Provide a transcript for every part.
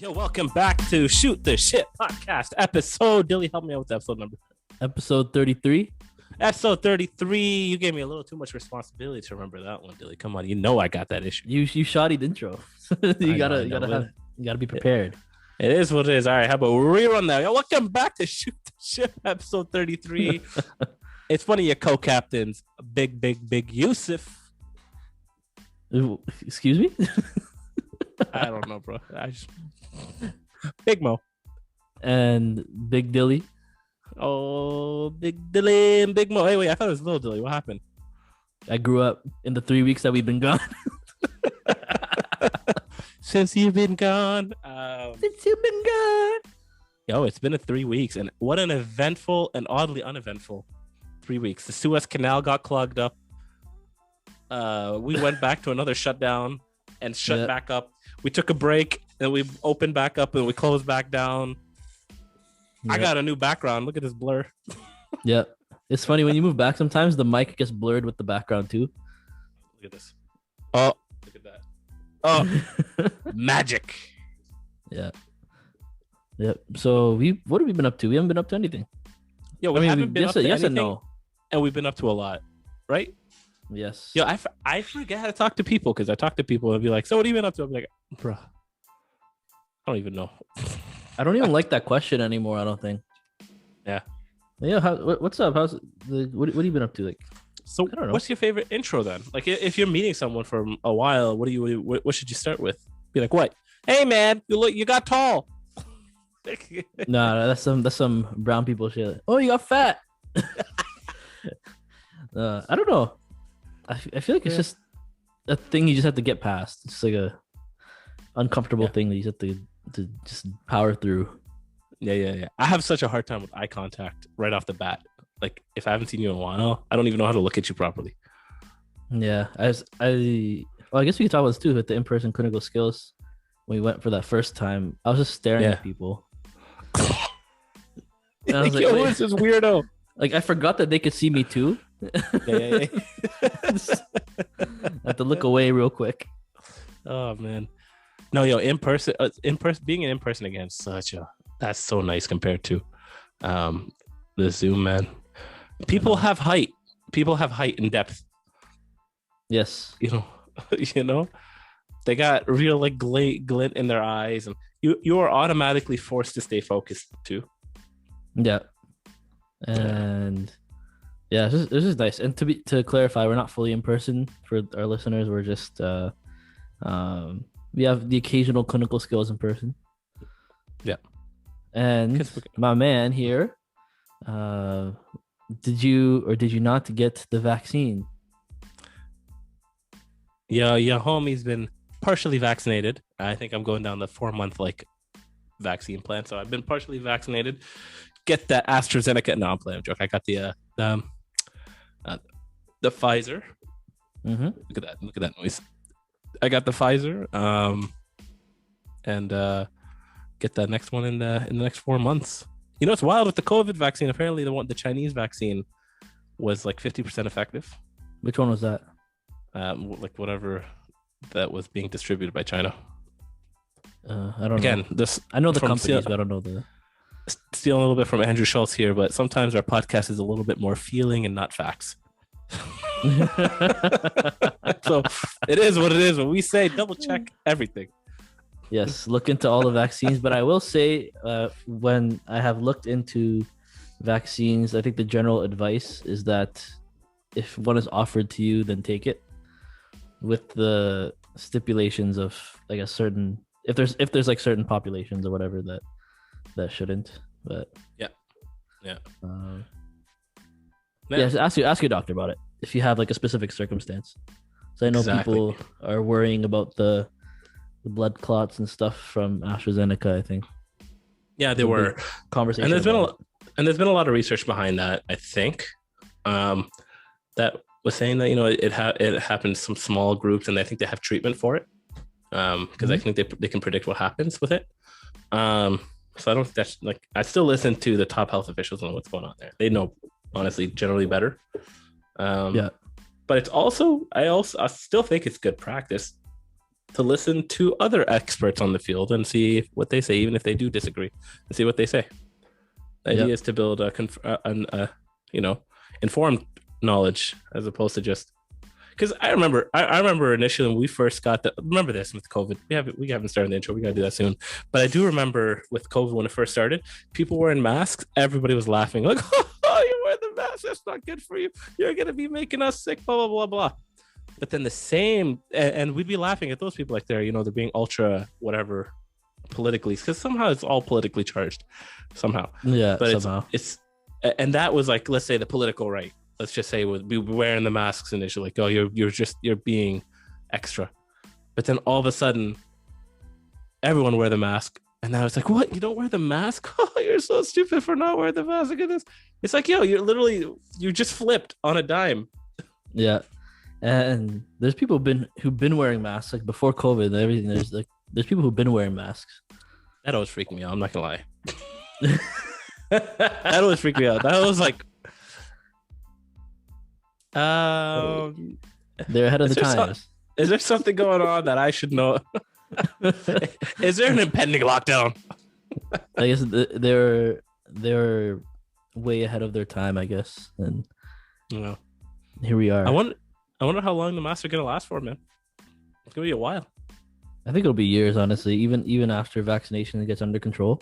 Yo, welcome back to Shoot the Shit Podcast episode. Dilly, help me out with the episode number. Episode 33. Episode 33. You gave me a little too much responsibility to remember that one, Dilly. Come on, you know I got that issue. You shoddy intro. you gotta be prepared. It is what it is. All right, how about rerun that? Yo, welcome back to Shoot the Shit episode 33. It's one of your co-captains, Big Yusuf. Excuse me? I don't know, bro. Big Mo. And Big Dilly. Oh, Big Dilly and Big Mo. Hey, wait, I thought it was Little Dilly. What happened? I grew up in the 3 weeks that we've been gone. Since you've been gone. Since you've been gone. Yo, it's been 3 weeks, and what an eventful and oddly uneventful 3 weeks. The Suez Canal got clogged up. We went back to another shutdown and shut back up. We took a break, and we opened back up, and we closed back down. I got a new background. Look at this blur. Yeah. It's funny, when you move back, sometimes the mic gets blurred with the background, too. Look at this. Oh, look at that. Oh, magic. Yeah. Yep. So what have we been up to? We haven't been up to anything. Yo, we haven't been up to anything, and no. And we've been up to a lot, right? Yes. Yo, I forget how to talk to people, because I talk to people and be like, so what have you been up to? I'll be like, bro, I don't even know. I don't even like that question anymore, I don't think. Yeah. Yeah. What's up? What have you been up to? Like, so I don't know. What's your favorite intro then? Like, if you're meeting someone for a while, what should you start with? Be like, what? Hey man, you got tall. No, that's some brown people shit. Oh, you got fat. I don't know. I feel like it's just a thing you just have to get past. It's like a uncomfortable thing that you have to just power through. Yeah. I have such a hard time with eye contact right off the bat. Like, if I haven't seen you in a while, I don't even know how to look at you properly. Yeah, I guess we could talk about this too with the in-person clinical skills. When we went for that first time, I was just staring at people. And I was like, yo, what's this weirdo? Like, I forgot that they could see me too. Yeah. I have to look away real quick. Oh man, no, yo, in person, being in person again, that's so nice compared to the Zoom, man. People have height and depth. Yes, you know, they got real like glint in their eyes, and you are automatically forced to stay focused too. Yeah, and yeah, it's just nice. And to clarify, we're not fully in person for our listeners. We're just we have the occasional clinical skills in person. Yeah, and my man here, did you or did you not get the vaccine? Yeah, your homie's been partially vaccinated. I think I'm going down the 4-month vaccine plan, so I've been partially vaccinated. Get that AstraZeneca. No, I'm playing a joke. I got the Pfizer. Mm-hmm. Look at that noise. I got the Pfizer. And get that next one in the next 4 months. You know, it's wild with the COVID vaccine. Apparently, the Chinese vaccine was like 50% effective. Which one was that? Like whatever that was being distributed by China. I don't know. I know the companies, but I don't know the. Stealing a little bit from Andrew Schultz here, but sometimes our podcast is a little bit more feeling and not facts. So it is what it is. When we say double check everything. Yes, look into all the vaccines. But I will say, when I have looked into vaccines, I think the general advice is that if one is offered to you, then take it, with the stipulations of like a certain if there's like certain populations or whatever that shouldn't. But yeah. So ask your doctor about it if you have like a specific circumstance. So I know people are worrying about the blood clots and stuff from AstraZeneca, I think. Yeah, there were conversations. And there's been a lot of research behind that, I think. That was saying that, you know, it happens some small groups, and I think they have treatment for it. Because I think they can predict what happens with it. So I don't think that's like, I still listen to the top health officials on what's going on there. They know, honestly, generally better. Yeah. But it's also, I still think it's good practice to listen to other experts on the field and see what they say, even if they do disagree, and see what they say. The idea is to build informed knowledge as opposed to just. Because I remember initially when we first got remember this with COVID. We haven't started the intro. We got to do that soon. But I do remember with COVID when it first started, people wearing masks. Everybody was laughing like, "Oh, you wear the mask. That's not good for you. You're gonna be making us sick." Blah blah blah blah. But then and we'd be laughing at those people like they're being ultra whatever politically, because somehow it's all politically charged somehow. Yeah, but somehow it's and that was like, let's say the political right. Let's just say would be wearing the masks initially, like, oh, you're being extra, but then all of a sudden everyone wear the mask, and now it's like, what, you don't wear the mask? Oh, you're so stupid for not wearing the mask. Look at this. It's like, you just flipped on a dime. Yeah, and there's people who've been wearing masks like before COVID and everything. There's people who've been wearing masks. That always freaked me out. I'm not gonna lie. That always freaked me out. That was like. They're ahead of the times. Is there something going on that I should know? Is there an impending lockdown? I guess they're way ahead of their time, I guess. And here we are. I wonder how long the masks are gonna last for, man. It's gonna be a while. I think it'll be years, honestly. Even after vaccination gets under control.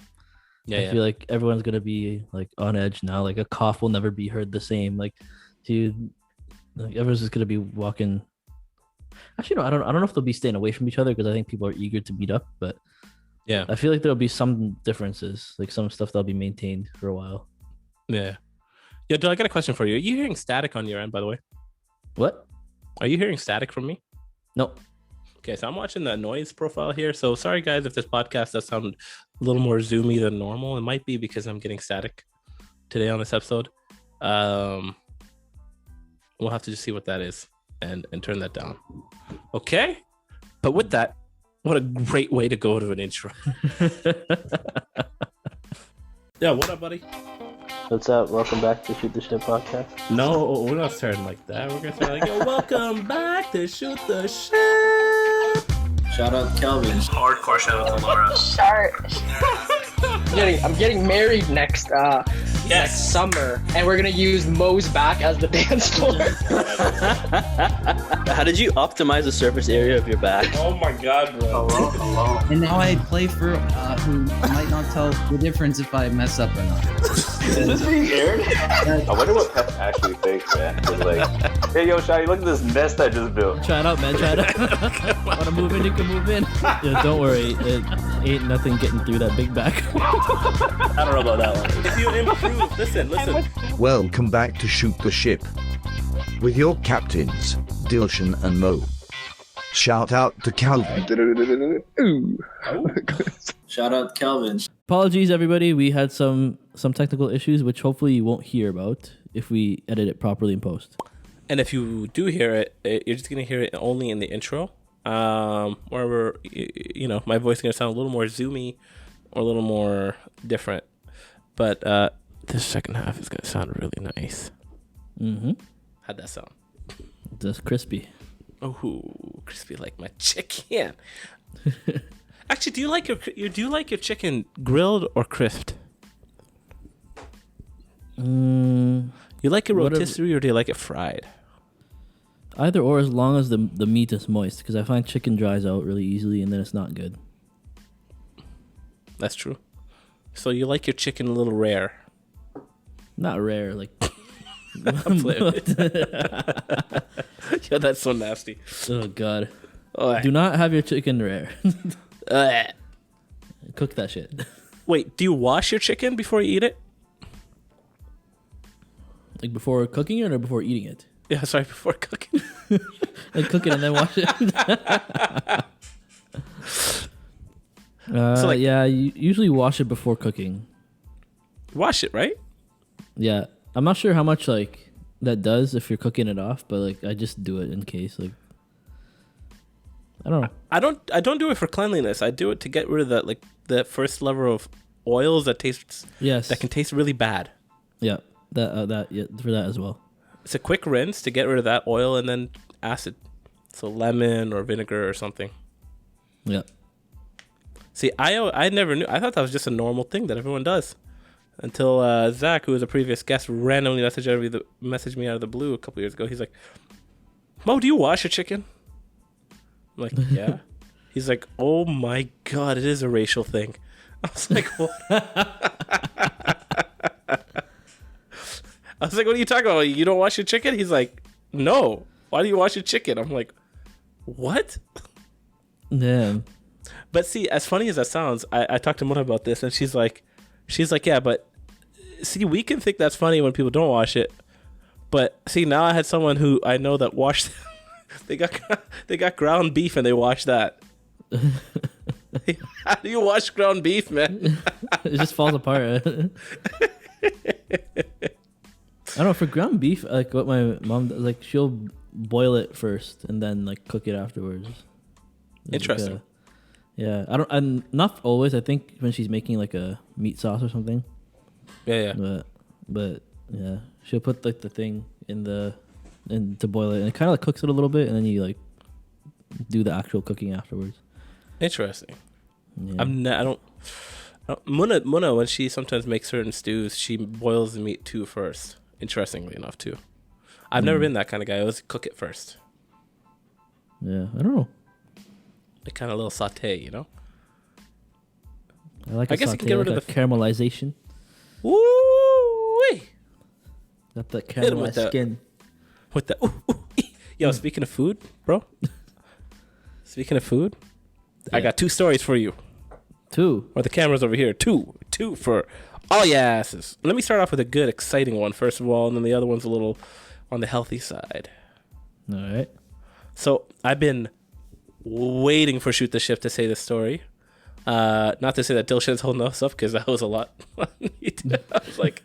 I feel like everyone's gonna be like on edge now. Like a cough will never be heard the same. Like, dude. Like everyone's just gonna be walking. Actually, no, I don't know if they'll be staying away from each other because I think people are eager to meet up. But yeah, I feel like there'll be some differences, like some stuff that'll be maintained for a while. Yeah. Dude, I got a question for you. Are you hearing static on your end, by the way? What? Are you hearing static from me? No. Okay, so I'm watching the noise profile here. So sorry, guys, if this podcast does sound a little more zoomy than normal. It might be because I'm getting static today on this episode. We'll have to just see what that is and turn that down. Okay? But with that, what a great way to go to an intro. Yeah, what up, buddy? What's up? Welcome back to Shoot the Shit podcast. No, we're not starting like that. We're going to start like, yo, welcome back to Shoot the Shit. Shout out Kelvin. Hardcore shout out to Laura. I'm getting married next summer, and we're gonna use Mo's back as the dance floor. How did you optimize the surface area of your back? Oh my god, bro. Hello. And now I play for who might not tell the difference if I mess up or not. Is this being aired? I wonder what Pep actually thinks, man. It's like, hey, yo, Shai, look at this nest I just built. Try it out, man. Try it out. Want to move in? You can move in. Yeah, don't worry. It ain't nothing getting through that big back. I don't know about that one. If you improve, listen. Welcome back to Shoot the Ship with your captains, Dilshan and Mo. Shout out to Calvin. Shout out Kelvin. Apologies, everybody. We had some technical issues, which hopefully you won't hear about if we edit it properly in post. And if you do hear it, you're just gonna hear it only in the intro. Where my voice is gonna sound a little more zoomy or a little more different. But this second half is gonna sound really nice. Mm-hmm. How'd that sound? Just crispy. Oh, crispy like my chicken. Actually, do you like your chicken grilled or crisped? You like it rotisserie or do you like it fried? Either or, as long as the meat is moist, because I find chicken dries out really easily and then it's not good. That's true. So you like your chicken a little rare? Not rare, like. Yo, that's so nasty. Oh god. Oh, do not have your chicken rare. Cook that shit. Wait, do you wash your chicken before you eat it? Like before cooking it or before eating it? Yeah, sorry, before cooking. Like cook it and then wash it. So like, yeah, you usually wash it before cooking. Wash it, right? Yeah, I'm not sure how much like that does if you're cooking it off, but like I just do it in case. Like I don't know. I don't do it for cleanliness. I do it to get rid of that, like the first level of oils that tastes. Yes. That can taste really bad. Yeah, that for that as well. It's a quick rinse to get rid of that oil and then acid, so lemon or vinegar or something. Yeah. See, I never knew. I thought that was just a normal thing that everyone does. Until Zach, who was a previous guest, randomly messaged me out of the blue a couple years ago. He's like, Mo, do you wash your chicken? I'm like, yeah. He's like, oh my God, it is a racial thing. I was like, what? I was like, what are you talking about? You don't wash your chicken? He's like, no. Why do you wash your chicken? I'm like, what? Yeah. But see, as funny as that sounds, I talked to Mona about this, and she's like, yeah, but see, we can think that's funny when people don't wash it. But see, now I had someone who I know that washed. they got ground beef and they washed that. How do you wash ground beef, man? It just falls apart. I don't know, for ground beef, like what my mom does, like she'll boil it first and then like cook it afterwards. It's Interesting. Like yeah, I'm not always. I think when she's making like a meat sauce or something. Yeah. But yeah, she'll put like the thing in to boil it, and it kind of like cooks it a little bit, and then you like do the actual cooking afterwards. Interesting. Yeah. I don't. Muna, when she sometimes makes certain stews, she boils the meat too first. Interestingly enough, too. I've never been that kind of guy. I always cook it first. Yeah, I don't know. Like kind of a little saute, you know. I guess you can get rid of the caramelization. Woo-wee! Got the Hit 'em with caramelized skin. With the yo, speaking of food, bro. Speaking of food, I got 2 stories for you. 2. Or the camera's over here. Two for all your asses. Let me start off with a good, exciting one first of all, and then the other one's a little on the healthy side. All right. So I've been waiting for Shoot the Ship to say this story. Not to say that Dilshan's holding us up, because that was a lot. I was like,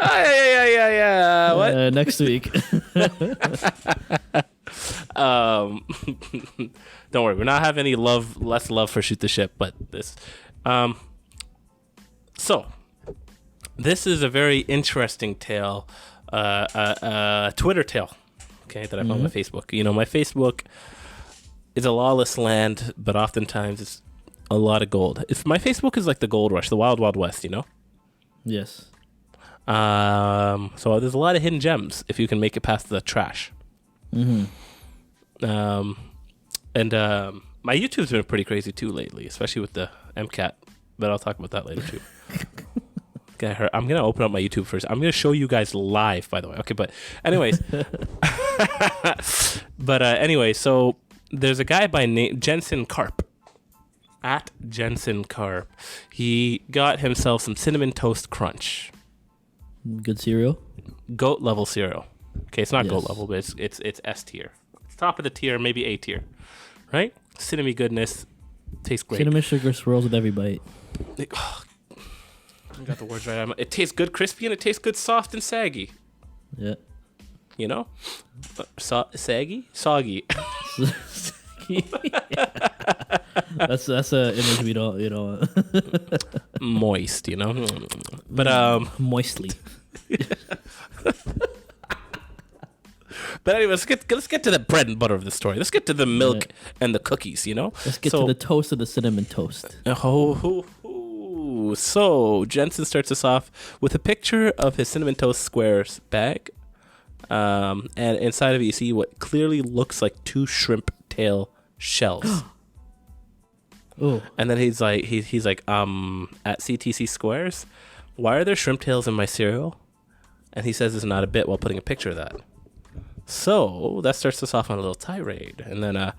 yeah. What? Next week. Don't worry, we're not having any less love for Shoot the Ship, but this. So this is a very interesting tale, Twitter tale, okay, that I found on my Facebook. You know, my Facebook is a lawless land, but oftentimes it's a lot of gold. My Facebook is like the gold rush, the wild, wild west, you know? Yes. So there's a lot of hidden gems if you can make it past the trash. And my YouTube's been pretty crazy too lately, especially with the MCAT, but I'll talk about that later too. I'm gonna open up my YouTube first. I'm gonna show you guys live, by the way. Okay, but anyways, so there's a guy by name Jensen Karp. At Jensen Karp, he got himself some cinnamon toast crunch. Good cereal. Goat level cereal. Okay, it's not Yes. goat level, but it's S tier. It's top of the tier, maybe A tier, right? Cinnamon goodness, tastes great. Cinnamon sugar swirls with every bite. I got the words right. It tastes good, crispy, and it tastes good, soft and saggy. Yeah. You know, saggy, soggy. That's a image we don't Moist, you know. But moistly. But anyway, let's get to the bread and butter of the story. Let's get to the milk and the cookies, you know. Let's get to the toast of the cinnamon toast. So Jensen starts us off with a picture of his cinnamon toast squares bag, and inside of it you see what clearly looks like 2 shrimp tail shells. Oh. And then he's like at CTC Squares, why are there shrimp tails in my cereal? And he says it's not a bit while putting a picture of that. So that starts us off on a little tirade. And then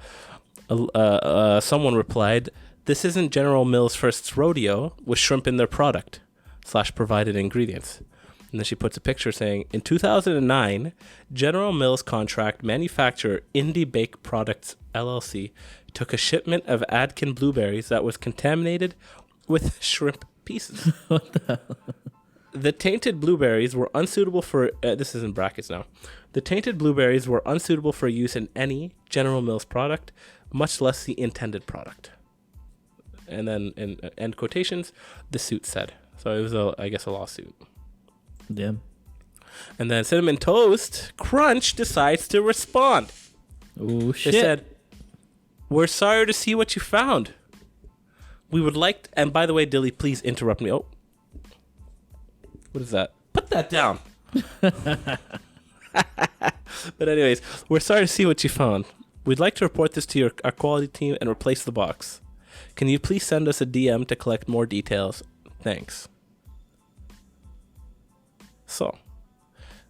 someone replied, this isn't General Mills' first rodeo with shrimp in their product / provided ingredients. And then she puts a picture saying, in 2009, General Mills contract manufacturer Indie Bake Products LLC took a shipment of Adkin blueberries that was contaminated with shrimp pieces. What the hell? The tainted blueberries were unsuitable for, this is in brackets now. The tainted blueberries were unsuitable for use in any General Mills product, much less the intended product. And then in end quotations, the suit said. So it was, I guess, a lawsuit. Damn. And then Cinnamon Toast Crunch decides to respond. Oh, shit. They said, we're sorry to see what you found. We would like, and by the way, Dilly, please interrupt me. Oh, what is that? Put that down. But anyways, we're sorry to see what you found. We'd like to report this to our quality team and replace the box. Can you please send us a DM to collect more details? Thanks. So,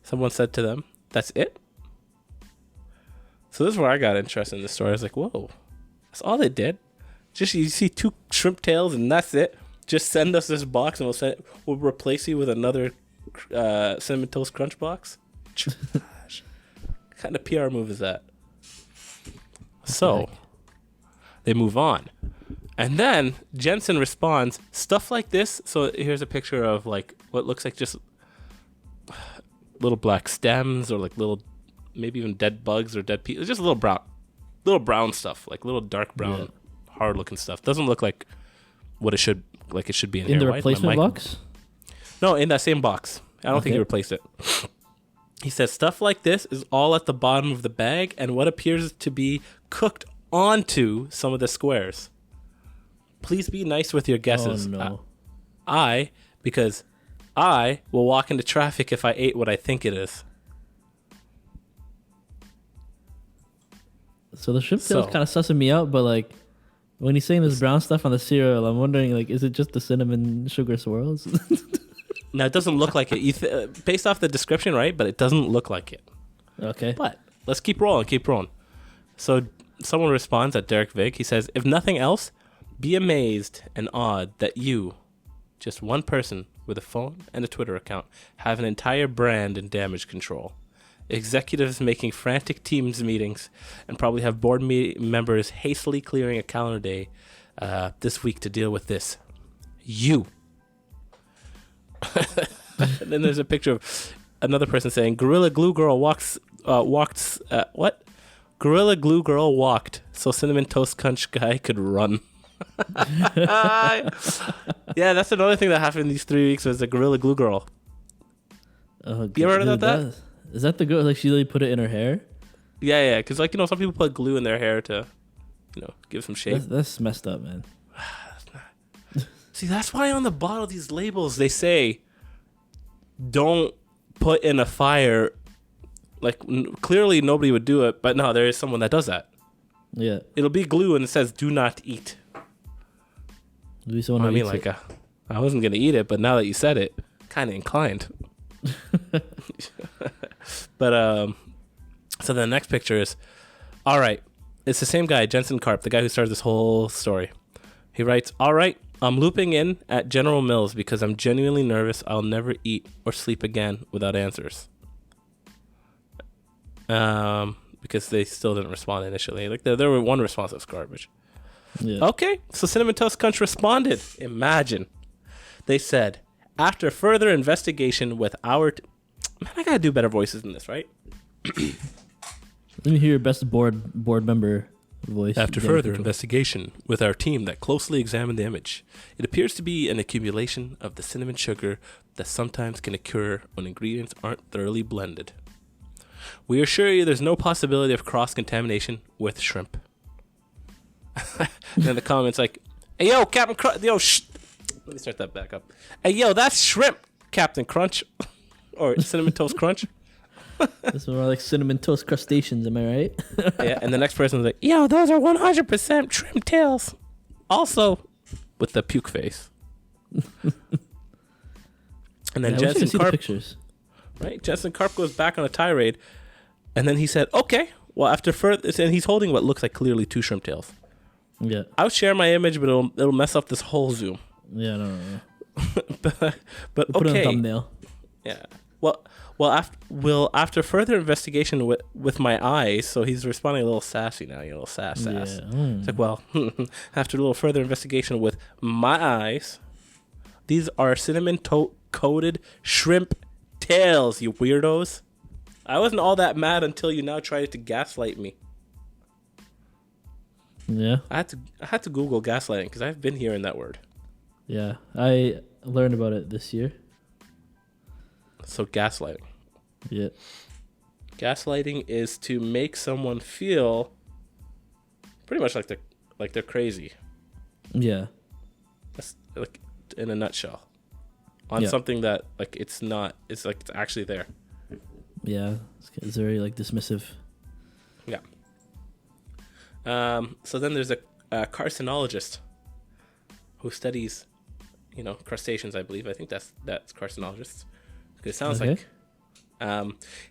someone said to them, that's it? So this is where I got interested in the story. I was like, whoa, that's all they did? Just you see 2 shrimp tails and that's it? Just send us this box and we'll replace you with another Cinnamon Toast Crunch box? Gosh. What kind of PR move is that? So, they move on. And then Jensen responds, stuff like this. So here's a picture of like what looks like just little black stems or like little, maybe even dead bugs or dead people. It's just little brown stuff, like little dark brown, hard looking stuff. Doesn't look like what it should be in here. In the replacement box? No, in that same box. I don't think he replaced it. He says stuff like this is all at the bottom of the bag and what appears to be cooked onto some of the squares. Please be nice with your guesses. Oh, no. Because I will walk into traffic if I ate what I think it is. So the shrimp tail's kind of sussing me out, but like when he's saying this brown stuff on the cereal, I'm wondering like, is it just the cinnamon sugar swirls? Now it doesn't look like it. Based off the description, right? But it doesn't look like it. Okay. But let's keep rolling. So someone responds at Derek Vig. He says, if nothing else, be amazed and awed that you, just one person with a phone and a Twitter account, have an entire brand in damage control. Executives making frantic Teams meetings and probably have board members hastily clearing a calendar day this week to deal with this. You. And then there's a picture of another person saying, Gorilla Glue Girl walked, Gorilla Glue Girl walked so Cinnamon Toast Crunch guy could run. Yeah, that's another thing that happened these 3 weeks was the Gorilla Glue Girl. You ever heard about that? Is that the girl, like she really put it in her hair? Yeah, because like, some people put glue in their hair to, give some shape. That's messed up, man. See, that's why on the bottle of these labels they say, don't put in a fire. Like, clearly nobody would do it, but no, there is someone that does that. Yeah. It'll be glue and it says, do not eat. I mean, like, I wasn't going to eat it, but now that you said it, kind of inclined. But, so the next picture is, all right, it's the same guy, Jensen Karp, the guy who started this whole story. He writes, all right, I'm looping in at General Mills because I'm genuinely nervous I'll never eat or sleep again without answers. Because they still didn't respond initially. Like there were one response that was garbage. Yeah. Okay, so Cinnamon Toast Crunch responded. Imagine. They said, after further investigation with our... Man, I gotta do better voices than this, right? Let me hear your best board member voice. After further investigation with our team that closely examined the image, it appears to be an accumulation of the cinnamon sugar that sometimes can occur when ingredients aren't thoroughly blended. We assure you there's no possibility of cross-contamination with shrimp. And then the comments like, hey, yo, Captain Crunch, yo, let me start that back up. Hey, yo, that's shrimp, Captain Crunch. Or Cinnamon Toast Crunch. This is more like Cinnamon Toast Crustaceans, am I right? Yeah, and the next person was like, yo, those are 100% shrimp tails. Also, with the puke face. And then Jensen Karp, pictures. Right? Jensen Karp goes back on a tirade, and then he said, okay, well, after further, and he's holding what looks like clearly 2 shrimp tails. Yeah. I'll share my image, but it'll mess up this whole Zoom. Yeah, no. but We'll put it on a thumbnail. Yeah. Well, after further investigation with my eyes, so he's responding a little sassy now, a little sass. Yeah. It's like, well, after a little further investigation with my eyes, these are cinnamon coated shrimp tails, you weirdos. I wasn't all that mad until you now tried to gaslight me. Yeah. I had to Google gaslighting because I've been hearing that word. Yeah, I learned about it this year. So gaslighting. Yeah. Gaslighting is to make someone feel pretty much like they're crazy. Yeah. like in a nutshell, on something that like it's not. It's like it's actually there. Yeah, it's very like dismissive. Yeah. So then there's a carcinologist who studies, crustaceans. I believe. I think that's carcinologists. It sounds like.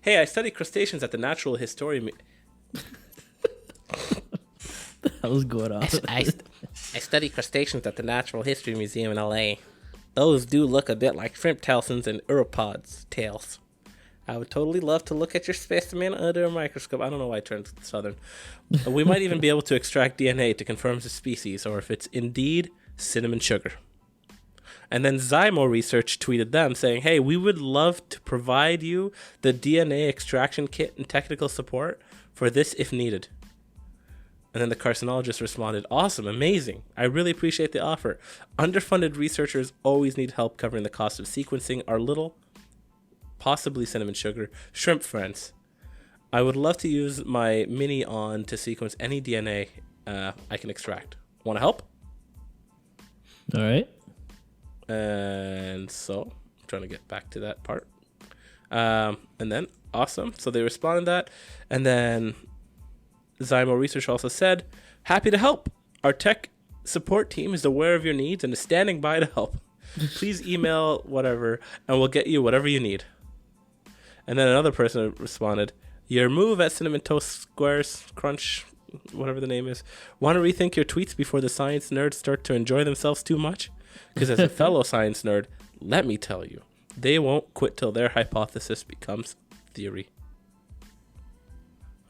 Hey, I study crustaceans at the Natural History. That was going on. I study crustaceans at the Natural History Museum in LA. Those do look a bit like shrimp telsons and uropods tails. I would totally love to look at your specimen under a microscope. I don't know why I turned southern. We might even be able to extract DNA to confirm the species or if it's indeed cinnamon sugar. And then Zymo Research tweeted them saying, hey, we would love to provide you the DNA extraction kit and technical support for this if needed. And then the carcinologist responded, awesome, amazing. I really appreciate the offer. Underfunded researchers always need help covering the cost of sequencing our little, possibly cinnamon sugar, shrimp friends. I would love to use my mini-on to sequence any DNA I can extract. Want to help? All right. And so, I'm trying to get back to that part. And then, awesome. So they responded that. And then Zymo Research also said, happy to help. Our tech support team is aware of your needs and is standing by to help. Please email whatever, and we'll get you whatever you need. And then another person responded, your move at Cinnamon Toast Squares Crunch, whatever the name is, want to rethink your tweets before the science nerds start to enjoy themselves too much? Because as a fellow science nerd, let me tell you, they won't quit till their hypothesis becomes theory.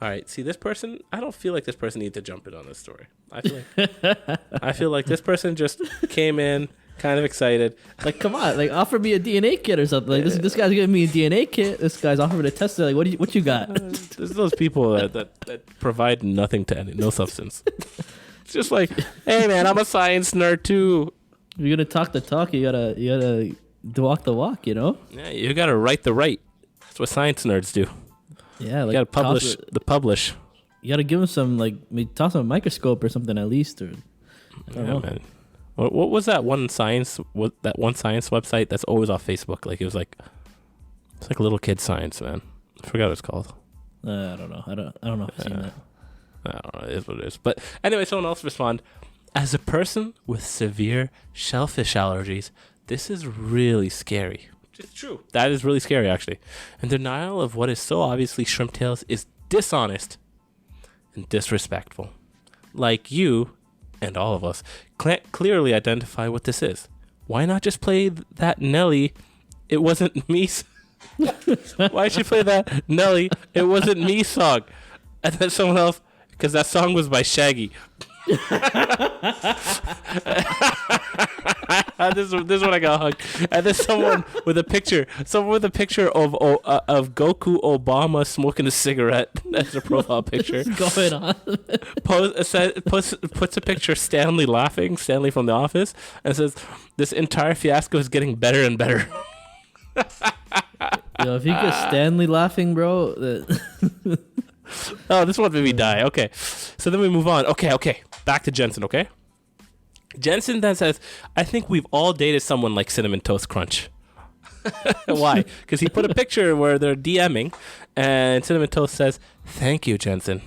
All right, see this person, I don't feel like this person needs to jump in on this story. I feel like this person just came in kind of excited. Like, come on, like offer me a DNA kit or something. Like this guy's giving me a DNA kit. This guy's offering me to test it. Like, what you got? There's those people that provide nothing to any, no substance. It's just like, hey man, I'm a science nerd too. If you're gonna talk the talk, you gotta walk the walk. Yeah, you gotta write the right. That's what science nerds do. Yeah, like you gotta publish. You gotta give him some maybe toss him a microscope or something at least, or I don't know. Man. What was that one science? That one science website that's always off Facebook? Like it's like little kid science, man. I forgot what it's called. I don't know. I don't know if I've seen that. I don't know. It is what it is. But anyway, someone else respond. As a person with severe shellfish allergies, this is really scary. It's true. That is really scary, actually. And denial of what is so obviously shrimp tails is dishonest and disrespectful. Like you and all of us can't clearly identify what this is. Why not just play that Nelly? It wasn't me. Why should you play that Nelly? It wasn't me song? And then someone else, because that song was by Shaggy. This is when I got hugged. And then someone with a picture of Goku Obama smoking a cigarette as a profile picture. What's going on? Puts a picture of Stanley laughing, Stanley from The Office, and says, "This entire fiasco is getting better and better." Yo, if you get Stanley laughing, bro. Oh, this one made me die. Okay, so then we move on. Okay. Back to Jensen, okay? Jensen then says, I think we've all dated someone like Cinnamon Toast Crunch. Why? Because he put a picture where they're DMing, and Cinnamon Toast says, thank you, Jensen.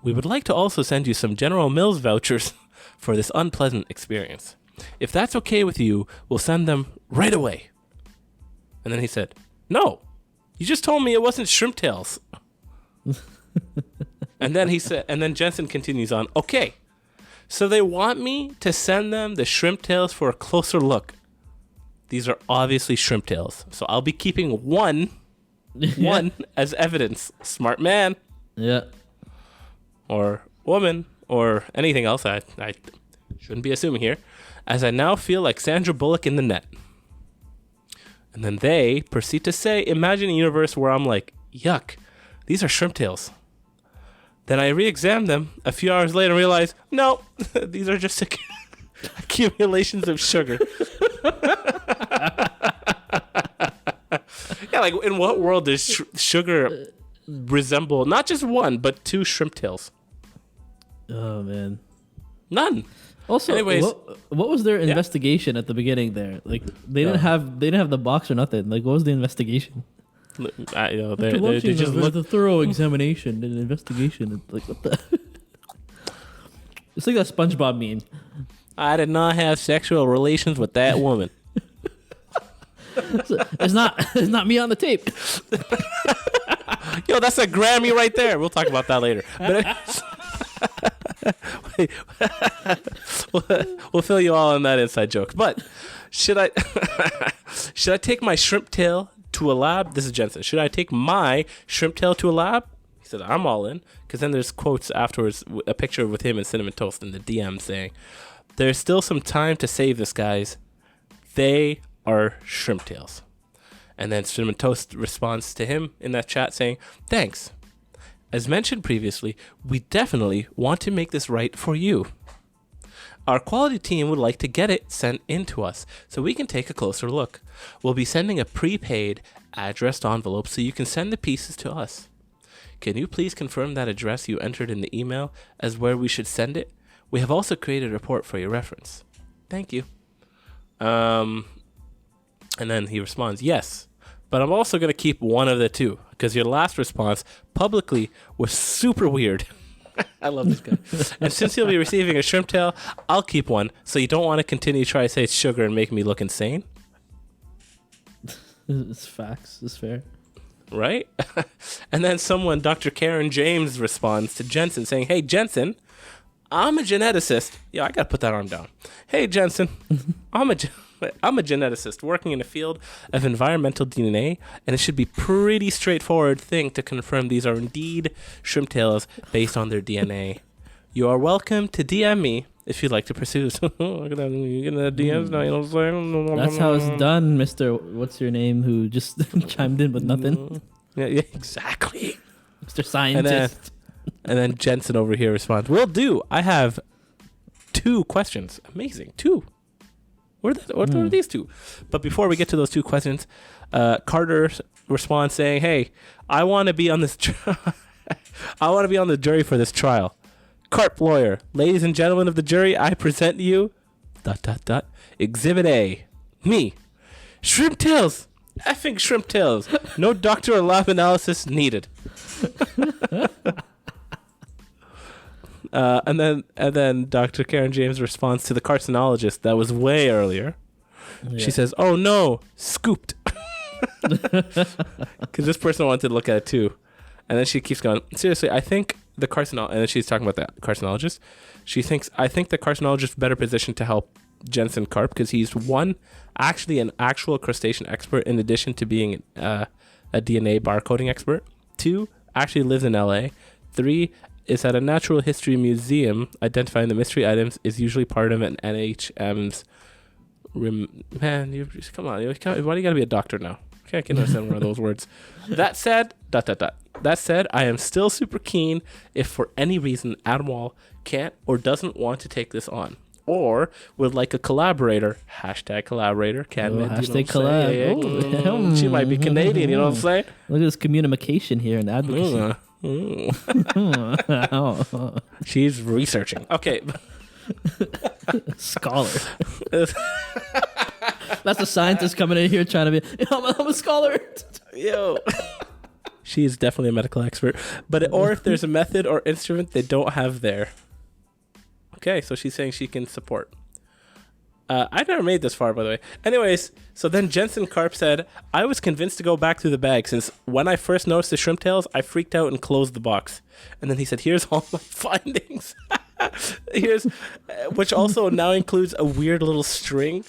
We would like to also send you some General Mills vouchers for this unpleasant experience. If that's okay with you, we'll send them right away. And then he said, no, you just told me it wasn't shrimp tails. And then Jensen continues on, okay, so they want me to send them the shrimp tails for a closer look. These are obviously shrimp tails, so I'll be keeping one as evidence. Smart man. Yeah. Or woman, or anything else. I shouldn't be assuming here, as I now feel like Sandra Bullock in the net. And then they proceed to say, imagine a universe where I'm like, yuck, these are shrimp tails. Then I re-examined them a few hours later and realized, no, these are just accumulations of sugar. Yeah, like in what world does sugar resemble not just one, but two shrimp tails? Oh, man. None. Also, Anyways. what was their investigation at the beginning there? Like they didn't have the box or nothing. Like what was the investigation? They just looked. a thorough examination and investigation. Like what the? It's like that SpongeBob meme. I did not have sexual relations with that woman. It's not me on the tape. Yo, that's a Grammy right there. We'll talk about that later. But we'll fill you all in that inside joke. But should I take my shrimp tail to a lab? This is Jensen. Should I take my shrimp tail to a lab? He said, I'm all in. Because then there's quotes afterwards, a picture with him and Cinnamon Toast in the DM saying, there's still some time to save this, guys. They are shrimp tails. And then Cinnamon Toast responds to him in that chat saying, thanks. As mentioned previously, we definitely want to make this right for you. Our quality team would like to get it sent in to us so we can take a closer look. We'll be sending a prepaid addressed envelope so you can send the pieces to us. Can you please confirm that address you entered in the email as where we should send it? We have also created a report for your reference. Thank you. And then he responds, yes, but I'm also going to keep one of the two because your last response publicly was super weird. I love this guy. And since you'll be receiving a shrimp tail, I'll keep one. So you don't want to continue to try to say it's sugar and make me look insane? It's facts. It's fair. Right? And then someone, Dr. Karen James, responds to Jensen saying, hey, Jensen, I'm a geneticist. Yeah, I got to put that arm down. Hey, Jensen, I'm a geneticist working in the field of environmental DNA, and it should be pretty straightforward thing to confirm these are indeed shrimp tails based on their DNA. You are welcome to DM me if you'd like to pursue this. Look at that. You getting the DMs now, you know what I'm saying? That's how it's done, Mr. What's your name, who just chimed in with nothing. Yeah, exactly. Mr. Scientist. And then Jensen over here responds, will do. I have 2 questions. Amazing. 2. What are these 2? But before we get to those 2 questions, Carter responds saying, hey, I want to be on this I want to be on the jury for this trial. Carp lawyer, ladies and gentlemen of the jury, I present you ... Exhibit A. Me. Shrimp tails. Effing shrimp tails. No doctor or lab analysis needed. And then Dr. Karen James responds to the carcinologist that was way earlier. Yeah. She says, oh no, scooped. Because this person wanted to look at it too. And then she keeps going, seriously, I think the carcinologist, and then she's talking about the carcinologist. I think the carcinologist is better positioned to help Jensen Karp because he's actually an actual crustacean expert in addition to being a DNA barcoding expert. 2, actually lives in LA. 3, is at a natural history museum. Identifying the mystery items is usually part of an NHM's. Man, come on. Why do you gotta be a doctor now? I can't understand one of those words. That said, ... That said, I am still super keen if for any reason Adam Wall can't or doesn't want to take this on. Or would like a collaborator. #collaborator. Hashtag collab. She might be Canadian, you know what I'm saying? Look at this communication here and advocacy. She's researching. Okay. Scholar. That's a scientist coming in here trying to be, I'm a scholar. Yo. She is definitely a medical expert. Or if there's a method or instrument they don't have there. Okay, so she's saying she can support. I've never made this far, by the way. Anyways, so then Jensen Karp said, I was convinced to go back through the bag since when I first noticed the shrimp tails, I freaked out and closed the box. And then he said, here's all my findings. Which also now includes a weird little string.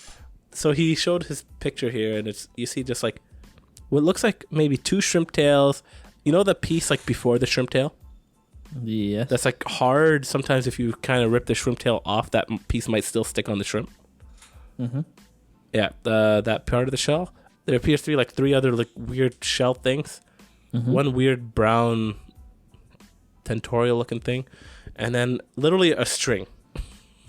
So he showed his picture here, and you see just like what looks like maybe 2 shrimp tails. You know the piece like before the shrimp tail? Yeah. That's like hard. Sometimes if you kind of rip the shrimp tail off, that piece might still stick on the shrimp. Mm-hmm. Yeah, that part of the shell. There appears to be like 3 other like weird shell things. Mm-hmm. One weird brown tentorial looking thing, and then literally a string.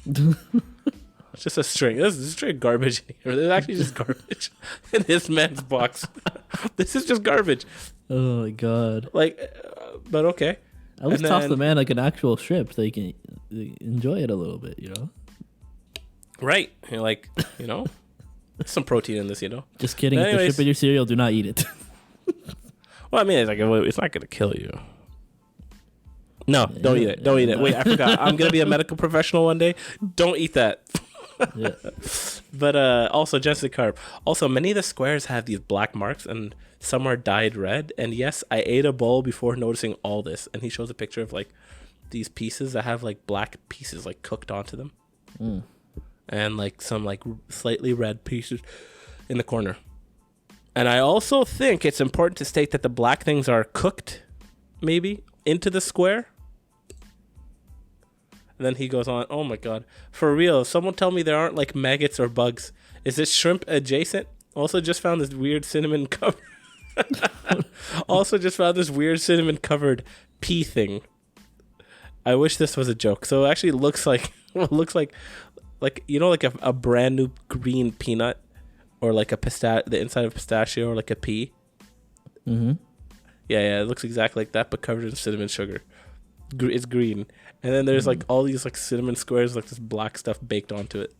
It's just a string. This is straight garbage in here. There's actually just garbage in this man's box. This is just garbage. Oh my god. Like, but okay. At least And toss then- the man like an actual shrimp so you can enjoy it a little bit, you know? Right. You're like, you know, some protein in this, you know. Just kidding. But If the anyways- shrimp in your cereal, do not eat it. Well, I mean, it's not going to kill you. No, don't eat it. Don't eat it. Wait, I forgot. I'm going to be a medical professional one day. Don't eat that. Yeah. But also, Jessica Carp. Also, many of the squares have these black marks, and some are dyed red. And yes, I ate a bowl before noticing all this. And he shows a picture of like these pieces that have like black pieces like cooked onto them, and like some like slightly red pieces in the corner. And I also think it's important to state that the black things are cooked, maybe into the square. And then he goes on, oh my God, for real, someone tell me there aren't like maggots or bugs. Is this shrimp adjacent? Also just found this weird cinnamon covered pea thing. I wish this was a joke. So it actually looks like you know, like a brand new green peanut, or like the inside of a pistachio, or like a pea. Mm-hmm. Yeah, it looks exactly like that, but covered in cinnamon sugar. It's green, and then there's like all these like cinnamon squares, like this black stuff baked onto it.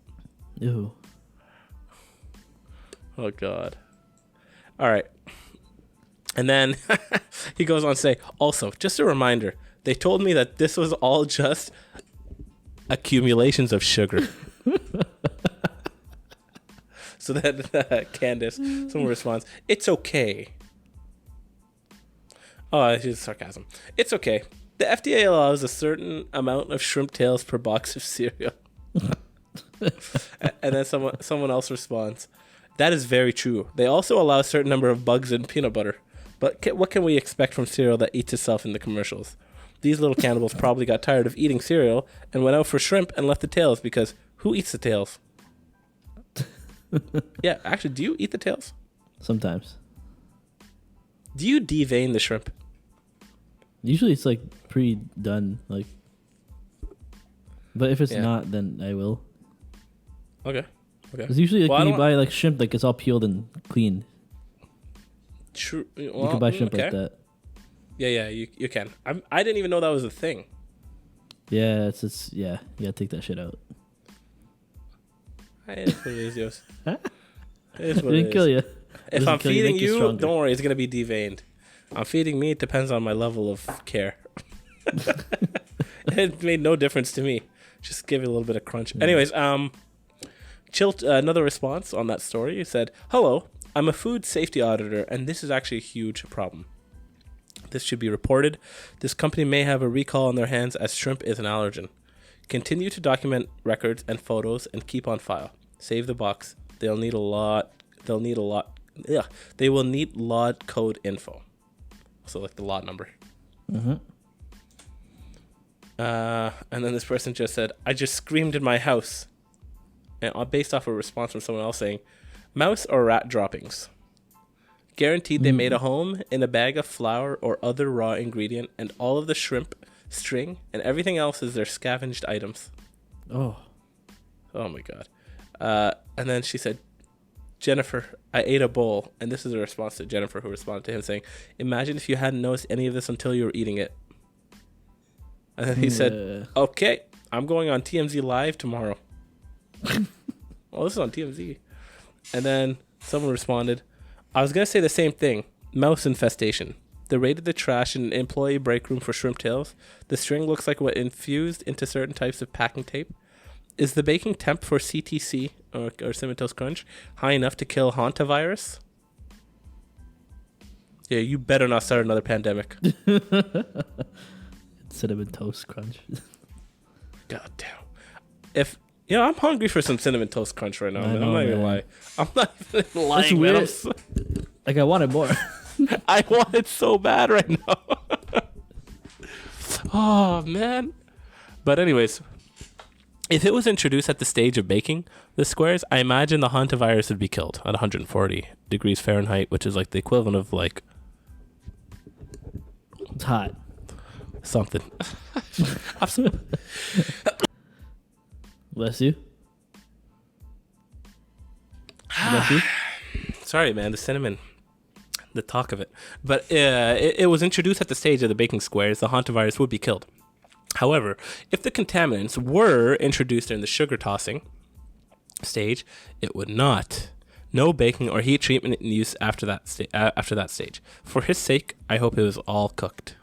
Ew. Oh God. All right. And then he goes on to say, also, just a reminder, they told me that this was all just accumulations of sugar. So then Candace, someone responds, it's okay. Oh, it's just sarcasm. It's okay. The FDA allows a certain amount of shrimp tails per box of cereal. And then someone else responds, that is very true. They also allow a certain number of bugs in peanut butter. But what can we expect from cereal that eats itself in the commercials? These little cannibals probably got tired of eating cereal and went out for shrimp and left the tails, because who eats the tails? Yeah, actually, do you eat the tails? Sometimes. Do you devein the shrimp? Usually it's like pre-done, like. But if it's Yeah. not, then I will. Okay. Because usually like Well, I when you don't- buy like shrimp, like it's all peeled and clean. True. You can buy shrimp like that. Yeah, you can. I didn't even know that was a thing. Yeah, it's yeah. You gotta take that shit out. It is what it is, Yos. It is It what it didn't kill is. you. If Doesn't I'm kill you, feeding make you you, stronger. don't worry, it's gonna be deveined. I'm feeding me, it depends on my level of care. It made no difference to me. Just give it a little bit of crunch. Anyways, Chilt, another response on that story. He said, hello, I'm a food safety auditor, and this is actually a huge problem. This should be reported. This company may have a recall on their hands, as shrimp is an allergen. Continue to document records and photos and keep on file. Save the box. They will need lot code info. So like the lot number. Mm-hmm. And then this person just said, I just screamed in my house. And based off a response from someone else saying, mouse or rat droppings. Guaranteed they made a home in a bag of flour or other raw ingredient, and all of the shrimp, string, and everything else is their scavenged items. Oh. Oh my God. And then she said, Jennifer, I ate a bowl. And this is a response to Jennifer, who responded to him saying, imagine if you hadn't noticed any of this until you were eating it. And then he said, okay, I'm going on TMZ Live tomorrow. Well, this is on TMZ. And then someone responded, I was going to say the same thing. Mouse infestation. They raided the trash in an employee break room for shrimp tails. The string looks like what infused into certain types of packing tape. Is the baking temp for CTC, or Cinnamon Toast Crunch, high enough to kill hantavirus? Yeah, you better not start another pandemic. Cinnamon Toast Crunch. God damn. I'm hungry for some Cinnamon Toast Crunch right now, man. I'm not even lie. I'm not even lying, man. weird. Like I wanted more. I want it so bad right now. Oh, man. But anyways, if it was introduced at the stage of baking the squares, I imagine the hantavirus would be killed at 140 degrees Fahrenheit, which is like the equivalent of like It's hot. something. Bless you. Bless you. Sorry, man. The cinnamon the talk of it. But it was introduced at the stage of the baking squares, the hantavirus would be killed. However, if the contaminants were introduced in the sugar tossing stage, it would not. No baking or heat treatment in use after that stage. For his sake, I hope it was all cooked.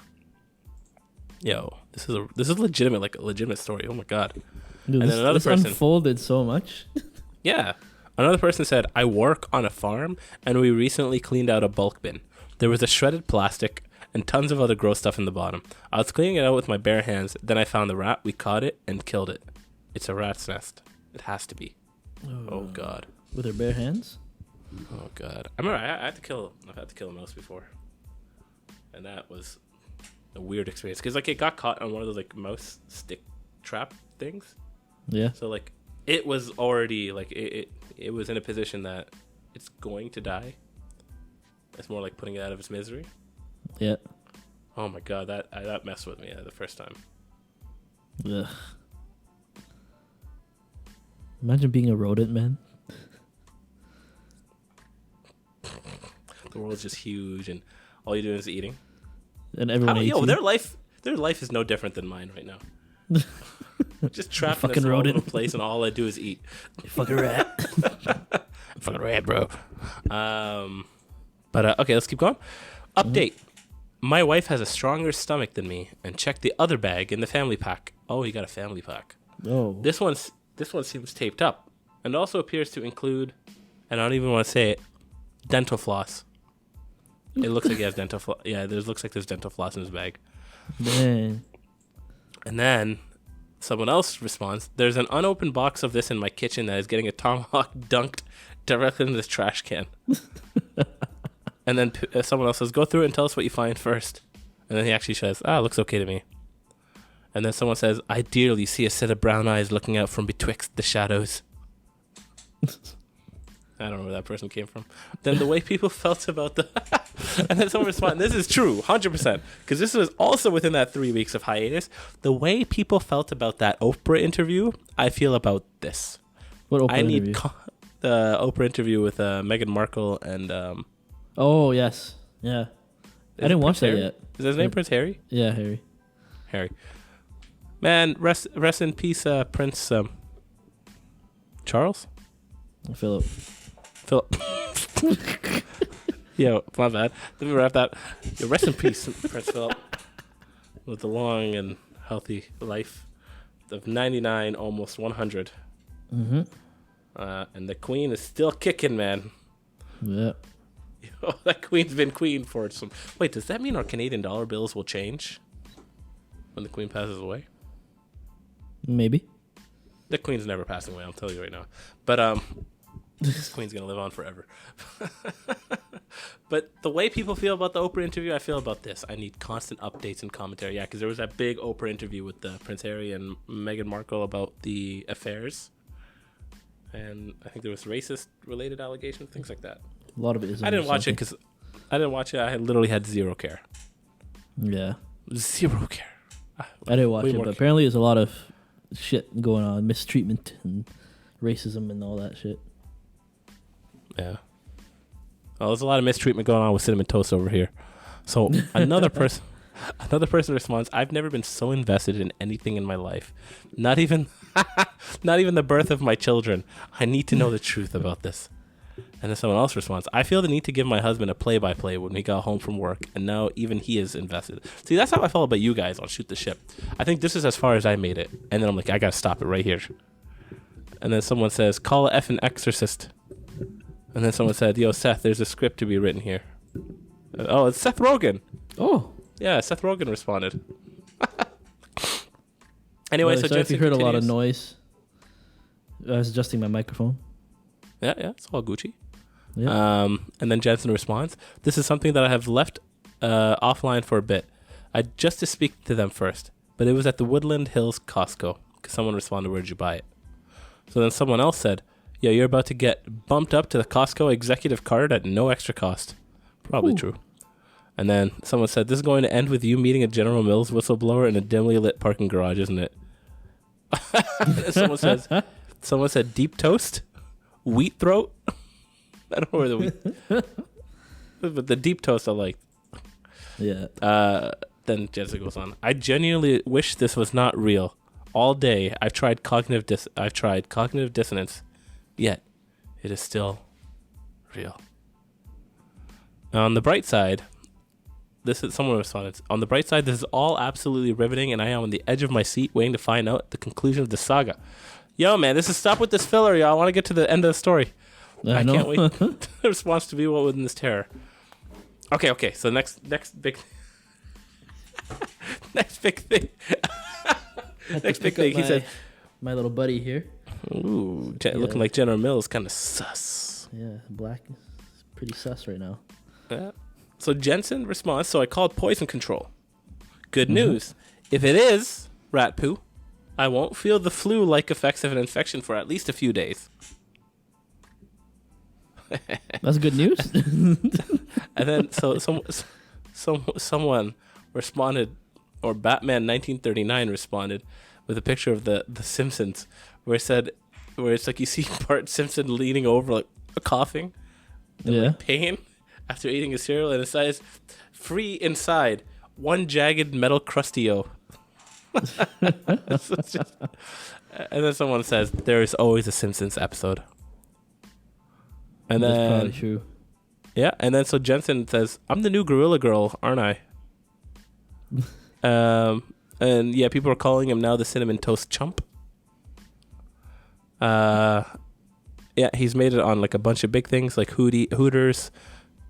Yo, this is legitimate, like a legitimate story. Oh my god. Dude, and then another person unfolded so much. Yeah. Another person said, I work on a farm and we recently cleaned out a bulk bin. There was a shredded plastic and tons of other gross stuff in the bottom. I was cleaning it out with my bare hands. Then I found the rat. We caught it and killed it. It's a rat's nest. It has to be. Oh god. With her bare hands? Oh god. I remember I've had to kill a mouse before. And that was a weird experience. Because like it got caught on one of those like mouse stick trap things. Yeah. So like it was already like it was in a position that it's going to die. It's more like putting it out of its misery. Yeah. Oh my god, that messed with me the first time. Ugh. Imagine being a rodent, man. The world's just huge, and all you're doing is eating. And everyone hates you. Their life is no different than mine right now. Just trapped in a fucking small rodent. little place, and all I do is eat. You fucking rat. Fucking rat, bro. But okay, let's keep going. Update. My wife has a stronger stomach than me, and check the other bag in the family pack. Oh, you got a family pack. Oh. This one seems taped up, and also appears to include, and I don't even want to say it, dental floss. It looks like he has dental floss. Yeah, looks like there's dental floss in his bag. Man. And then someone else responds, there's an unopened box of this in my kitchen that is getting a tomahawk dunked directly into this trash can. And then someone else says, go through it and tell us what you find first. And then he actually says, it looks okay to me. And then someone says, I dearly see a set of brown eyes looking out from betwixt the shadows. I don't know where that person came from. Then the way people felt about the... And then someone responded, this is true, 100%. Because this was also within that 3 weeks of hiatus. The way people felt about that Oprah interview, I feel about this. What Oprah interview? The Oprah interview with Meghan Markle and... oh, yes. Yeah. I didn't watch that yet. Is his name Prince Harry? Yeah, Harry. Harry. Man, rest in peace, Prince Charles? Philip. Yo, my bad. Let me wrap that. Yo, rest in peace, Prince Philip. With a long and healthy life of 99, almost 100. Mm-hmm. And the Queen is still kicking, man. Yeah. Yo, that Queen's been queen for some... Wait, does that mean our Canadian dollar bills will change when the Queen passes away? Maybe. The Queen's never passing away, I'll tell you right now. But this Queen's gonna live on forever. But the way people feel about the Oprah interview, I feel about this. I need constant updates and commentary. Yeah, because there was that big Oprah interview with Prince Harry and Meghan Markle about the affairs, and I think there was racist-related allegations, things like that. A lot of it is. I didn't watch it because I literally had zero care. Yeah. Zero care. I didn't watch it, but apparently there's a lot of shit going on, mistreatment and racism and all that shit. Yeah. Oh, there's a lot of mistreatment going on with cinnamon toast over here. So another person responds, I've never been so invested in anything in my life. Not even the birth of my children. I need to know the truth about this. And then someone else responds, I feel the need to give my husband a play-by-play when we got home from work, and now even he is invested. See, that's how I felt about you guys on Shoot the Ship. I think this is as far as I made it. And then I'm like, I gotta stop it right here. And then someone says, call a effing exorcist. And then someone said, yo, Seth, there's a script to be written here. Oh, it's Seth Rogen. Oh. Yeah, Seth Rogen responded. Anyway, Well, so sorry if Jensen you heard a lot of continues. noise. I was adjusting my microphone. Yeah, it's all Gucci. Yeah. And then Jensen responds, this is something that I have left offline for a bit. Just to speak to them first. But it was at the Woodland Hills Costco. Because someone responded, where'd you buy it? So then someone else said, yeah, you're about to get bumped up to the Costco executive card at no extra cost. Probably true. And then someone said, this is going to end with you meeting a General Mills whistleblower in a dimly lit parking garage, isn't it? Someone said deep toast, wheat throat. I don't know where the wheat. But the deep toast I like. Yeah. Then Jessica goes on. I genuinely wish this was not real. All day I've tried cognitive dissonance, yet it is still real. On the bright side, someone responded. On the bright side, this is all absolutely riveting, and I am on the edge of my seat waiting to find out the conclusion of the saga. Yo, man, stop with this filler, y'all. I want to get to the end of the story. I can't wait. The response to be what within this terror. Okay. So next big next big thing. Next big thing. He said, "My little buddy here." Ooh, looking like General Mills, kind of sus. Yeah, black is pretty sus right now. Yeah. So Jensen responds, so I called poison control. Good news. If it is rat poo, I won't feel the flu-like effects of an infection for at least a few days. That's good news. And then someone responded, or Batman 1939 responded with a picture of the Simpsons, where it's like you see Bart Simpson leaning over, like coughing, like pain after eating a cereal, and it says, "Free inside, one jagged metal crustio." And then someone says, "There is always a Simpsons episode." And That's then probably true. Yeah, and then so Jensen says, "I'm the new Gorilla Girl, aren't I?" And yeah, people are calling him now the Cinnamon Toast Chump. Yeah, he's made it on like a bunch of big things like Hooters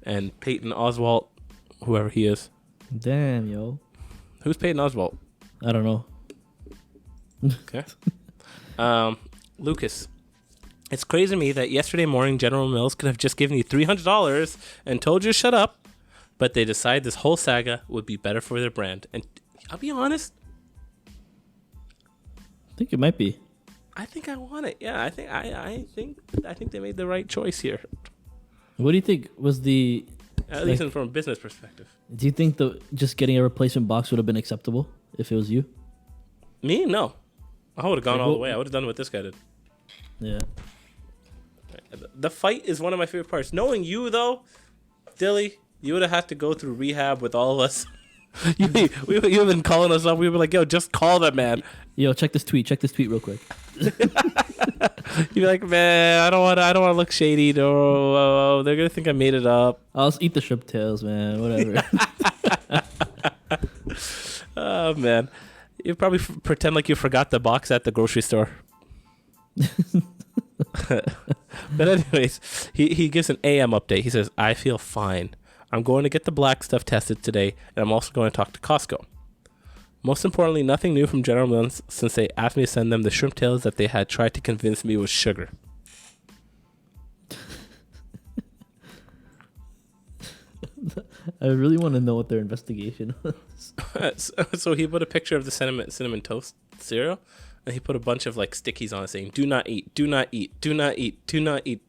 and Peyton Oswalt, whoever he is. Damn, yo. Who's Peyton Oswalt? I don't know. Okay. Lucas. It's crazy to me that yesterday morning General Mills could have just given you $300 and told you to shut up, but they decided this whole saga would be better for their brand. And I'll be honest, I think it might be. I think I want it. Yeah, I think they made the right choice here. What do you think was the? At least from a business perspective. Do you think just getting a replacement box would have been acceptable if it was you? Me? No. I would have gone all the way. I would have done what this guy did. Yeah. The fight is one of my favorite parts. Knowing you, though, Dilly, you would have had to go through rehab with all of us. You've been calling us up. We were like, yo, just call that man. Yo, check this tweet real quick. You'd be like, man, I don't want to look shady. No, they're gonna think I made it up. I'll eat the shrimp tails, man. Whatever. Oh man, you probably pretend like you forgot the box at the grocery store. But anyways, he gives an AM update. He says, "I feel fine. I'm going to get the black stuff tested today, and I'm also going to talk to Costco. Most importantly, nothing new from General Mills since they asked me to send them the shrimp tails that they had tried to convince me was sugar." I really want to know what their investigation was. So he put a picture of the cinnamon toast cereal, and he put a bunch of like stickies on it saying, "Do not eat, do not eat, do not eat, do not eat."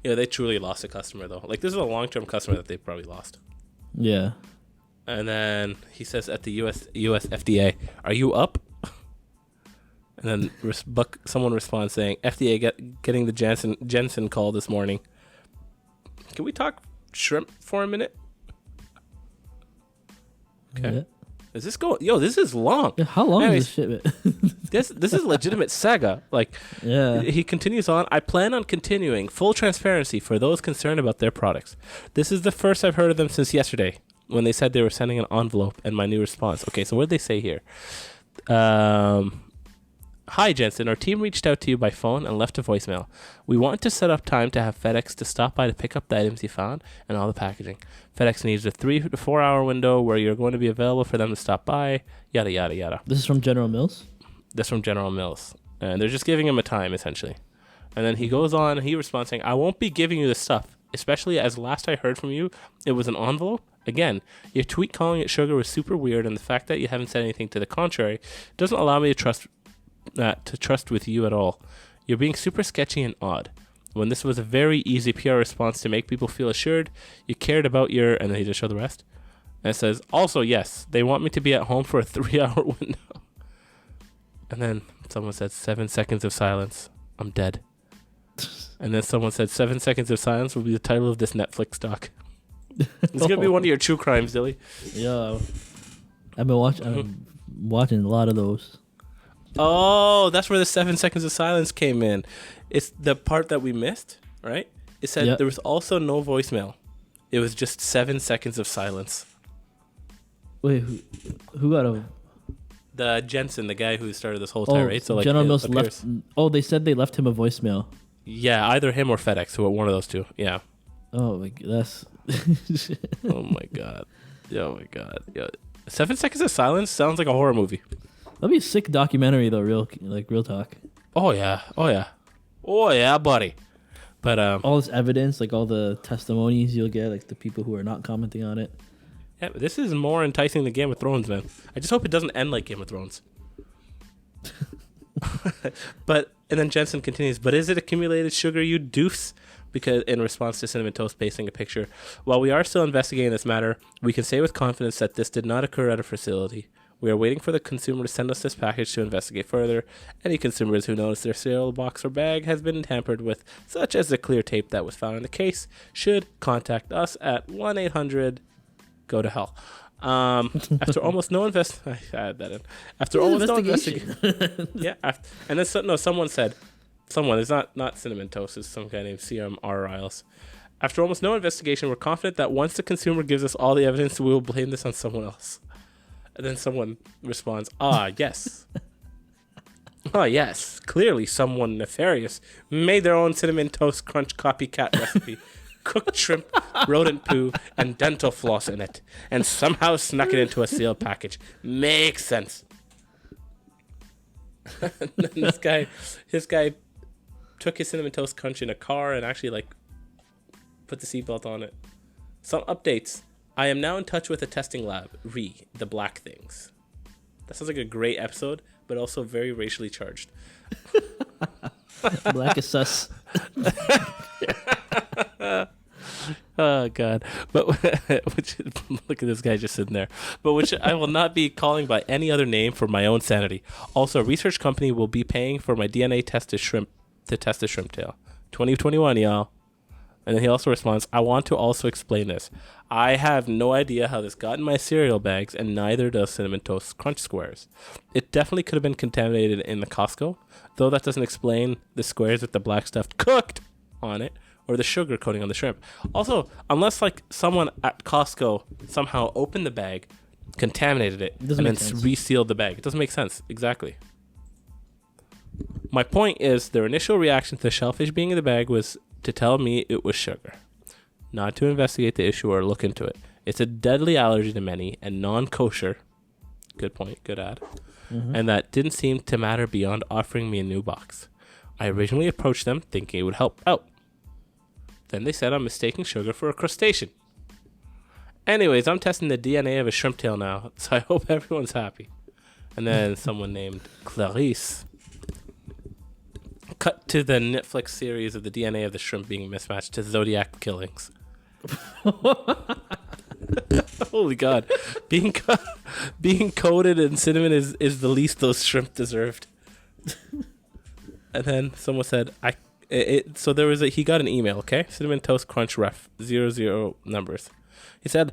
Yeah, they truly lost a customer though. Like this is a long-term customer that they probably lost. Yeah. And then he says at the US FDA, "Are you up?" And then someone responds saying, "FDA getting the Jensen call this morning. Can we talk shrimp for a minute?" Okay. Yeah. Is this going? Yo, this is long. Yeah, how long Anyways, is this shit, man? This is legitimate saga. Like, yeah. He continues on. "I plan on continuing full transparency for those concerned about their products. This is the first I've heard of them since yesterday when they said they were sending an envelope and my new response." Okay, so what did they say here? "Hi, Jensen. Our team reached out to you by phone and left a voicemail. We want to set up time to have FedEx to stop by to pick up the items you found and all the packaging. FedEx needs a 3 to 4 hour window where you're going to be available for them to stop by, yada, yada, yada." This is from General Mills? This from General Mills. And they're just giving him a time, essentially. And then he goes on, he responds saying, "I won't be giving you the stuff, especially as last I heard from you, it was an envelope. Again, your tweet calling it sugar was super weird, and the fact that you haven't said anything to the contrary doesn't allow me to trust with you at all. You're being super sketchy and odd. When this was a very easy PR response to make people feel assured you cared about your..." And then he just showed the rest. And it says, "Also, yes, they want me to be at home for a 3-hour window." And then someone said, 7 seconds of silence. I'm dead. And then someone said, 7 seconds of silence will be the title of this Netflix doc. It's gonna be one of your true crimes, Dilly. Yeah, I've been watching a lot of those. Oh, that's where the 7 seconds of silence came in. It's the part that we missed, right? It said there was also no voicemail. It was just 7 seconds of silence. Wait, who got a? The Jensen, the guy who started this whole tirade. So like, General Mills left. Oh, they said they left him a voicemail. Yeah, either him or FedEx, who one of those two. Yeah. Oh my, that's. Oh my god. Oh my god. Yeah. 7 seconds of silence sounds like a horror movie. That'd be a sick documentary though. Real talk. Oh yeah. Oh yeah. Oh yeah, buddy. But all this evidence, like all the testimonies you'll get, like the people who are not commenting on it. Yeah, this is more enticing than Game of Thrones, man. I just hope it doesn't end like Game of Thrones. And then Jensen continues, but is it accumulated sugar, you doofs? Because in response to Cinnamon Toast pasting a picture, while we are still investigating this matter, we can say with confidence that this did not occur at a facility. We are waiting for the consumer to send us this package to investigate further. Any consumers who notice their cereal box or bag has been tampered with, such as the clear tape that was found in the case, should contact us at 1-800 go to hell. After almost no I add that in. After almost no investigation. Yeah. And then someone said, it's not Cinnamon Toast, it's some guy named CMR Riles. After almost no investigation, we're confident that once the consumer gives us all the evidence, we will blame this on someone else. And then someone responds, yes. Yes. Clearly someone nefarious made their own Cinnamon Toast Crunch copycat recipe. Cooked shrimp, rodent poo, and dental floss in it, and somehow snuck it into a sealed package. Makes sense. And then this guy took his Cinnamon Toast Crunch in a car and actually put the seatbelt on it. Some updates. I am now in touch with a testing lab. The black things. That sounds like a great episode, but also very racially charged. Black is sus. Oh god. But look at this guy just sitting there. But which I will not be calling by any other name for my own sanity. Also, a research company will be paying for my DNA test to test the shrimp tail. 2021, y'all. And then he also responds, I want to also explain this. I have no idea how this got in my cereal bags, and neither does Cinnamon Toast Crunch squares. It definitely could have been contaminated in the Costco, though that doesn't explain the squares with the black stuff cooked on it, or the sugar coating on the shrimp. Also, unless someone at Costco somehow opened the bag, contaminated it, and then resealed the bag. It doesn't make sense. Exactly. My point is, their initial reaction to the shellfish being in the bag was to tell me it was sugar, not to investigate the issue or look into it. It's a deadly allergy to many and non-kosher. Good point, good ad. Mm-hmm. And that didn't seem to matter beyond offering me a new box. I originally approached them thinking it would help out. Then they said I'm mistaking sugar for a crustacean. Anyways, I'm testing the DNA of a shrimp tail now, so I hope everyone's happy. And then someone named Clarice cut to the Netflix series of the DNA of the shrimp being mismatched to Zodiac killings. Holy God. Being coated in cinnamon is the least those shrimp deserved. And then someone said, so there was he got an email, okay? Cinnamon Toast Crunch Ref, 00 numbers. He said,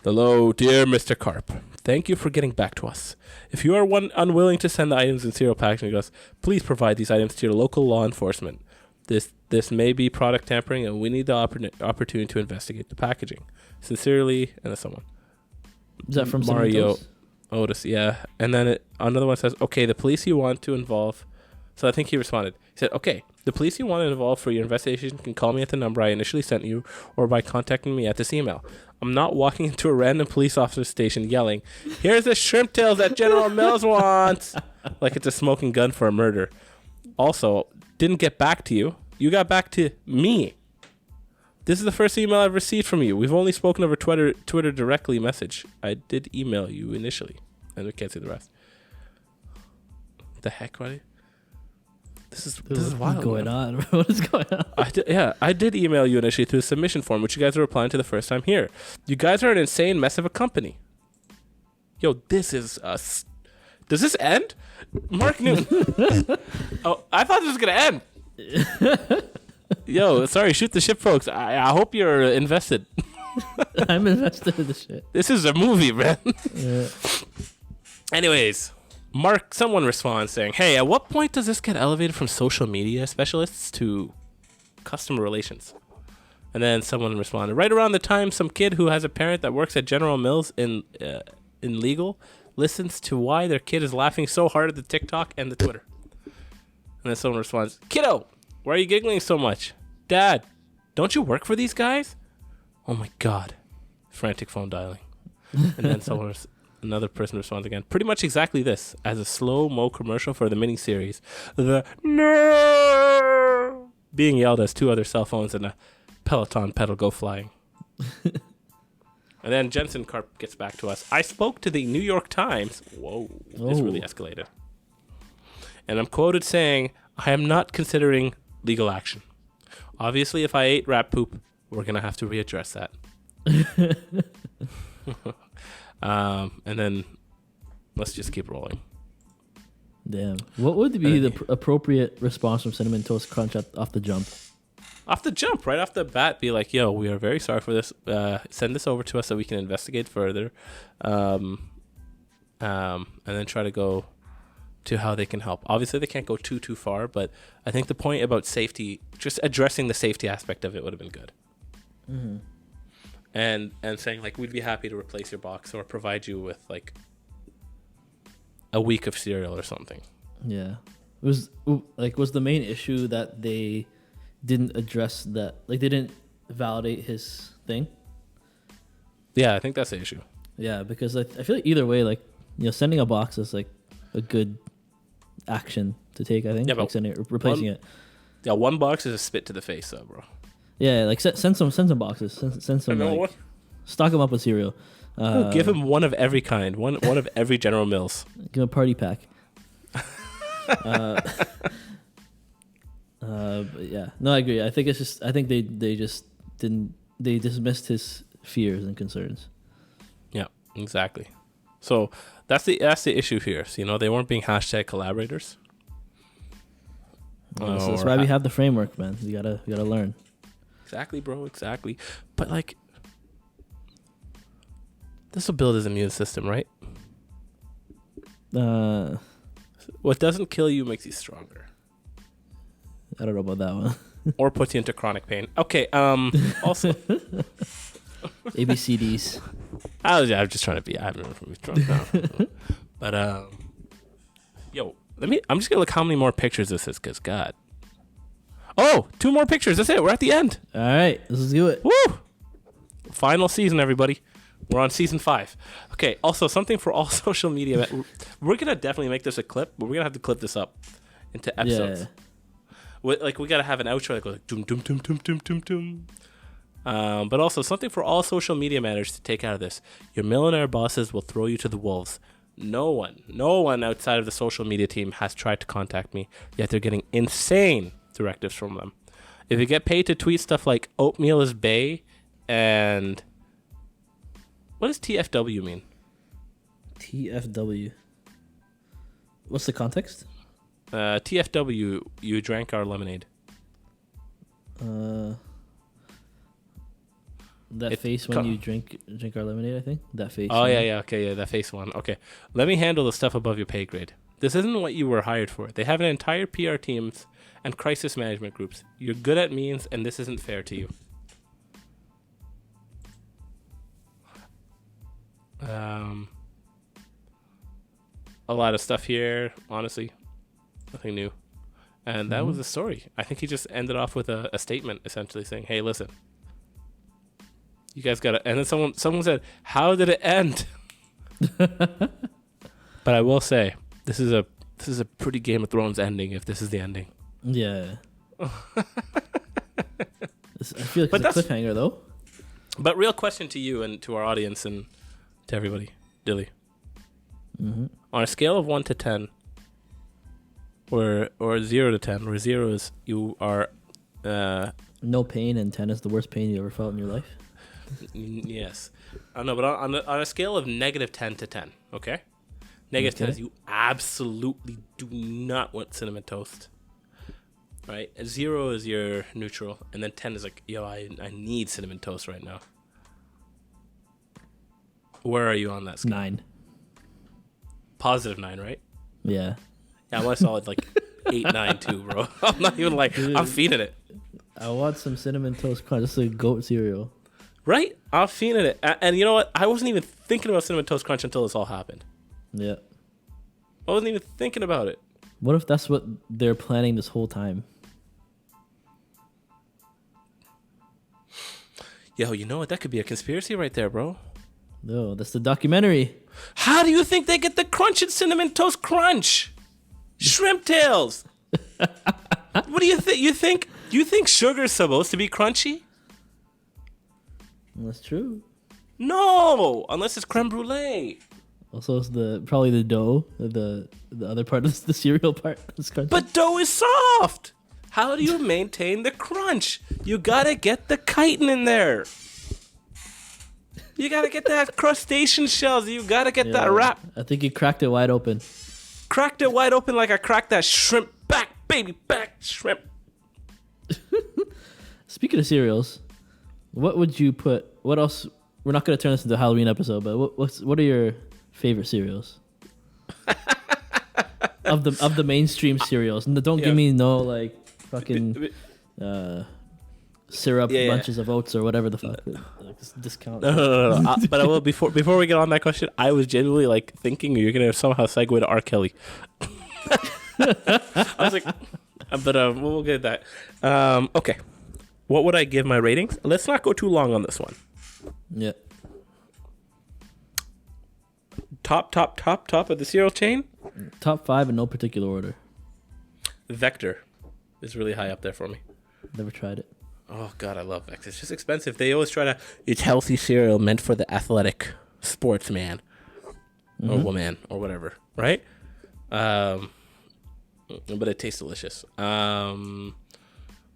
hello, dear Mr. Carp. Thank you for getting back to us. If you are unwilling to send the items in cereal packaging to us, please provide these items to your local law enforcement. This may be product tampering, and we need the opportunity to investigate the packaging. Sincerely, and someone. Is that from Mario Otis? Yeah. And then another one says, okay, the police you want to involve. So I think he responded. He said, okay, the police you want to involve for your investigation can call me at the number I initially sent you or by contacting me at this email. I'm not walking into a random police officer station yelling, here's the shrimp tails that General Mills wants, like it's a smoking gun for a murder. Also, didn't get back to you. You got back to me. This is the first email I've received from you. We've only spoken over Twitter directly message. I did email you initially. And we can't see the rest. The heck, buddy? This is wild. What's going on? What is going on? I did email you initially through a submission form, which you guys are replying to the first time here. You guys are an insane mess of a company. Yo, this is us. Does this end? Mark Newton. Oh, I thought this was going to end. Yo, sorry, shoot the ship, folks. I hope you're invested. I'm invested in this shit. This is a movie, man. Yeah. Anyways, someone responds saying, hey, at what point does this get elevated from social media specialists to customer relations? And then someone responded, right around the time some kid who has a parent that works at General Mills in legal listens to why their kid is laughing so hard at the TikTok and the Twitter. And then someone responds, kiddo, why are you giggling so much? Dad, don't you work for these guys? Oh my God. Frantic phone dialing. And then another person responds again, pretty much exactly this, as a slow-mo commercial for the miniseries. The no being yelled as two other cell phones and a Peloton pedal go flying. And then Jensen Karp gets back to us. I spoke to the New York Times. Whoa, this really escalated. And I'm quoted saying, I am not considering legal action. Obviously, if I ate rat poop, we're going to have to readdress that. And then let's just keep rolling. Damn. What would be the appropriate response from Cinnamon Toast Crunch off the jump? Off the jump, right off the bat, be like, yo, we are very sorry for this. Send this over to us so we can investigate further. And then try to go to how they can help. Obviously, they can't go too far, but I think the point about safety, just addressing the safety aspect of it would have been good. Mm-hmm. And saying, like, we'd be happy to replace your box or provide you with, like, a week of cereal or something. Yeah. Was the main issue that they didn't address that, like they didn't validate his thing? Yeah, I think that's the issue. Yeah, because I feel like either way, like, you know, sending a box is like a good action to take, I think. Yeah, like replacing it. Yeah, one box is a spit to the face, though, bro. Yeah, like send some boxes. Send some, like, stock them up with cereal. Give him one of every kind, one of every General Mills. Give him a party pack. But yeah, no, I agree. I think they just didn't. They dismissed his fears and concerns. Yeah, exactly. So that's the issue here. So, you know, they weren't being hashtag collaborators. So that's why we have the framework, man. We gotta learn. Exactly, bro. Exactly. But like, this will build his immune system, right? What doesn't kill you makes you stronger. I don't know about that one. Or puts you into chronic pain. Okay. Also, ABCDs. I'm just trying to be. I haven't drunk now. But yo, I'm just gonna look how many more pictures this is, cause God. Oh, 2 more pictures. That's it. We're at the end. All right, let's do it. Woo! Final season, everybody. We're on season 5. Okay. Also, something for all social media. We're gonna definitely make this a clip, but we're gonna have to clip this up into episodes. Yeah. We gotta have an outro that goes like doom doom doom doom doom doom doom. But also something for all social media managers to take out of this. Your millionaire bosses will throw you to the wolves. No one outside of the social media team has tried to contact me, yet they're getting insane directives from them. If you get paid to tweet stuff like oatmeal is bae and what does TFW mean? TFW. What's the context? TFW, you drank our lemonade. That face when you drink our lemonade, I think. That face. Oh, yeah. Okay, yeah, that face one. Okay. Let me handle the stuff above your pay grade. This isn't what you were hired for. They have an entire PR teams and crisis management groups. You're good at means, and this isn't fair to you. A lot of stuff here, honestly. Nothing new. And that was the story. I think he just ended off with a statement, essentially saying, hey, listen. You guys got to... And then someone said, how did it end? But I will say, this is a pretty Game of Thrones ending, if this is the ending. Yeah. I feel like it's a cliffhanger, though. But real question to you and to our audience and to everybody. Dilly. Mm-hmm. On a scale of 1 to 10, or 0 to 10, where 0 is you are... no pain, and 10 is the worst pain you ever felt in your life? Yes. I know, but on a scale of negative 10 to 10, okay? Negative 10 is you absolutely do not want cinnamon toast. Right? 0 is your neutral, and then 10 is like, yo, I need cinnamon toast right now. Where are you on that scale? 9. Positive 9, right? Yeah. Yeah, I'm a solid like 8, 9 too, bro. I'm not even like, I'm feeding it. I want some cinnamon toast crunch. This is a goat cereal. Right? I'm feeding it. And you know what? I wasn't even thinking about Cinnamon Toast Crunch until this all happened. Yeah. I wasn't even thinking about it. What if that's what they're planning this whole time? Yo, you know what? That could be a conspiracy right there, bro. No, that's the documentary. How do you think they get the crunch in Cinnamon Toast Crunch? Shrimp tails. What do you think? You think sugar's supposed to be crunchy? That's true. No, unless it's creme brulee. Also, it's probably the dough, the other part of the cereal part. Is crunchy. But dough is soft. How do you maintain the crunch? You gotta get the chitin in there. You gotta get that crustacean shells. You gotta get that wrap. I think you cracked it wide open. Cracked it wide open like I cracked that shrimp back, baby, back shrimp. Speaking of cereals, what would you put? What else? We're not gonna turn this into a Halloween episode, but what are your favorite cereals? of the mainstream cereals, and don't give me no like fucking syrup bunches of oats or whatever the fuck. Like, discount. No. But I will before we get on that question. I was genuinely like thinking you're gonna somehow segue to R. Kelly. I was like, but we'll get that. Okay, what would I give my ratings? Let's not go too long on this one. Yeah. Top of the cereal chain. Top 5 in no particular order. Vector is really high up there for me. Never tried it. Oh God, I love Vector. It's just expensive. They always try to. It's healthy cereal meant for the athletic sportsman or woman or whatever, right? But it tastes delicious.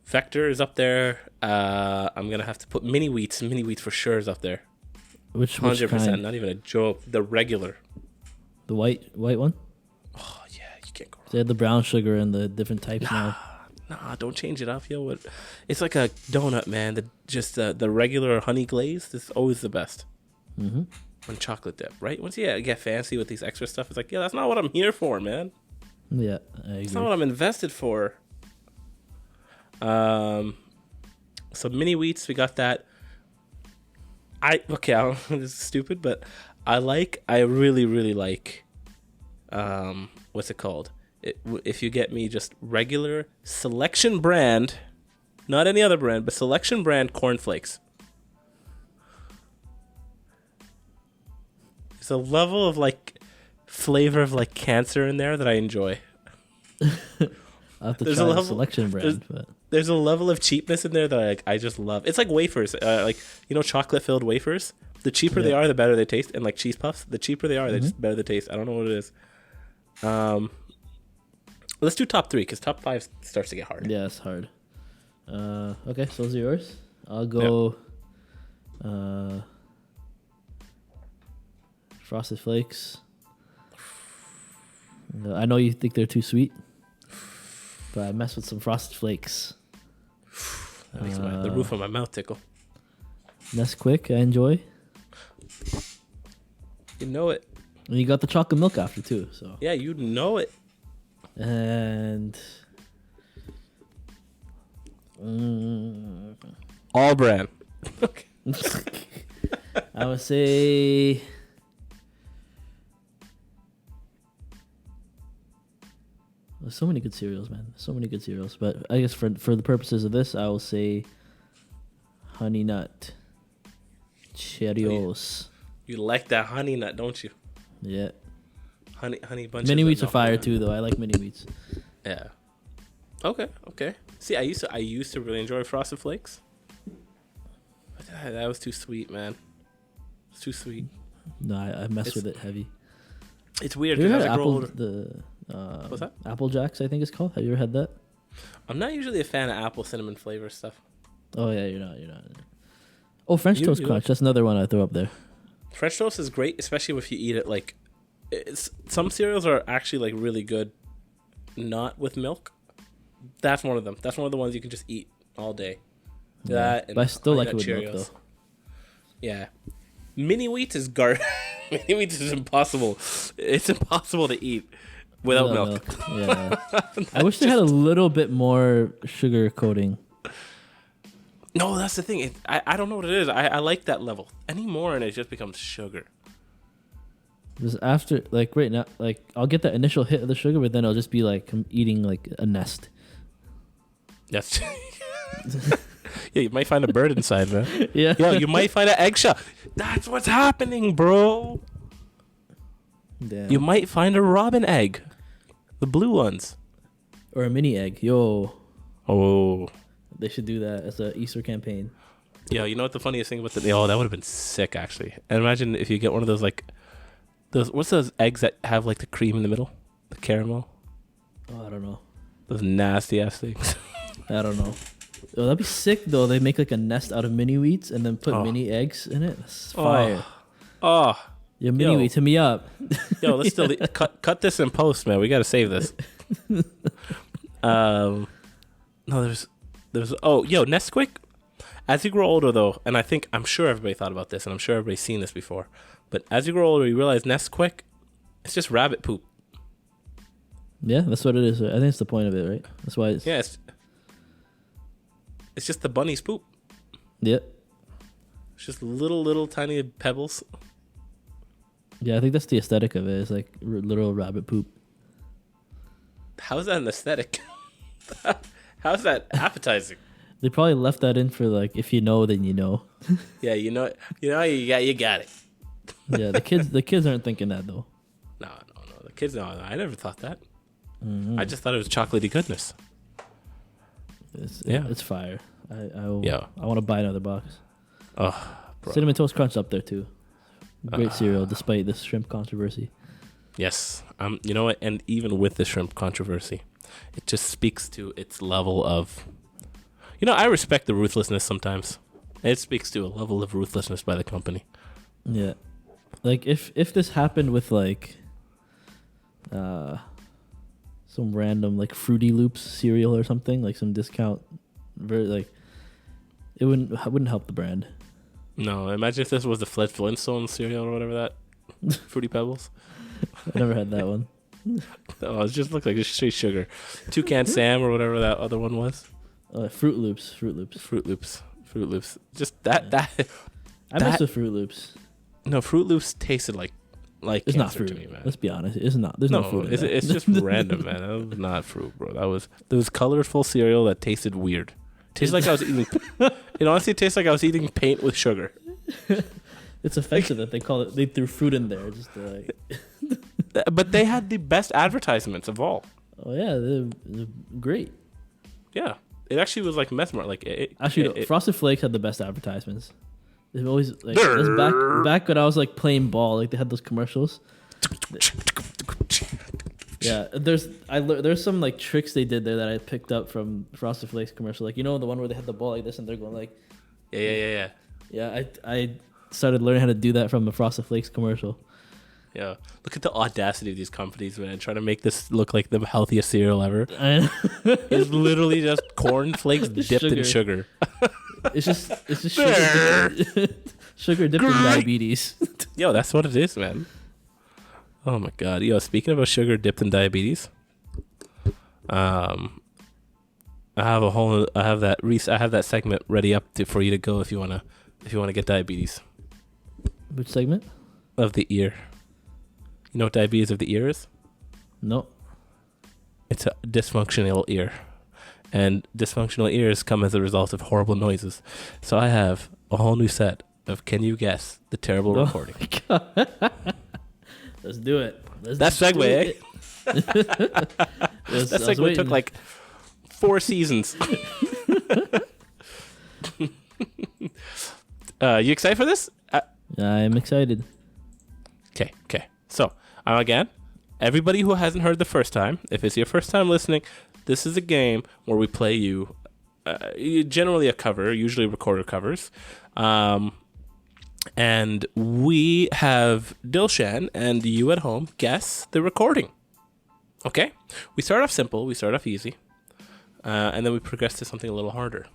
Vector is up there. I'm gonna have to put mini wheats. Mini wheats for sure is up there. Which 100%, kind? not even a joke. The regular. The white one? Oh yeah, you can't go wrong. They had the brown sugar and the different types now. Nah, don't change it up, yo. It's like a donut, man. The regular honey glaze is always the best. Mm-hmm. And chocolate dip, right? Once you get fancy with these extra stuff, it's like, yeah, that's not what I'm here for, man. Yeah, I agree. That's not what I'm invested for. So mini wheats, we got that. This is stupid, but I really, really like, what's it called? If you get me just regular Selection brand, not any other brand, but Selection brand cornflakes. There's a level of like flavor of like cancer in there that I enjoy. I'll have to try the Selection brand, but there's a level of cheapness in there that I just love. It's like wafers, like chocolate filled wafers. The cheaper they are, the better they taste. And like cheese puffs, the cheaper they are, the better they taste. I don't know what it is. Let's do top 3 because top 5 starts to get hard. yeah, it's hard. Okay, so those are yours. I'll go. Frosted Flakes. I know you think they're too sweet, but I mess with some Frosted Flakes. That makes the roof of my mouth tickle. Nesquik, I enjoy. You know it. And you got the chocolate milk after too, so. Yeah, you know it. And All brand. Okay. I would say there's so many good cereals, man. So many good cereals. But I guess for the purposes of this, I will say Honey Nut Cheerios. You like that honey nut, don't you? Yeah. Honey bunches. Mini of wheats are nut fire milk. too, though. I like mini wheats. Yeah. Okay. See, I used to really enjoy Frosted Flakes. But that was too sweet, man. It's too sweet. No, I mess with it heavy. It's weird Have you because ever as I had grow older, what's that? Apple Jacks, I think it's called. Have you ever had that? I'm not usually a fan of apple cinnamon flavor stuff. Oh yeah, you're not. Oh, French Toast you Crunch. That's another one I throw up there. French toast is great, especially if you eat it like. Some cereals are actually like really good, not with milk. That's one of them. That's one of the ones you can just eat all day. Yeah. That, But I still like it Honey with Nut milk, though. Yeah. Mini wheat is Mini wheat is impossible. It's impossible to eat without milk. Yeah. I wish they had a little bit more sugar coating. No, that's the thing. I don't know what it is. I like that level. Any more and it just becomes sugar. Just after, like right now, like I'll get that initial hit of the sugar, but then I'll just be like I'm eating like a nest. That's yeah. You might find a bird inside, man. Yeah. Yo, you might find an eggshell. That's what's happening, bro. Damn. You might find a robin egg, the blue ones, or a mini egg. Yo. Oh. They should do that as an Easter campaign. Yeah, you know what the funniest thing about that? Oh, that would have been sick, actually. And imagine if you get one of those, like, what's those eggs that have, like, the cream in the middle? The caramel? Oh, I don't know. Those nasty-ass things. I don't know. Oh, that'd be sick, though. They make, like, a nest out of mini wheats and then put mini eggs in it. That's fire. Oh. Yo, mini wheats, hit me up. Yo, let's still cut this in post, man. We got to save this. No, there's Nesquik. As you grow older, though, and I'm sure everybody thought about this, and I'm sure everybody's seen this before, but as you grow older, you realize Nesquik, it's just rabbit poop. Yeah, that's what it is. I think it's the point of it, right? That's why it's... Yeah, it's just the bunny's poop. Yep. It's just little tiny pebbles. Yeah, I think that's the aesthetic of it. It's like literal rabbit poop. How's that an aesthetic? How's that appetizing? They probably left that in for like, if you know, then you know. Yeah, you got it. Yeah, the kids aren't thinking that though. No, the kids. No, I never thought that. I just thought it was chocolatey goodness. It's fire. I want to buy another box. Oh, bro. Cinnamon Toast Crunch up there too. Great cereal, despite this shrimp controversy. Yes, you know what? And even with the shrimp controversy, it just speaks to its level of. I respect the ruthlessness sometimes. It speaks to a level of ruthlessness by the company. Yeah, like if this happened with like, some random like Fruity Loops cereal or something, like some discount, it wouldn't help the brand. No, imagine if this was the Flintstone cereal or whatever that, Fruity Pebbles. I never had that one. Oh, it just looked like just straight sugar. Toucan Sam or whatever that other one was. Fruit Loops. Just that. I mess with Fruit Loops. No, Fruit Loops tasted like it's not fruit to me, man. Let's be honest, it's not. There's no fruit. It's just random, man. That was not fruit, bro. There was colorful cereal that tasted weird. Tastes like I was eating. It honestly tastes like I was eating paint with sugar. It's offensive that they threw fruit in there just to like. But they had the best advertisements of all. Oh yeah, they're great. Yeah, it actually was like mesmerizing. Frosted Flakes had the best advertisements. They've always like that's back when I was like playing ball. Like they had those commercials. Yeah, there's some like tricks they did there that I picked up from Frosted Flakes commercial. Like the one where they had the ball like this and they're going like. Yeah. Yeah, I started learning how to do that from the Frosted Flakes commercial. Yeah, look at the audacity of these companies, man, trying to make this look like the healthiest cereal ever. It's literally just corn flakes dipped in sugar. It's just sugar dipped in diabetes. Yo, that's what it is, man. Oh my god. Yo, speaking about sugar dipped in diabetes, I have that segment ready up for you to go if you wanna get diabetes. Which segment? Of the ear. You know what diabetes of the ear is? No. It's a dysfunctional ear. And dysfunctional ears come as a result of horrible noises. So I have a whole new set of Can You Guess the Terrible Recording. Let's do it. That segue, eh? That segue took like 4 seasons. You excited for this? I'm excited. Okay. So, again, everybody who hasn't heard the first time, if it's your first time listening, this is a game where we play you generally a cover, usually recorder covers. And we have Dilshan and you at home guess the recording. Okay? We start off simple. We start off easy. And then we progress to something a little harder.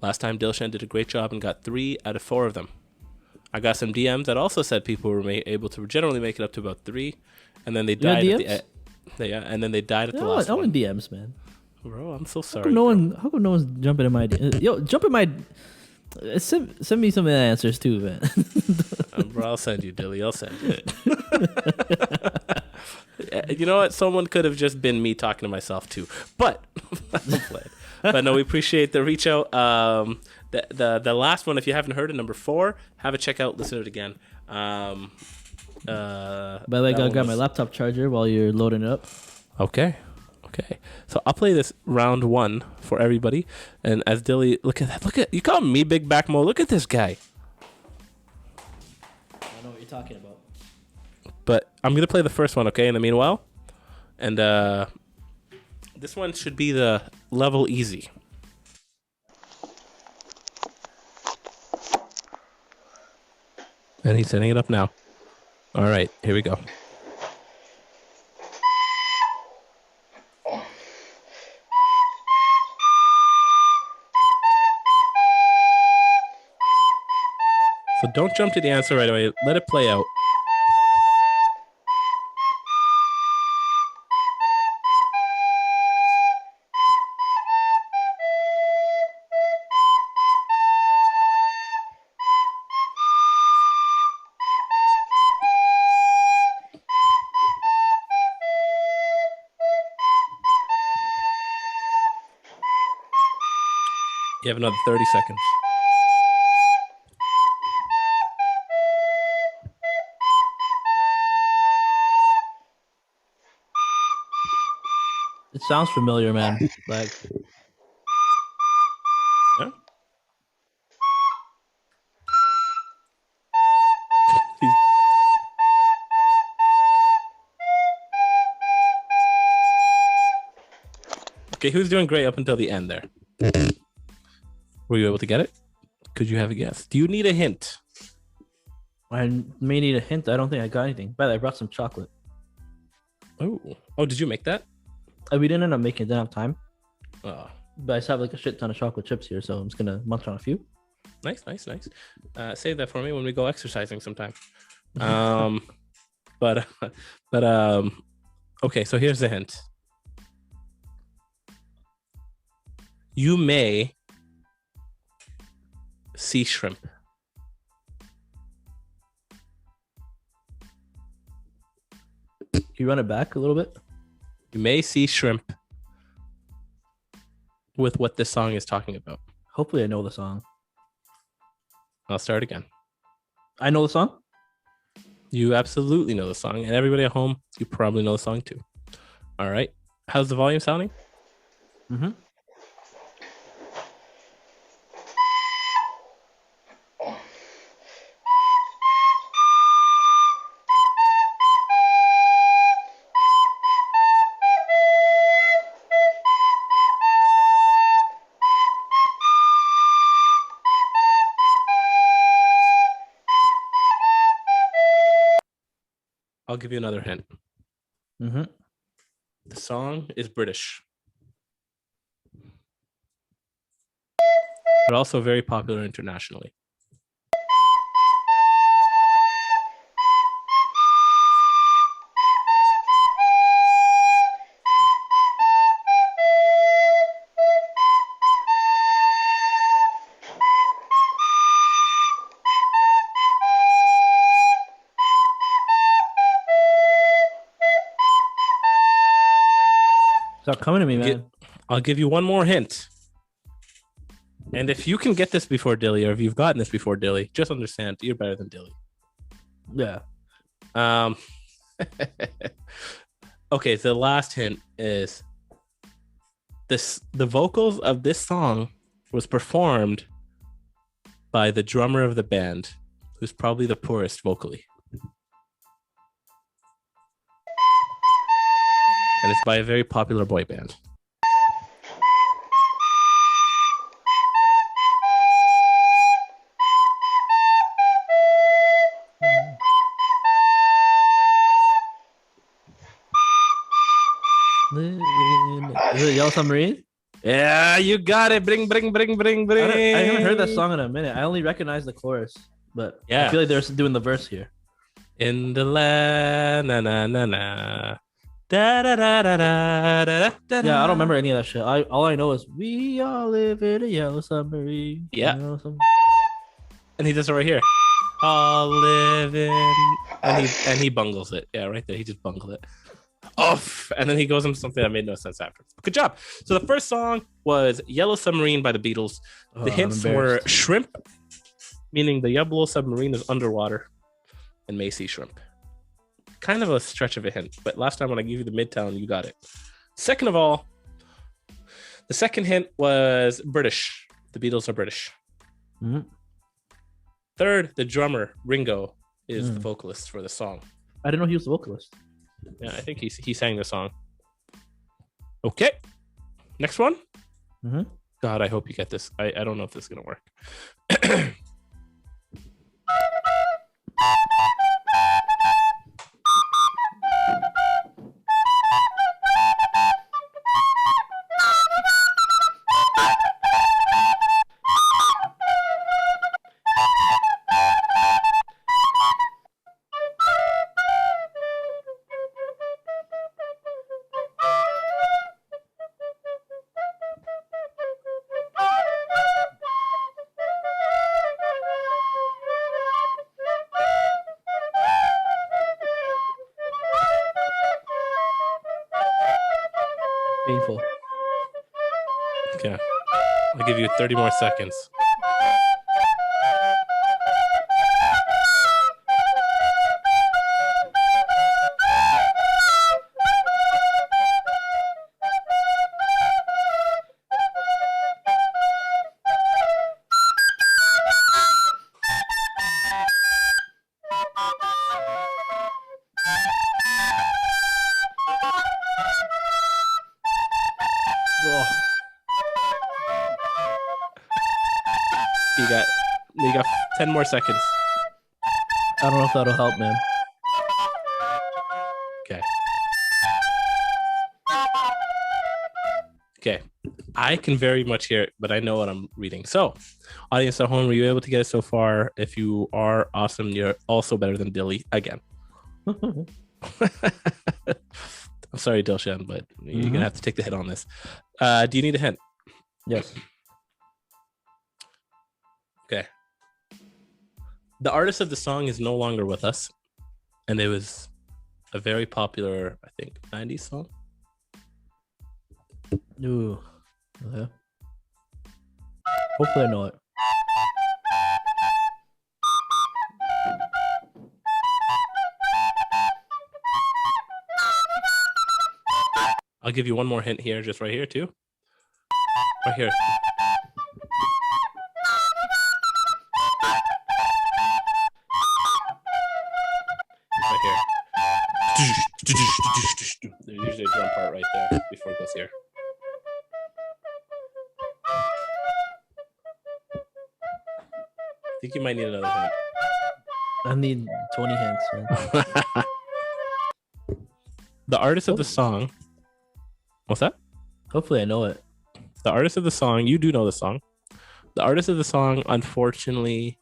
Last time, Dilshan did a great job and got 3 out of 4 of them. I got some DMs that also said people were able to generally make it up to about 3, and then they got died DMs? and then they died at the No, last I'm in one. DMs, man. Bro, I'm so How sorry. come how come no one's jumping in my Yo, jump in my send me some of the answers too, man. Bro, I'll send you, Dilly. I'll send you. You know what? Someone could have just been me talking to myself too. But but no, we appreciate the reach out. The last one, if you haven't heard it, number 4, have a check out, listen to it again. By the way, I got my laptop charger while you're loading it up. Okay. So I'll play this round 1 for everybody. And as Dilly, look at you call me Big Back Mo. Look at this guy. I know what you're talking about. But I'm gonna play the first one, okay? In the meanwhile, and this one should be the level easy. And he's setting it up now. All right, here we go. So don't jump to the answer right away. Let it play out. You have another 30 seconds. It sounds familiar, man. Like, Huh? Okay, who's doing great up until the end there? Were you able to get it? Could you have a guess? Do you need a hint? I may need a hint. I don't think I got anything. By the way, I brought some chocolate. Oh, did you make that? We didn't end up making it. Didn't have time. Oh, But I just have like a shit ton of chocolate chips here, so I'm just gonna munch on a few. nice. Save that for me when we go exercising sometime. But okay, so here's the hint. You may see shrimp. Can you run it back a little bit? You may see shrimp with what this song is talking about. Hopefully, I know the song. I'll start again. I know the song. You absolutely know the song, and everybody at home, you probably know the song too. All right. How's the volume sounding? Mm-hmm. I'll give you another hint. Mm-hmm. The song is British, but also very popular internationally. Stop coming to me, man. I'll give you one more hint. And if you can get this before Dilly, or if you've gotten this before Dilly, just understand you're better than Dilly. Yeah. Okay, so the last hint is the vocals of this song was performed by the drummer of the band, who's probably the poorest vocally. And it's by a very popular boy band. Is it Yellow Submarine? Yeah, you got it. Bring. I haven't heard that song in a minute. I only recognize the chorus. but Yeah. I feel like they're doing the verse here. In the land, na na na na. Da, da, da, da, da, da, da, Yeah, I don't remember any of that shit. All I know is we all live in a yellow submarine. Yeah. Yellow submarine. And he does it right here. All live in, and he bungles it. Yeah, right there. He just bungled it. Off, and then he goes into something that made no sense after. Good job. So the first song was "Yellow Submarine" by the Beatles. Oh, The I'm hints were embarrassed. shrimp, meaning the yellow submarine is underwater, and may see shrimp. Kind of a stretch of a hint, but last time when I gave you the Midtown, you got it. Second of all, the second hint was British. The Beatles are British. Mhm. Third, the drummer Ringo is the vocalist for the song. I didn't know he was the vocalist. Yeah, I think he sang the song. Okay, next one. Mhm. God, I hope you get this. I don't know if this is gonna work. Painful. Okay, I'll give you 30 more seconds. Oh, You got 10 more seconds. I don't know if that'll help, man. Okay. Okay. I can very much hear it, but I know what I'm reading. So, audience at home, were you able to get it so far? If you are awesome, you're also better than Dilly again. I'm sorry, Dilshan, but you're gonna have to take the hit on this. Do you need a hint? Yes. Okay. The artist of the song is no longer with us, and it was a very popular, I think, 90s song. Ooh. Okay. Hopefully I know it. I'll give you one more hint here, just right here, too. Right here. Right here. There's usually a drum part right there before it goes here. I think you might need another hint. I need 20 hints, man. The artist of the song. What's that? Hopefully I know it. The artist of the song, you do know the song. The artist of the song, unfortunately,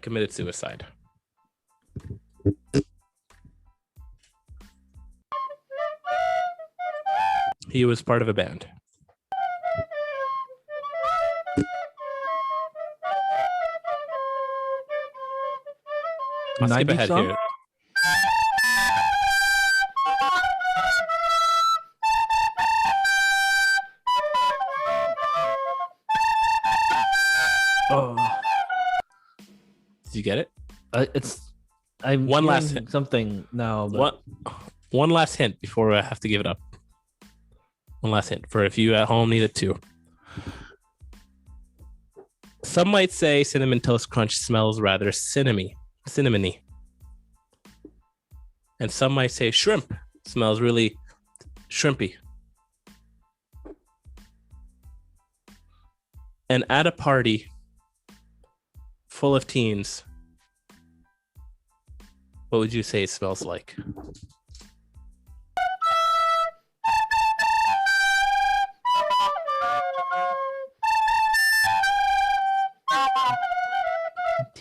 committed suicide. He was part of a band. I'll skip 90s ahead song? here. Oh, Did you get it? I'm One last hearing hint. something now. But One last hint before I have to give it up. One last hint for if you at home need it too. Some might say Cinnamon Toast Crunch smells rather cinnamony. And some might say shrimp smells really shrimpy. And at a party full of teens, what would you say it smells like?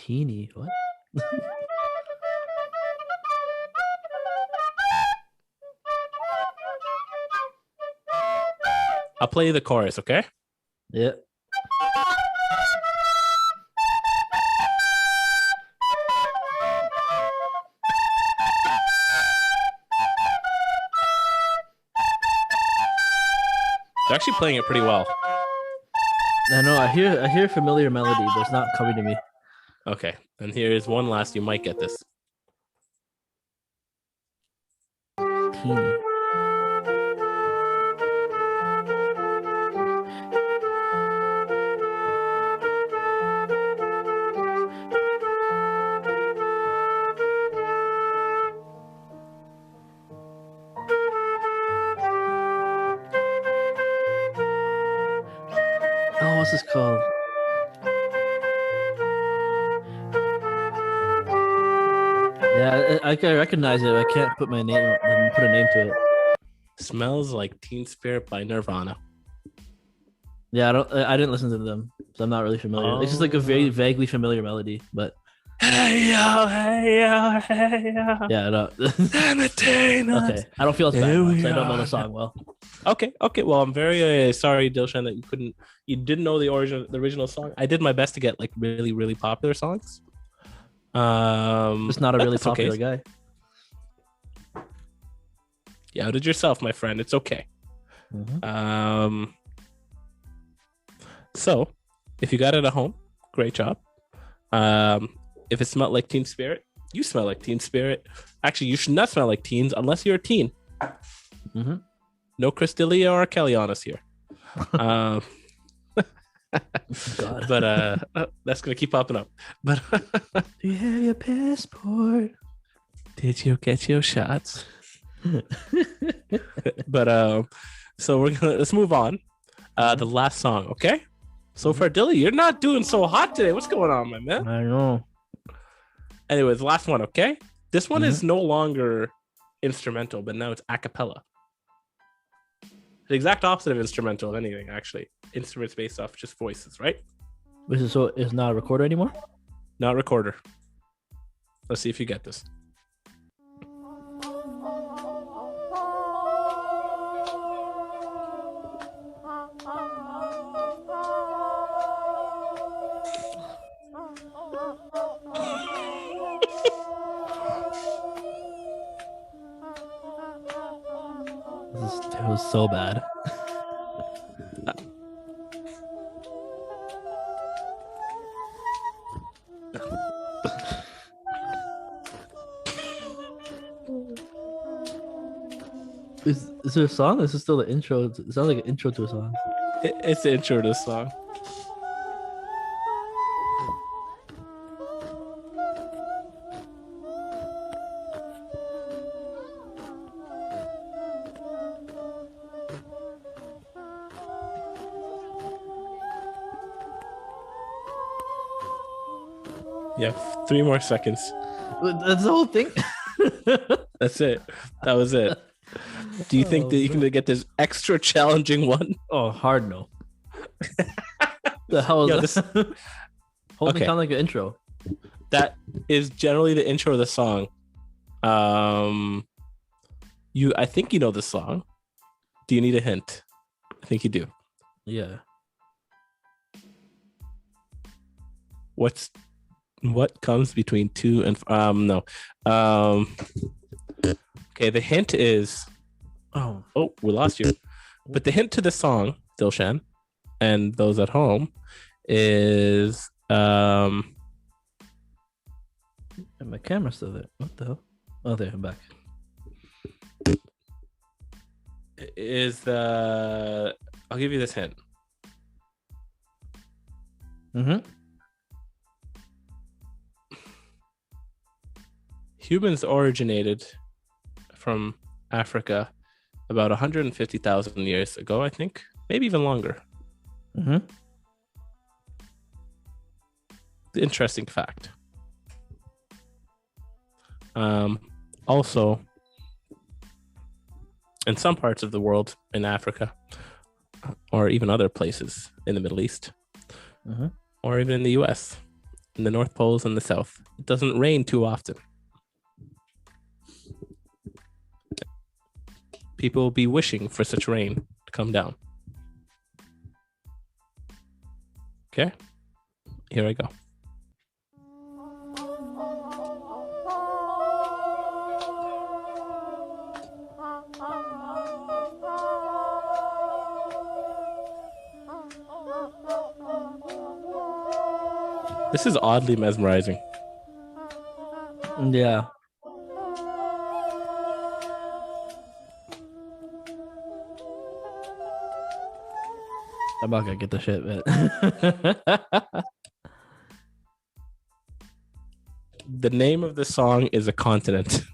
Teeny. What? I'll play you the chorus, okay? Yeah. They're actually playing it pretty well. I know. I hear a familiar melody, but it's not coming to me. Okay, and here's one last. You might get this. Teeny. Oh, what's this called? Yeah, I can recognize it. I can't put my name, put a name to it. Smells Like Teen Spirit by Nirvana. Yeah, I didn't listen to them, so I'm not really familiar. It's just like a very vaguely familiar melody, but Hey yo, hey yo, hey yo. yeah, no. Entertain us. Okay, I don't feel as bad Here we because I don't know are. the song well. Okay. Well, I'm very sorry, Dilshan, that you didn't know the original song. I did my best to get like really, really popular songs. Just not a but really that's okay. popular guy. You outed yourself, my friend. It's okay. Mhm. So if you got it at home, great job. If it smelled like Teen Spirit, you smell like Teen Spirit. Actually, you should not smell like teens unless you're a teen. Mhm. No Chris D'Elia or Kelly on us here. God. But that's gonna keep popping up. But Do you have your passport? did you get your shots? But so let's move on. The last song, okay? So far, Dilly, you're not doing so hot today. What's going on, my man? I know. Anyways, last one, okay? This one is no longer instrumental, but now it's a cappella. The exact opposite of instrumental, if anything, actually. Instruments based off just voices, right? So it's not a recorder anymore? Not recorder. Let's see if you get this. It was so bad. Is there a song? This is still the intro. It sounds like an intro to a song. It's the intro to the song. You have 3 more seconds. That's the whole thing. That's it. That was it. Do you think that you can get this extra challenging one? Oh, hard no. The hell is this? Hold me sound like an intro. That is generally the intro of the song. I think you know the song. Do you need a hint? I think you do. Yeah. What comes between 2 and no. Okay, the hint is we lost you. But the hint to the song, Dilshan, and those at home, is And my camera's still there. What the hell? Oh, there, I'm back. I'll give you this hint. Humans originated from Africa about 150,000 years ago, I think. Maybe even longer. The interesting fact. Also, in some parts of the world, in Africa, or even other places in the Middle East, or even in the US, in the North Poles and the South. It doesn't rain too often. People will be wishing for such rain to come down. Okay, here I go. This is oddly mesmerizing. Yeah. I'm not gonna get the shit, man. The name of the song is a continent.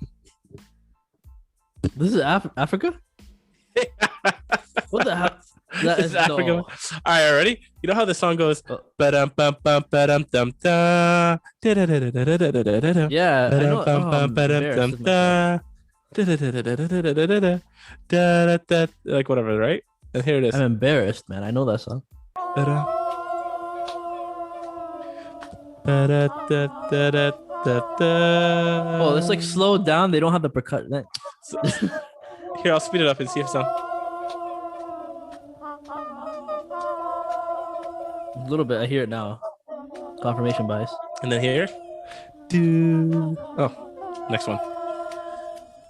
This is Africa? What the hell? That This is is Africa. no. All right, ready? You know how the song goes? Oh. Ba-dum-bum-bum-ba-dum-dum-da. Yeah, I know. Oh, I'm embarrassed of myself. Da-da-da-da-da-da-da-da. Da-da-da. Like whatever, right? And here it is. I'm embarrassed, man. I know that song. Ba-da. Ba-da-da-da-da-da. Oh, it's like slowed down. They don't have the percussion. Here, I'll speed it up and see if it's on. A little bit. I hear it now. Confirmation bias. And then here. Do. Oh, next one.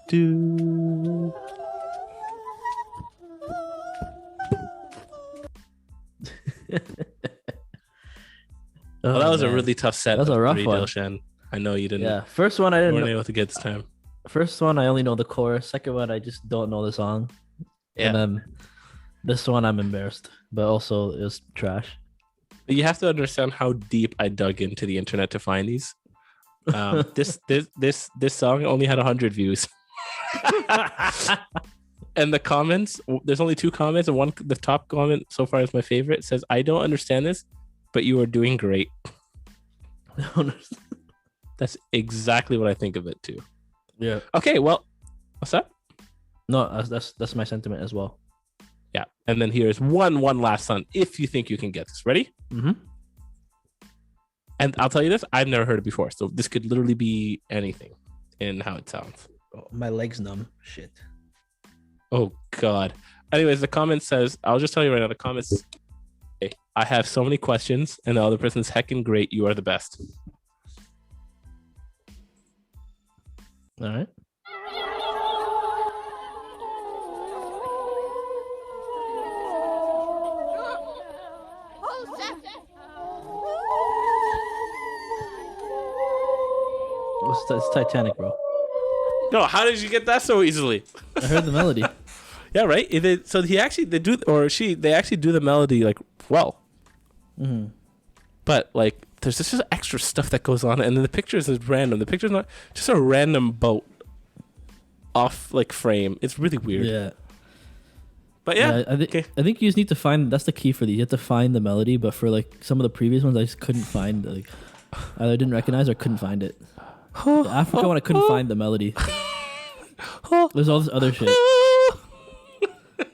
Do. Well, that was a really tough set. That was a rough one. Dilshan. I know you didn't. Yeah, first one I didn't weren't know. able to get this time. First one I only know the chorus. Second one I just don't know the song. Yeah. And then this one I'm embarrassed, but also it was trash. But you have to understand how deep I dug into the internet to find these. This song only had 100 views. And the comments, there's only 2 comments, and one, the top comment so far is my favorite. It says, "I don't understand this, but you are doing great." That's exactly what I think of it too. Yeah. Okay, well, what's that? No, that's my sentiment as well. Yeah, and then here's one last song. If you think you can get this, ready? Mm-hmm. And I'll tell you this: I've never heard it before, so this could literally be anything in how it sounds. Oh, my legs numb. Shit. Oh God. Anyways, the comment says, I'll just tell you right now. The comments, hey, I have so many questions, and the other person's heckin' great. You are the best. All right. It's Titanic, bro. No, how did you get that so easily? I heard the melody. Yeah, right. So they actually do the melody like well. Mm-hmm. But like, there's just extra stuff that goes on, and then the pictures is random. The picture's not just a random boat off like frame. It's really weird. Yeah. But yeah, I think you just need to find. That's the key for these. You have to find the melody. But for like some of the previous ones, I just couldn't find. Like, either didn't recognize or couldn't find it. The Africa one, I couldn't find the melody. There's all this other shit.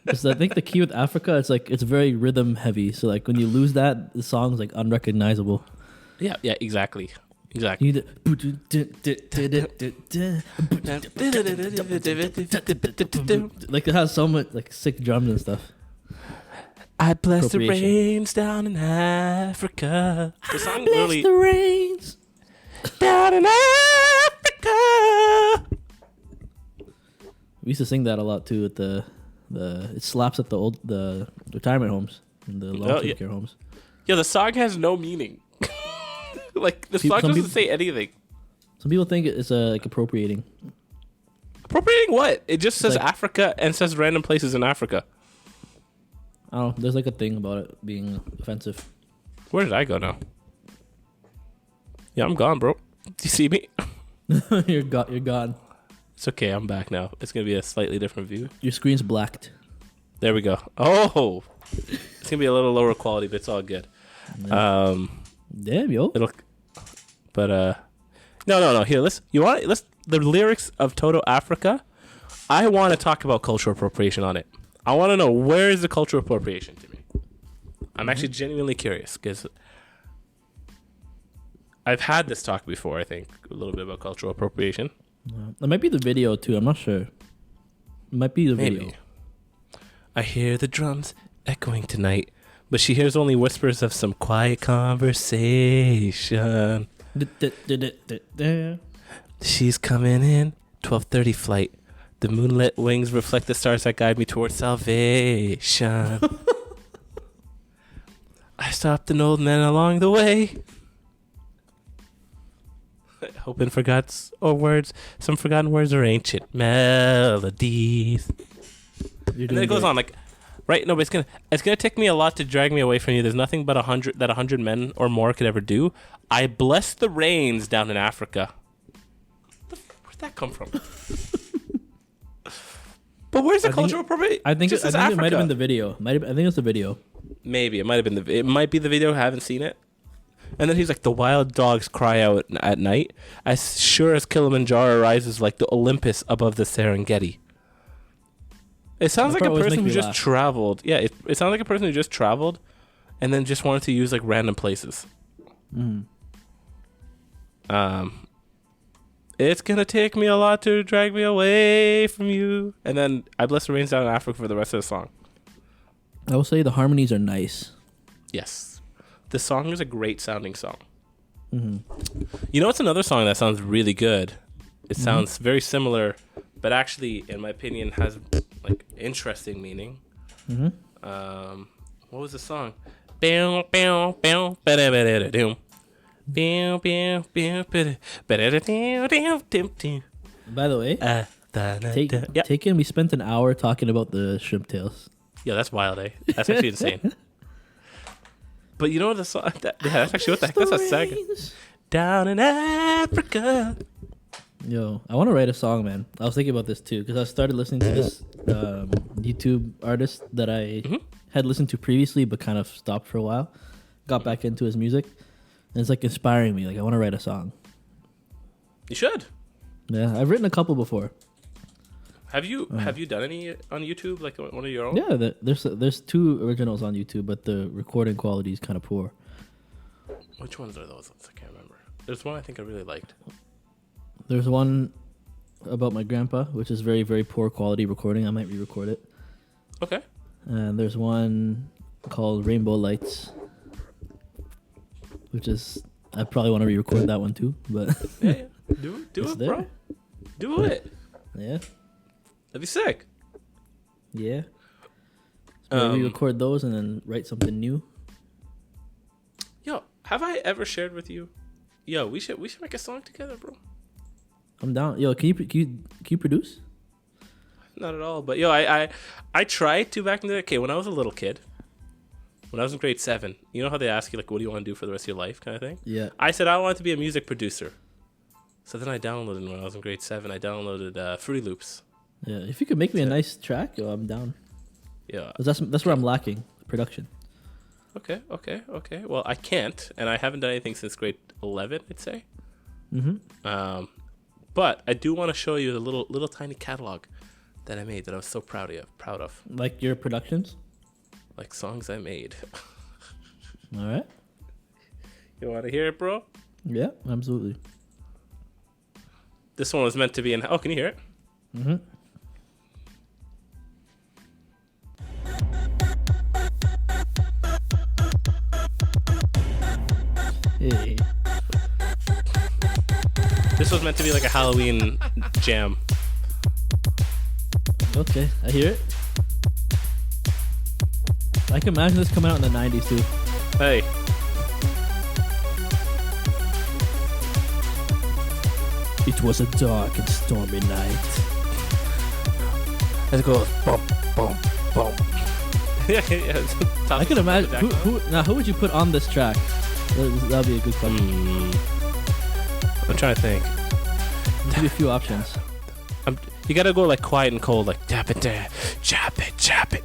I think the key with Africa, it's very rhythm heavy. So like when you lose that, the song's like unrecognizable. Yeah, exactly. You need like it has so much like sick drums and stuff. I bless the Appropriation. rains down in Africa. The song Bless the rains down in Africa. We used to sing that a lot too at the it slaps at the retirement homes and the long-term care homes. Yeah, the song has no meaning. Like the song doesn't say anything. Some people think it's like appropriating. Appropriating what? It just says like- Africa and says random places in Africa. I don't know. There's like a thing about it being offensive. Where did I go now? Yeah, I'm gone, bro. Do you see me? You're gone. It's okay. I'm back now. It's gonna be a slightly different view. Your screen's blacked. There we go. Oh, it's gonna be a little lower quality, but it's all good. Damn, yo. No. Here, let's the lyrics of Toto Africa. I want to talk about cultural appropriation on it. I want to know, where is the cultural appropriation to me? I'm actually genuinely curious because I've had this talk before. I think a little bit about cultural appropriation. It might be the video too. I'm not sure. It might be the video. Maybe. I hear the drums echoing tonight, but she hears only whispers of some quiet conversation. She's coming in, 12:30 flight. The moonlit wings reflect the stars that guide me towards salvation. I stopped an old man along the way, hoping for God's words, some forgotten words or ancient melodies. And then it goes on like, right? No, but it's gonna take me a lot to drag me away from you. There's nothing but 100 men or more could ever do. I bless the rains down in Africa. Where'd that come from? But where's the cultural appropriation? I think it might have been the video. I think it's the video. Maybe it might have been it might be the video. I haven't seen it. And then he's like, the wild dogs cry out at night, as sure as Kilimanjaro rises like the Olympus above the Serengeti. It sounds like a person who just traveled. Yeah, it sounds like a person who just traveled and then just wanted to use like random places. It's gonna take me a lot to drag me away from you. And then I bless the rains down in Africa for the rest of the song. I will say the harmonies are nice. Yes. The song is a great sounding song. You know what's another song that sounds really good? It sounds very similar, but actually, in my opinion, has like interesting meaning. What was the song? By the way, Taken, we spent an hour talking about the shrimp tails. Yeah, that's wild, eh? That's actually insane. But you know the song? That's actually what the heck? That's a song. Down in Africa. Yo, I want to write a song, man. I was thinking about this too because I started listening to this YouTube artist that I had listened to previously, but kind of stopped for a while. Got back into his music, and it's like inspiring me. Like I want to write a song. You should. Yeah, I've written a couple before. Have you done any on YouTube, like one of your own? Yeah, there's 2 originals on YouTube, but the recording quality is kind of poor. Which ones are those? I can't remember. There's one I think I really liked. There's one about my grandpa, which is very, very poor quality recording. I might re-record it. Okay. And there's one called Rainbow Lights, which is I probably want to re-record that one too. But yeah. Do it, bro. Do it. Yeah. That'd be sick. Yeah. So maybe record those and then write something new. Yo, have I ever shared with you? Yo, we should make a song together, bro. I'm down. Yo, can you produce? Not at all, but yo, I tried to back in the day. Okay, when I was a little kid, when I was in grade 7, you know how they ask you like, what do you want to do for the rest of your life, kind of thing? Yeah. I said I wanted to be a music producer. So then I downloaded when I was in grade 7. I downloaded Fruity Loops. Yeah, if you could make me a nice track, yo, I'm down. Yeah, that's where I'm lacking production. Okay. Well, I can't, and I haven't done anything since grade 11, I'd say. But I do want to show you the little tiny catalog that I made that I was so proud of. Like your productions? Like songs I made. All right. You want to hear it, bro? Yeah, absolutely. This one was meant to be in. Oh, can you hear it? Hey. This was meant to be like a Halloween jam. Okay, I hear it. I can imagine this coming out in the 90s too. Hey. It was a dark and stormy night. Let's go. Boom, boom, boom. Yeah. I can imagine. Who would you put on this track? That'd be a good question. I'm trying to think. Give you a few options. You gotta go like quiet and cold, like tap it there, chop it, drop it,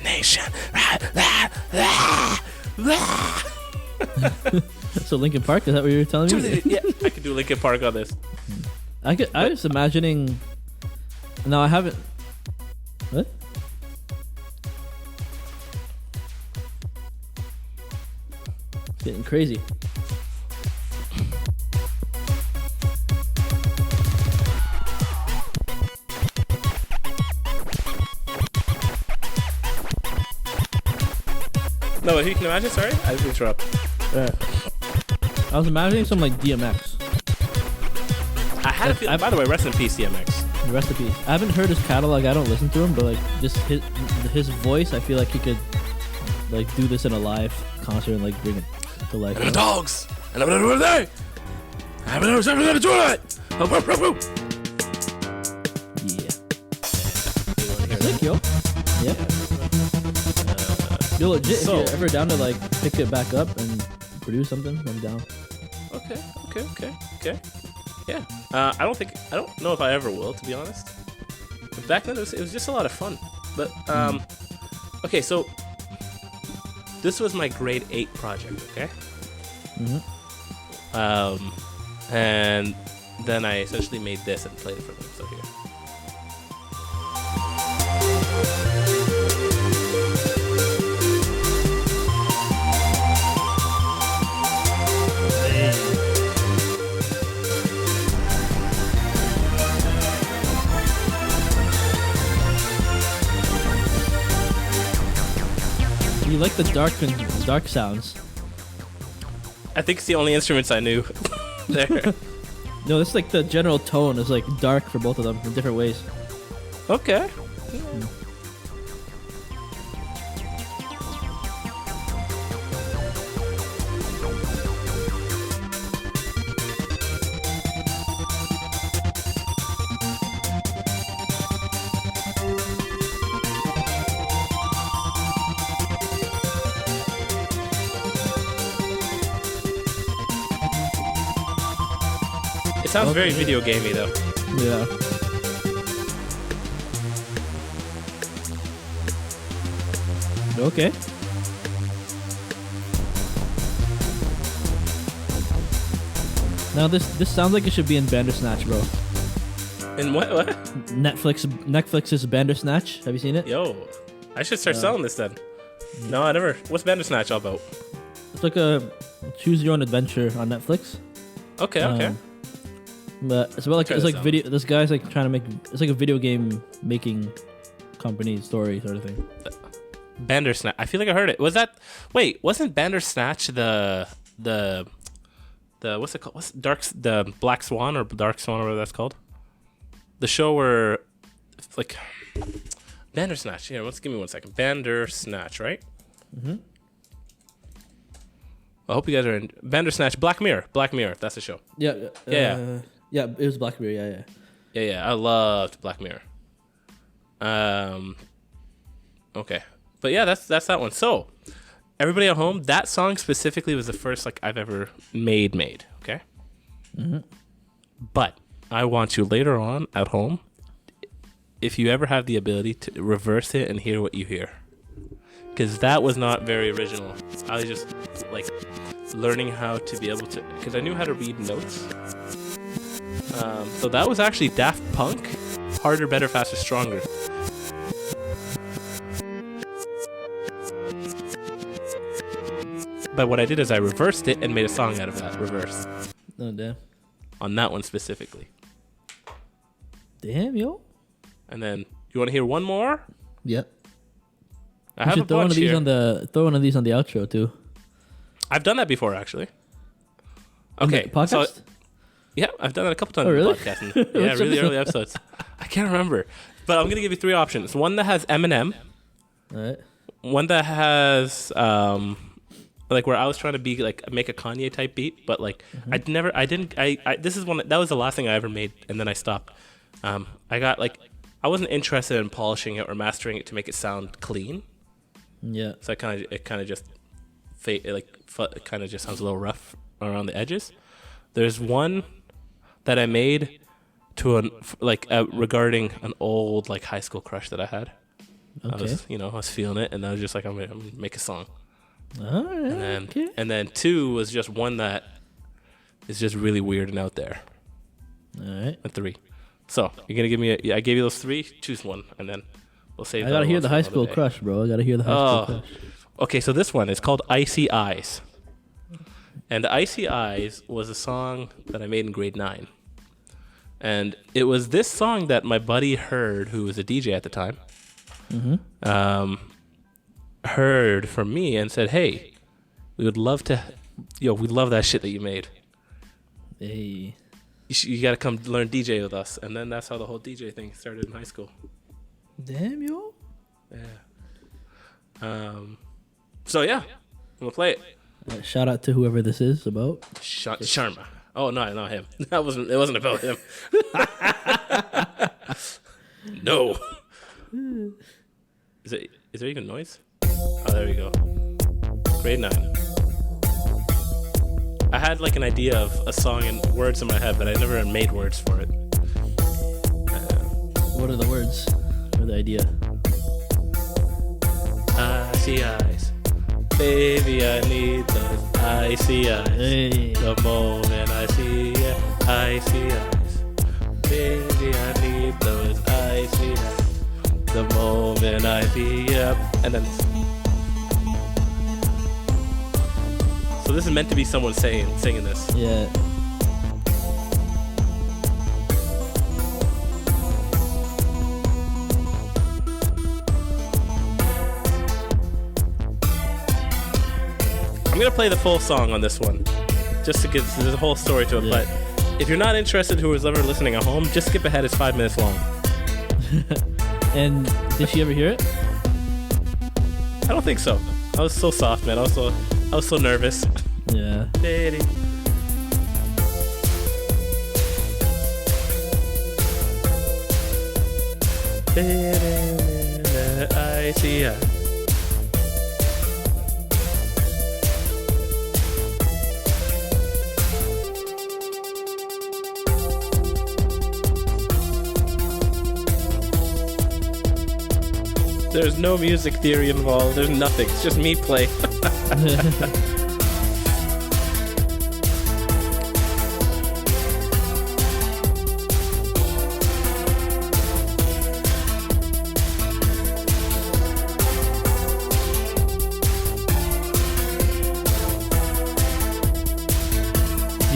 nation. So Linkin Park, is that what you were telling me? Yeah, I could do Linkin Park on this. I was imagining. No, I haven't. What? Getting crazy. No, if you can imagine, sorry, I didn't interrupt. I was imagining some like DMX. I had a feeling, by the way, rest in peace, DMX. Rest in peace. I haven't heard his catalog. I don't listen to him, but like just his voice, I feel like he could like do this in a live concert and like bring it to life. And the dogs. And I'm gonna do it. I'm gonna do it. Yeah. Sick, yo. Yeah. Yo, legit. So- if you're ever down to like pick it back up and produce something, I'm down. Okay. Yeah. I don't know if I ever will, to be honest. But back then, it was just a lot of fun. But okay, so this was my grade 8 project. Okay. And then I essentially made this and played it for them. So here. You like the dark sounds. I think it's the only instruments I knew there. No, this is like the general tone is like dark for both of them in different ways. Okay. It sounds very video gamey though. Yeah. Okay. Now this sounds like it should be in Bandersnatch, bro. And what? Netflix's Bandersnatch. Have you seen it? Yo, I should start selling this then. No, I never. What's Bandersnatch all about? It's like a choose your own adventure on Netflix. Okay. But it's about like Try it's this like out. video. This guy's like trying to make. It's like a video game making company story sort of thing. Bandersnatch. I feel like I heard it. Wasn't Bandersnatch the what's it called? What's the Black Swan or Dark Swan or whatever that's called? The show where like Bandersnatch. Yeah, give me 1 second. Bandersnatch, right? Mm-hmm. I hope you guys are in Bandersnatch. Black Mirror. That's the show. Yeah. Yeah. Yeah. It was Black Mirror. Yeah. Yeah. I loved Black Mirror. Okay. But yeah, that's that one. So, everybody at home, that song specifically was the first like I've ever made. Okay. Mm-hmm. But I want you later on at home, if you ever have the ability to reverse it and hear what you hear, because that was not very original. I was just like learning how to be able to, because I knew how to read notes. So that was actually Daft Punk, Harder, Better, Faster, Stronger. But what I did is I reversed it and made a song out of that reverse. Oh damn. On that one specifically. Damn, yo. And then you want to hear one more? Yep. I have a throw one bunch of these here. throw one of these on the outro too. I've done that before actually. On the Okay. podcast? So, yeah, I've done that a couple times Oh, really? in the podcast. Yeah, Which really early episode? episodes. I can't remember. But I'm going to give you 3 options. One that has Eminem. All right. One that has like where I was trying to be like make a Kanye type beat, but like this is one that was the last thing I ever made, and then I stopped. I wasn't interested in polishing it or mastering it to make it sound clean. Yeah. So it kind of just sounds a little rough around the edges. There's one that I made to regarding an old like high school crush that I had. Okay. I was feeling it, and I was just like, I'm gonna make a song. All right. And then 2 was just one that is just really weird and out there. All right. And 3. So you're gonna give me I gave you those 3. Choose one, and then we'll save. I gotta hear the high school crush, bro. I gotta hear the high school crush. Okay, so this one is called Icy Eyes. And Icy Eyes was a song that I made in grade 9. And it was this song that my buddy heard, who was a DJ at the time. Mm-hmm. heard from me and said, "Hey, we would love to, we love that shit that you made. Hey. You got to come learn DJ with us." And then that's how the whole DJ thing started in high school. Damn, yo. Yeah. So yeah, I'm gonna play it. Shout out to whoever this is about. Sharma. Oh no, not him. It wasn't about him. No. Is there even noise? Oh, there we go. Grade 9. I had like an idea of a song and words in my head, but I never made words for it. What are the words or the idea? Icy eyes, baby, I need those icy eyes. Hey. The moment I see ya, icy eyes, baby, I need those icy eyes. The moment I see ya, and then. So this is meant to be someone singing this. Yeah. I'm gonna play the full song on this one, just to get there's a whole story to it. Yeah. But if you're not interested, who is ever listening at home, just skip ahead. It's 5 minutes long. And did she ever hear it? I don't think so. I was so soft, man. I was so nervous. Yeah. Daddy. I see ya. There's no music theory involved. There's nothing. It's just me play. Do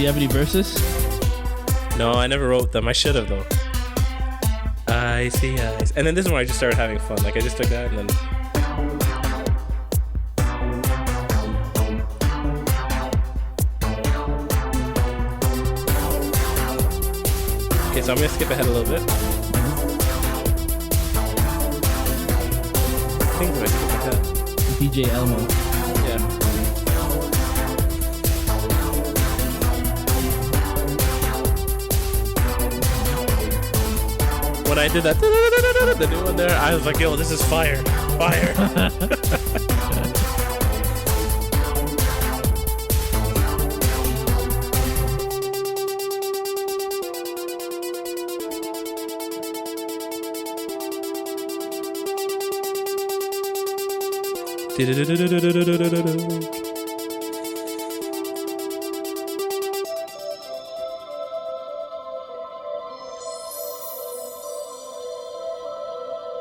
you have any verses? No, I never wrote them. I should have though. I see eyes. And then this is when I just started having fun. Like I just took that and then. Okay, so I'm gonna skip ahead a little bit. I think I skip ahead. DJ Elmo. Yeah. When I did that, the new one there, I was like, yo, this is fire. Fire.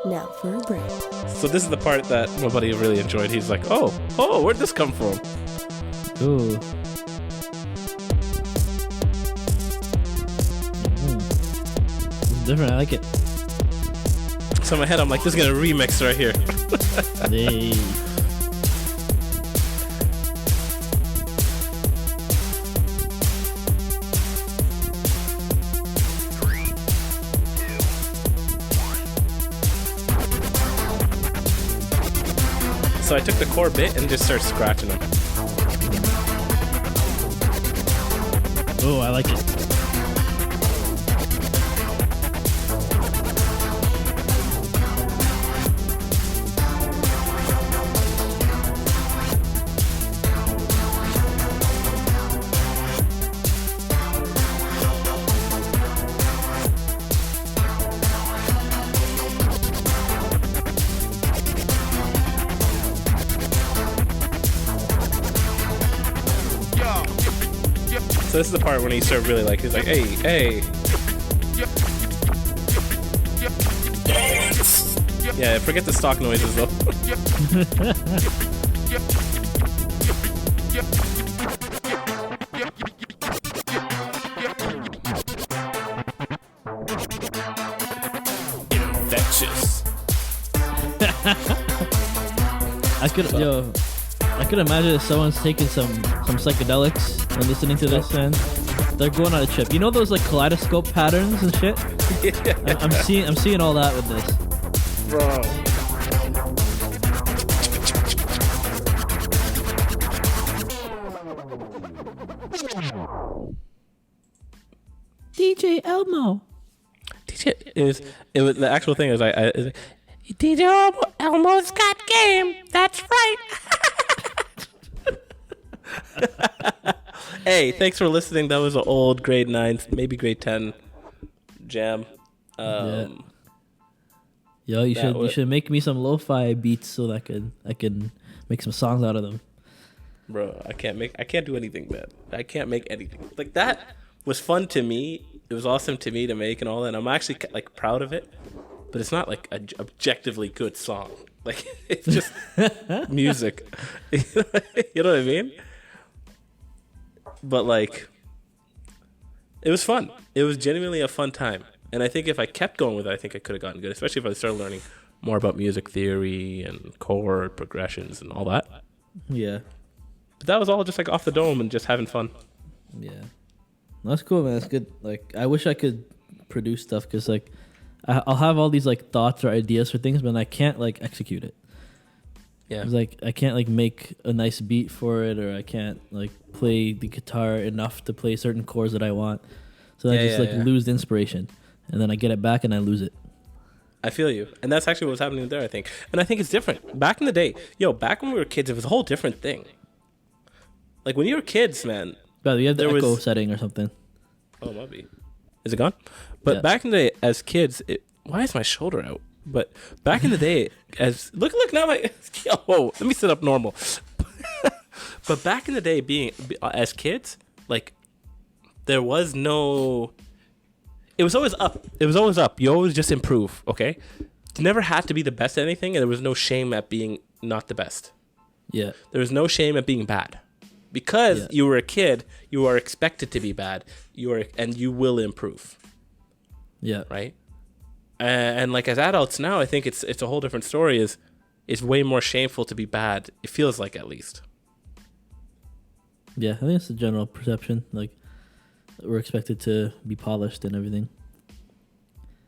Now for a break. So this is the part that nobody really enjoyed. He's like, oh, where'd this come from? Ooh. It's different. I like it. So in my head, I'm like, this is gonna remix right here. Hey. So I took the core bit and just started scratching them. Oh, I like it. So this is the part when he started really like, he's like, hey. Yeah, forget the stock noises though. Infectious. I could imagine if someone's taking some psychedelics and listening to this, man. They're going on a trip. You know those like kaleidoscope patterns and shit? I'm seeing all that with this. Bro. DJ Elmo. It was the actual thing is DJ Elmo's got game. That's right. Hey, thanks for listening. That was an old grade 9, maybe grade 10 jam. Yo, you should make me some lo-fi beats so that I can make some songs out of them. Bro, I can't do anything, man. I can't make anything. Like that was fun to me. It was awesome to me to make and all that. And I'm actually like proud of it, but it's not like an objectively good song. Like it's just music. You know what I mean? But like, it was fun. It was genuinely a fun time. And I think if I kept going with it, I think I could have gotten good, especially if I started learning more about music theory and chord progressions and all that. Yeah. But that was all just like off the dome and just having fun. Yeah. That's cool, man. That's good. Like, I wish I could produce stuff because like I'll have all these like thoughts or ideas for things, but I can't like execute it. Yeah. It's like I can't like make a nice beat for it, or I can't like play the guitar enough to play certain chords that I want. So I just lose the inspiration, and then I get it back and I lose it. I feel you, and that's actually what was happening there. I think, and I think it's different. Back in the day, back when we were kids, it was a whole different thing. Like when you were kids, man. But you have the echo setting or something. Oh, might be. Is it gone? But back in the day, as kids, why is my shoulder out? But back in the day, look now, let me sit up normal. But back in the day, as kids, like there was no. It was always up. You always just improve. Okay, you never had to be the best at anything, and there was no shame at being not the best. Yeah, there was no shame at being bad, because you were a kid. You are expected to be bad. And you will improve. Yeah. Right. And like as adults now, I think it's a whole different story. It's way more shameful to be bad. It feels like, at least. Yeah, I think it's the general perception. Like we're expected to be polished and everything.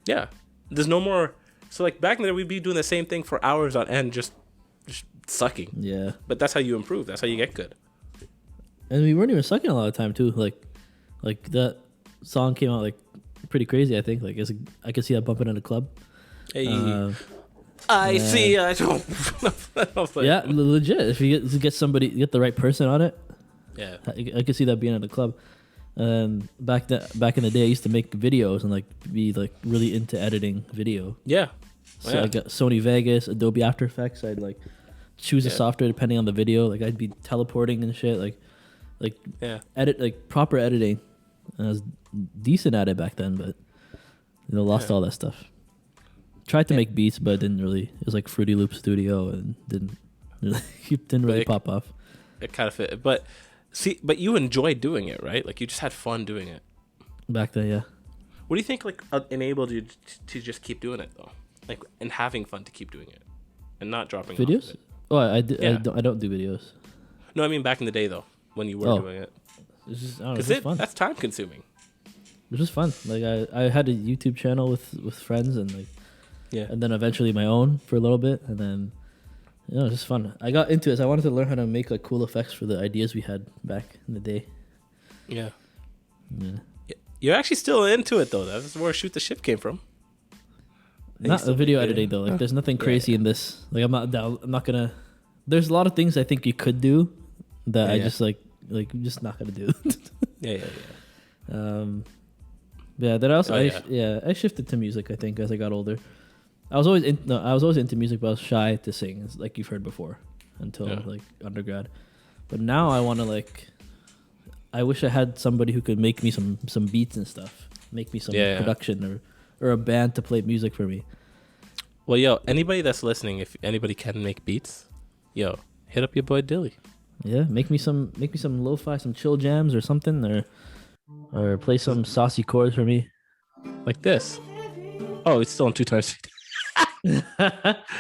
Yeah, there's no more. So like back in there, we'd be doing the same thing for hours on end, just sucking. Yeah. But that's how you improve. That's how you get good. And we weren't even sucking a lot of time too. Like that song came out like pretty crazy. I think I could see that bumping in a club. Hey, I see. I don't. Yeah, legit. If you get the right person on it, yeah, I could see that being at a club. And back in the day, I used to make videos and like be like really into editing video. Yeah. So I got Sony Vegas, Adobe After Effects. I'd like choose a software depending on the video. Like I'd be teleporting and shit. Like edit like proper editing. And I was decent at it back then, but lost all that stuff. Tried to make beats, but didn't really. It was like Fruity Loop Studio and didn't really pop off. It kind of fit, but you enjoyed doing it, right? Like you just had fun doing it back then. Yeah. What do you think like enabled you to just keep doing it though? Like and having fun to keep doing it and not dropping videos. Off of it? Oh, I don't do videos. No, I mean back in the day though, when you were doing it. Because fun. That's time consuming. It was just fun. Like I had a YouTube channel with friends and like and then eventually my own for a little bit, and then it was just fun. I got into it. So I wanted to learn how to make like cool effects for the ideas we had back in the day. Yeah. You're actually still into it though. That's where Shoot the Ship came from. Not the video editing though. Like there's nothing crazy in this. Like I'm not gonna. There's a lot of things I think you could do that I just like I'm just not gonna do. Yeah. Then also I shifted to music. I think as I got older, I was always into music, but I was shy to sing, like you've heard before, until like undergrad. But now I want to like. I wish I had somebody who could make me some beats and stuff, make me some production or a band to play music for me. Well, anybody that's listening, if anybody can make beats, hit up your boy Dilly. Yeah, make me some lo-fi, some chill jams or something, or play some saucy chords for me, like this. Oh, it's still on 2 times.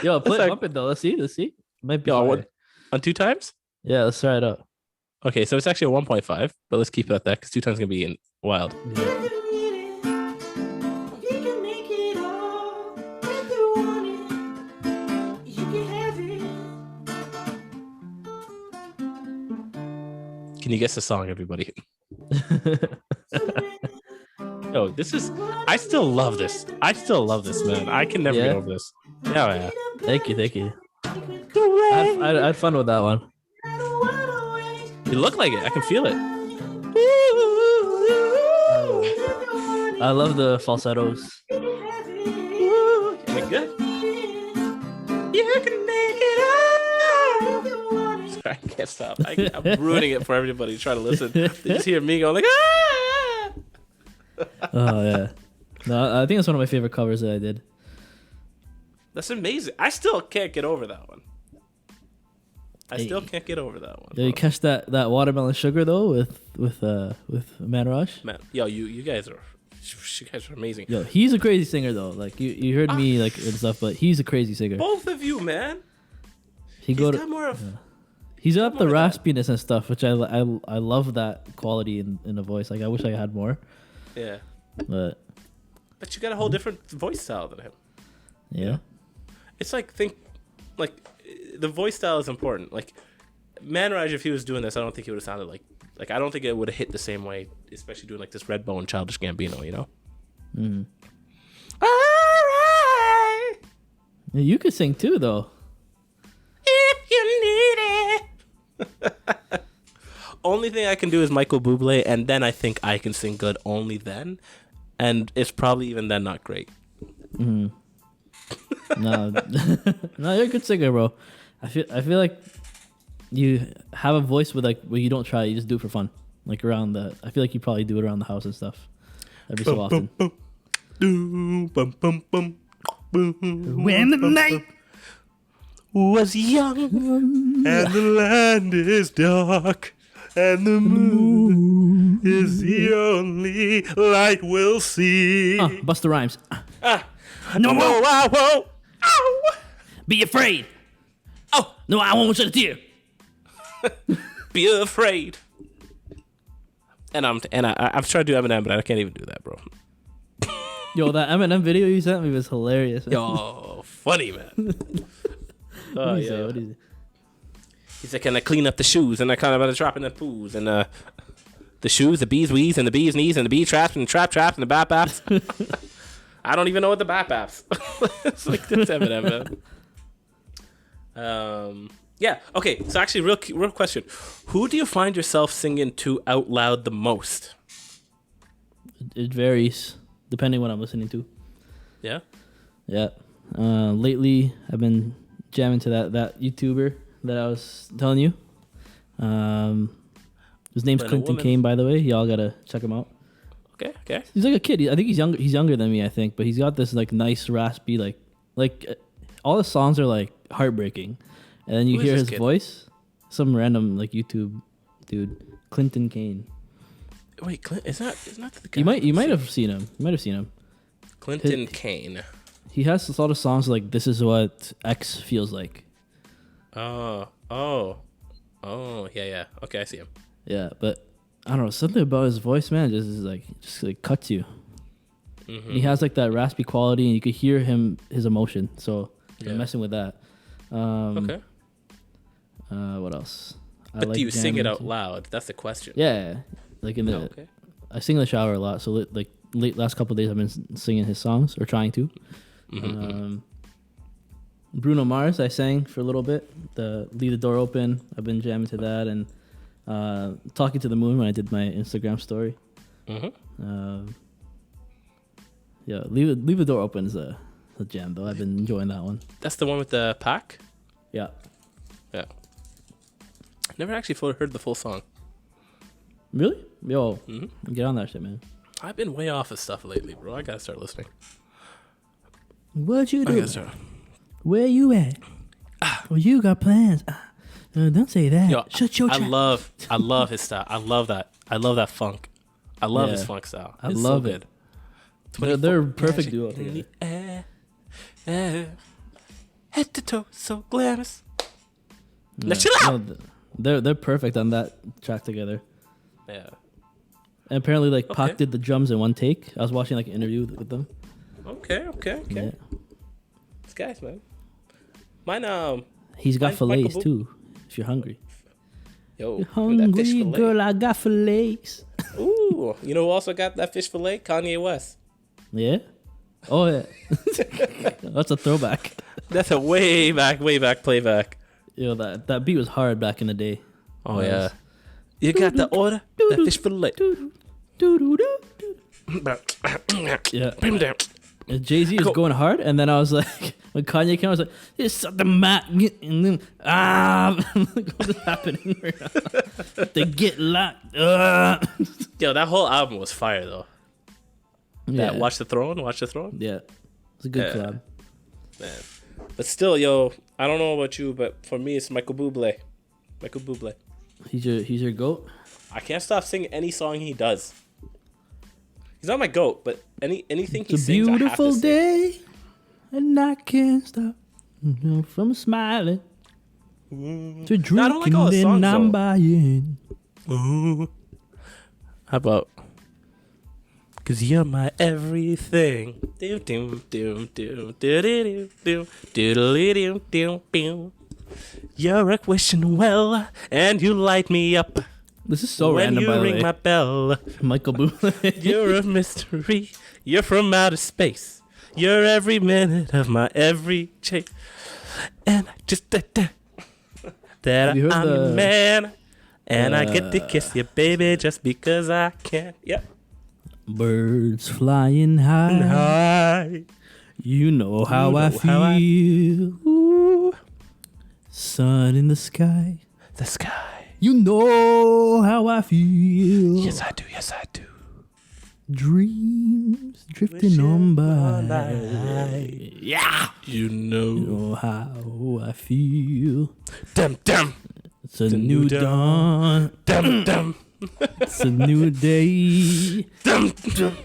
Yo, play bump it though. Let's see. Might be Yo, higher. what, on 2 times? Yeah, let's try it out. Okay, so it's actually a 1.5, but let's keep it at that because 2 times gonna be wild. Yeah. Can you guess the song, everybody? Yo, this is. I still love this. I still love this, man. I can never Yeah? get over this. Yeah. Thank you. I had fun with that one. You look like it. I can feel it. I love the falsettos. Am I good? You can make it out. Sorry, I can't stop. I'm ruining it for everybody trying to listen. They just hear me going like, ah! Oh yeah. No, I think it's one of my favorite covers that I did. That's amazing. I still can't get over that one. I Hey. still can't get over that one. Did you bro. catch that watermelon sugar though with Man Rush? Man, yo, you guys are amazing. Yo, he's a crazy singer though. Like you heard me like and stuff, but he's a crazy singer. Both of you, man. He He's go got to more of. he's got the more of that. raspiness and stuff, which I love that quality in the voice. Like I wish I had more, Yeah, but but you got a whole different voice style than him. yeah. It's like the voice style is important. Like Manraj, if he was doing this, I don't think he would have sounded like I don't think it would have hit the same way, especially doing like this Redbone Childish Gambino, you know. Mm. All right, Yeah, you could sing too though. if you need it. Only thing I can do is Michael Bublé, and then I think I can sing good. Only then, and it's probably even then not great. No, no, you're a good singer, bro. I feel like you have a voice with like where you don't try, you just do it for fun. Like around the, I feel like you probably do it around the house and stuff every so often. When the night was young and the land is dark and the moon is the only light we'll see. Busta Rhymes. No, I won't. Ow! Be afraid. Oh no, I won't shed a tear. Be afraid. And I'm trying to do Eminem, but I can't even do that, bro. Yo, that Eminem video you sent me was hilarious. Man. Yo, funny man. What do you say? What do you say? He said, "Can I clean up the shoes?" And I kind of about to drop in the poos and the shoes, the bees wees, and the bees knees, and the bee traps, and the trap traps, and the bap baps. I don't even know what the bap baps. It's like this Eminem, man. Yeah. Okay. So actually, real question: who do you find yourself singing to out loud the most? It varies depending what I'm listening to. Yeah. Yeah. Lately, I've been jamming to that YouTuber that I was telling you. His name's When a Clinton woman- Kane, by the way. Y'all gotta check him out. Okay. He's like a kid. I think he's younger. He's younger than me, I think. But he's got this like nice raspy all the songs are like heartbreaking, and then you Who is hear this his kid? voice. Some random like YouTube dude, Clinton Kane. Wait, isn't that the guy? You might have seen him. You might have seen him. Clinton Kane. He has a lot of songs like "This Is What X Feels Like." Oh, yeah. Okay, I see him. Yeah, but I don't know, something about his voice, man, just cuts you. Mm-hmm. He has like that raspy quality, and you could hear his emotion. So Yeah. I'm messing with that. Okay. What else? But do you sing it jamming out to- loud? That's the question. Yeah, like in the. Oh, okay. I sing in the shower a lot, so late last couple of days I've been singing his songs or trying to. Bruno Mars, I sang for a little bit. The Leave the Door Open. I've been jamming to that, and Talking to the Moon when I did my Instagram story. Mm-hmm. Yeah, Leave the Door Open is a jam though. I've been enjoying that one. That's the one with the pack. Yeah. Yeah. Never actually heard the full song. Really? Yo, Mm-hmm. get on that shit, man. I've been way off of stuff lately, bro. I gotta start listening. What you I do? gotta start. Where you at? Well, you got plans. Don't say that. Yo, Shut your I trap. love his style. I love that funk. I love his Yeah. funk style. I It's love so it. good. They're a perfect Magic duo in together. the air, air. Head to toe, so glamorous. Now chill out. They're perfect on that track together. Yeah. And apparently, like Pac Okay. did the drums in one take. I was watching like an interview with them. Okay. Yeah. These guys, man. Mine, He's got Michael fillets Boo- too. If you're hungry. yo, You're that fish hungry, fillet. girl. I got fillets. Ooh, you know who also got that fish fillet? Kanye West. Yeah. Oh yeah. That's a throwback. That's a way back playback. Yo, that beat was hard back in the day. Oh yeah. You got the order? That fish fillet. Yeah. Bring him down. Jay-Z was going hard, and then I was like, when Kanye came, I was like, it's something mat, and then what is happening right now? They get locked. Yo, that whole album was fire though. Yeah. That Watch the Throne. Yeah, it's a good Yeah. collab. Man. But still, yo, I don't know about you, but for me, it's Michael Bublé. Michael Bublé. He's your goat. I can't stop singing any song he does. He's not my goat, but anything he It's a sings, I have beautiful to sing. day, and I can't stop from smiling. To No, I drinking, don't like all his then songs, I'm though. buying. How about? Cause you're my everything. Doom doom doom doom doom doom doom doom doom. You're a wishing well, and you light me up This is so when random, you by the ring way. my bell. Michael Bublé. You're a mystery. You're from outer space. You're every minute of my every chase. And I just that Have you heard I'm your the- man, and I get to kiss you, baby, just because I can. Yep. Birds flying high. Hi. You know how You I know how I- feel. Ooh, Sun in the sky. the sky. You know how I feel. Yes, I do. Yes, I do. Dreams drifting Wishing on on by. by. Yeah. You know. You know how I feel. Dum dum It's a The new new dawn. dum dum It's a new day. dum dum.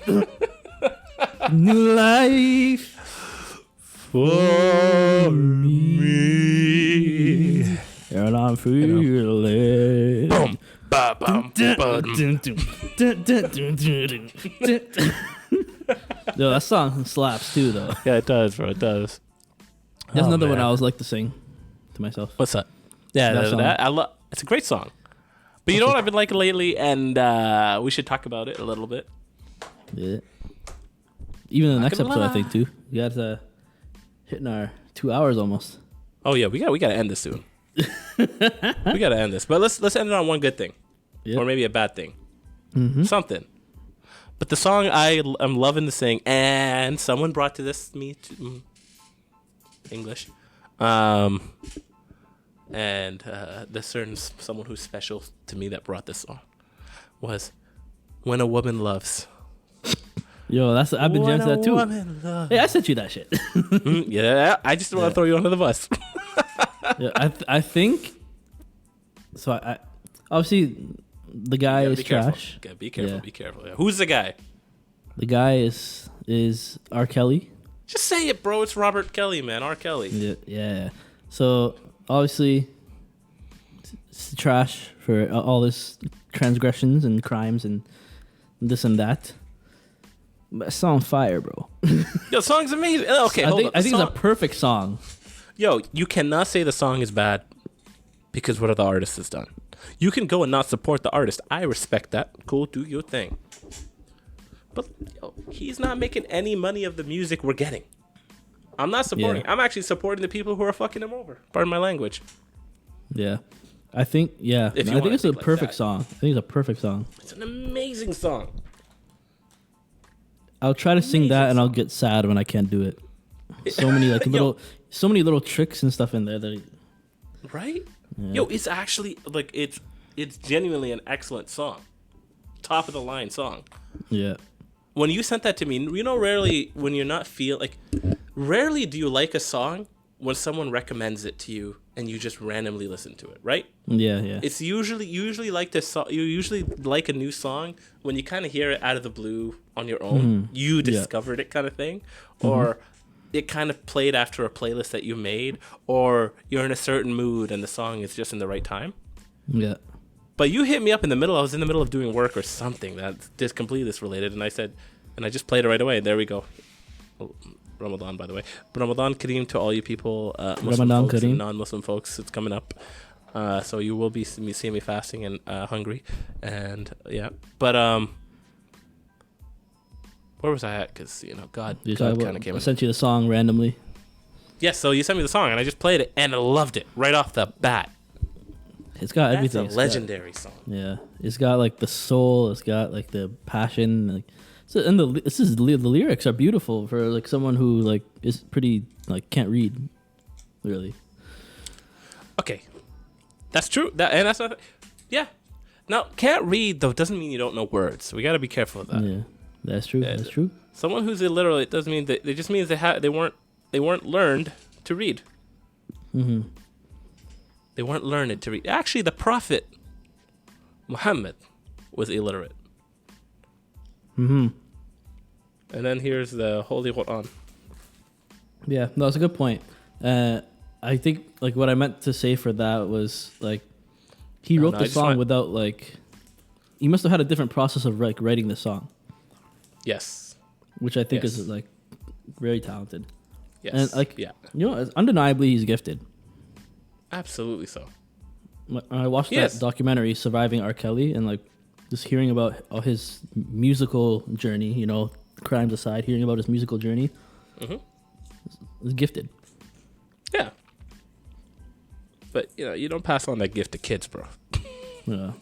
New life for me. And I'm feeling. Boom. Ba bum. Bum. Yo, that song slaps too, though. Yeah, it does, bro. It does. There's Oh, another one man. I always like to sing to myself. What's that? Yeah, That that, song. I love. It's a great song. But you know what I've been liking lately, and we should talk about it a little bit. Yeah. Even in the next gonna episode, I lie. think too. We got hitting our 2 hours almost. Oh yeah, we gotta end this soon. We gotta end this, but let's end it on one good thing, Yep. or maybe a bad thing, Mm-hmm. something. But the song I'm loving to sing, and someone brought to me to English, and there's certain someone who's special to me that brought this song was "When a Woman Loves." Yo, I've been jamming to that too. Hey, I sent you that shit. Yeah, I just want to throw you under the bus. Yeah, I think. So I obviously the guy Yeah, is be careful. trash. Okay, be careful. Yeah. Be careful. Yeah. Who's the guy? The guy is R. Kelly. Just say it, bro. It's Robert Kelly, man. R. Kelly. Yeah. So obviously, it's trash for all this transgressions and crimes and this and that. But it's on fire, bro. Yo, song's amazing. Okay, I hold think up. I think The it's a song- perfect song. Yo, you cannot say the song is bad because what the artist has done. You can go and not support the artist. I respect that. Cool, do your thing. But yo, he's not making any money of the music we're getting. I'm not supporting. Yeah. I'm actually supporting the people who are fucking him over. Pardon my language. Yeah. I think If you I wanna think it's a think like perfect that. song. I think it's a perfect song. It's an amazing song. I'll try to sing Amazing that and I'll song. get sad when I can't do it. So many like Yo. so many little tricks and stuff in there that Right? Yo, it's actually like it's genuinely an excellent song. Top of the line song. yeah. When you sent that to me, you know, rarely when you're not rarely do you like a song when someone recommends it to you and you just randomly listen to it, right? Yeah. It's usually like this song. You usually like a new song when you kind of hear it out of the blue on your own. You discovered it, kind of thing, or it kind of played after a playlist that you made, or you're in a certain mood and the song is just in the right time. Yeah. But you hit me up in the middle. I was in the middle of doing work or something that's just completely disrelated, and I said, and I just played it right away. There we go. Oh, Ramadan, by the way. Ramadan Kareem to all you people, Muslim Ramadan folks Kareem. and non-Muslim folks. It's coming up, so you will be seeing me fasting and hungry, and yeah. But where was I at? Because God kind of came. I sent you the song randomly. Yes, so you sent me the song, and I just played it, and I loved it right off the bat. It's got everything. That's a legendary song. Yeah, it's got like the soul. It's got like the passion. Like, so, and the lyrics are beautiful for like someone who like is pretty like can't read, really. Okay, that's true. That's not. Yeah, now can't read though doesn't mean you don't know words. We got to be careful of that. Yeah, that's true. That's true. Someone who's illiterate, it doesn't mean that. It just means they weren't learned to read. Mm-hmm. They weren't learned to read. Actually, the Prophet Muhammad was illiterate. Mm-hmm. And then here's the Holy Quran. Yeah, no, it's a good point. I think like what I meant to say for that was like he wrote the song without like he must have had a different process of like writing the song. Yes. Which I think is like very talented. Yes. And like undeniably he's gifted. Absolutely so. I watched that documentary, Surviving R. Kelly, and like just hearing about his musical journey, crimes aside, hearing about his musical journey, is gifted. Yeah. But you don't pass on that gift to kids, bro. Yeah.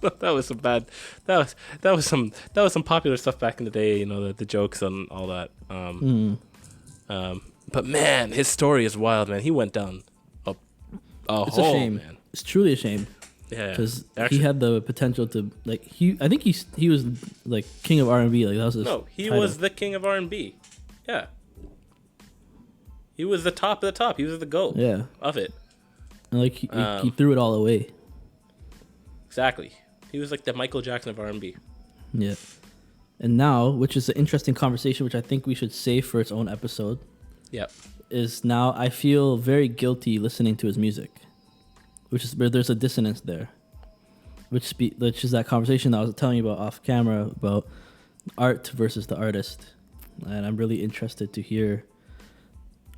That was some bad. That was some popular stuff back in the day. The jokes and all that. But man, his story is wild, man. He went down it's a shame. Man. It's truly a shame. Yeah, because he had the potential to like I think he was like king of R&B. Like that was his title. Was the king of R&B. Yeah, he was the top of the top. He was the GOAT. Of it. And like he threw it all away. Exactly. He was like the Michael Jackson of R&B. Yeah. And now, which is an interesting conversation, which I think we should save for its own episode. Yep. Is now I feel very guilty listening to his music, which is where there's a dissonance there, which is that conversation that I was telling you about off camera about art versus the artist, and I'm really interested to hear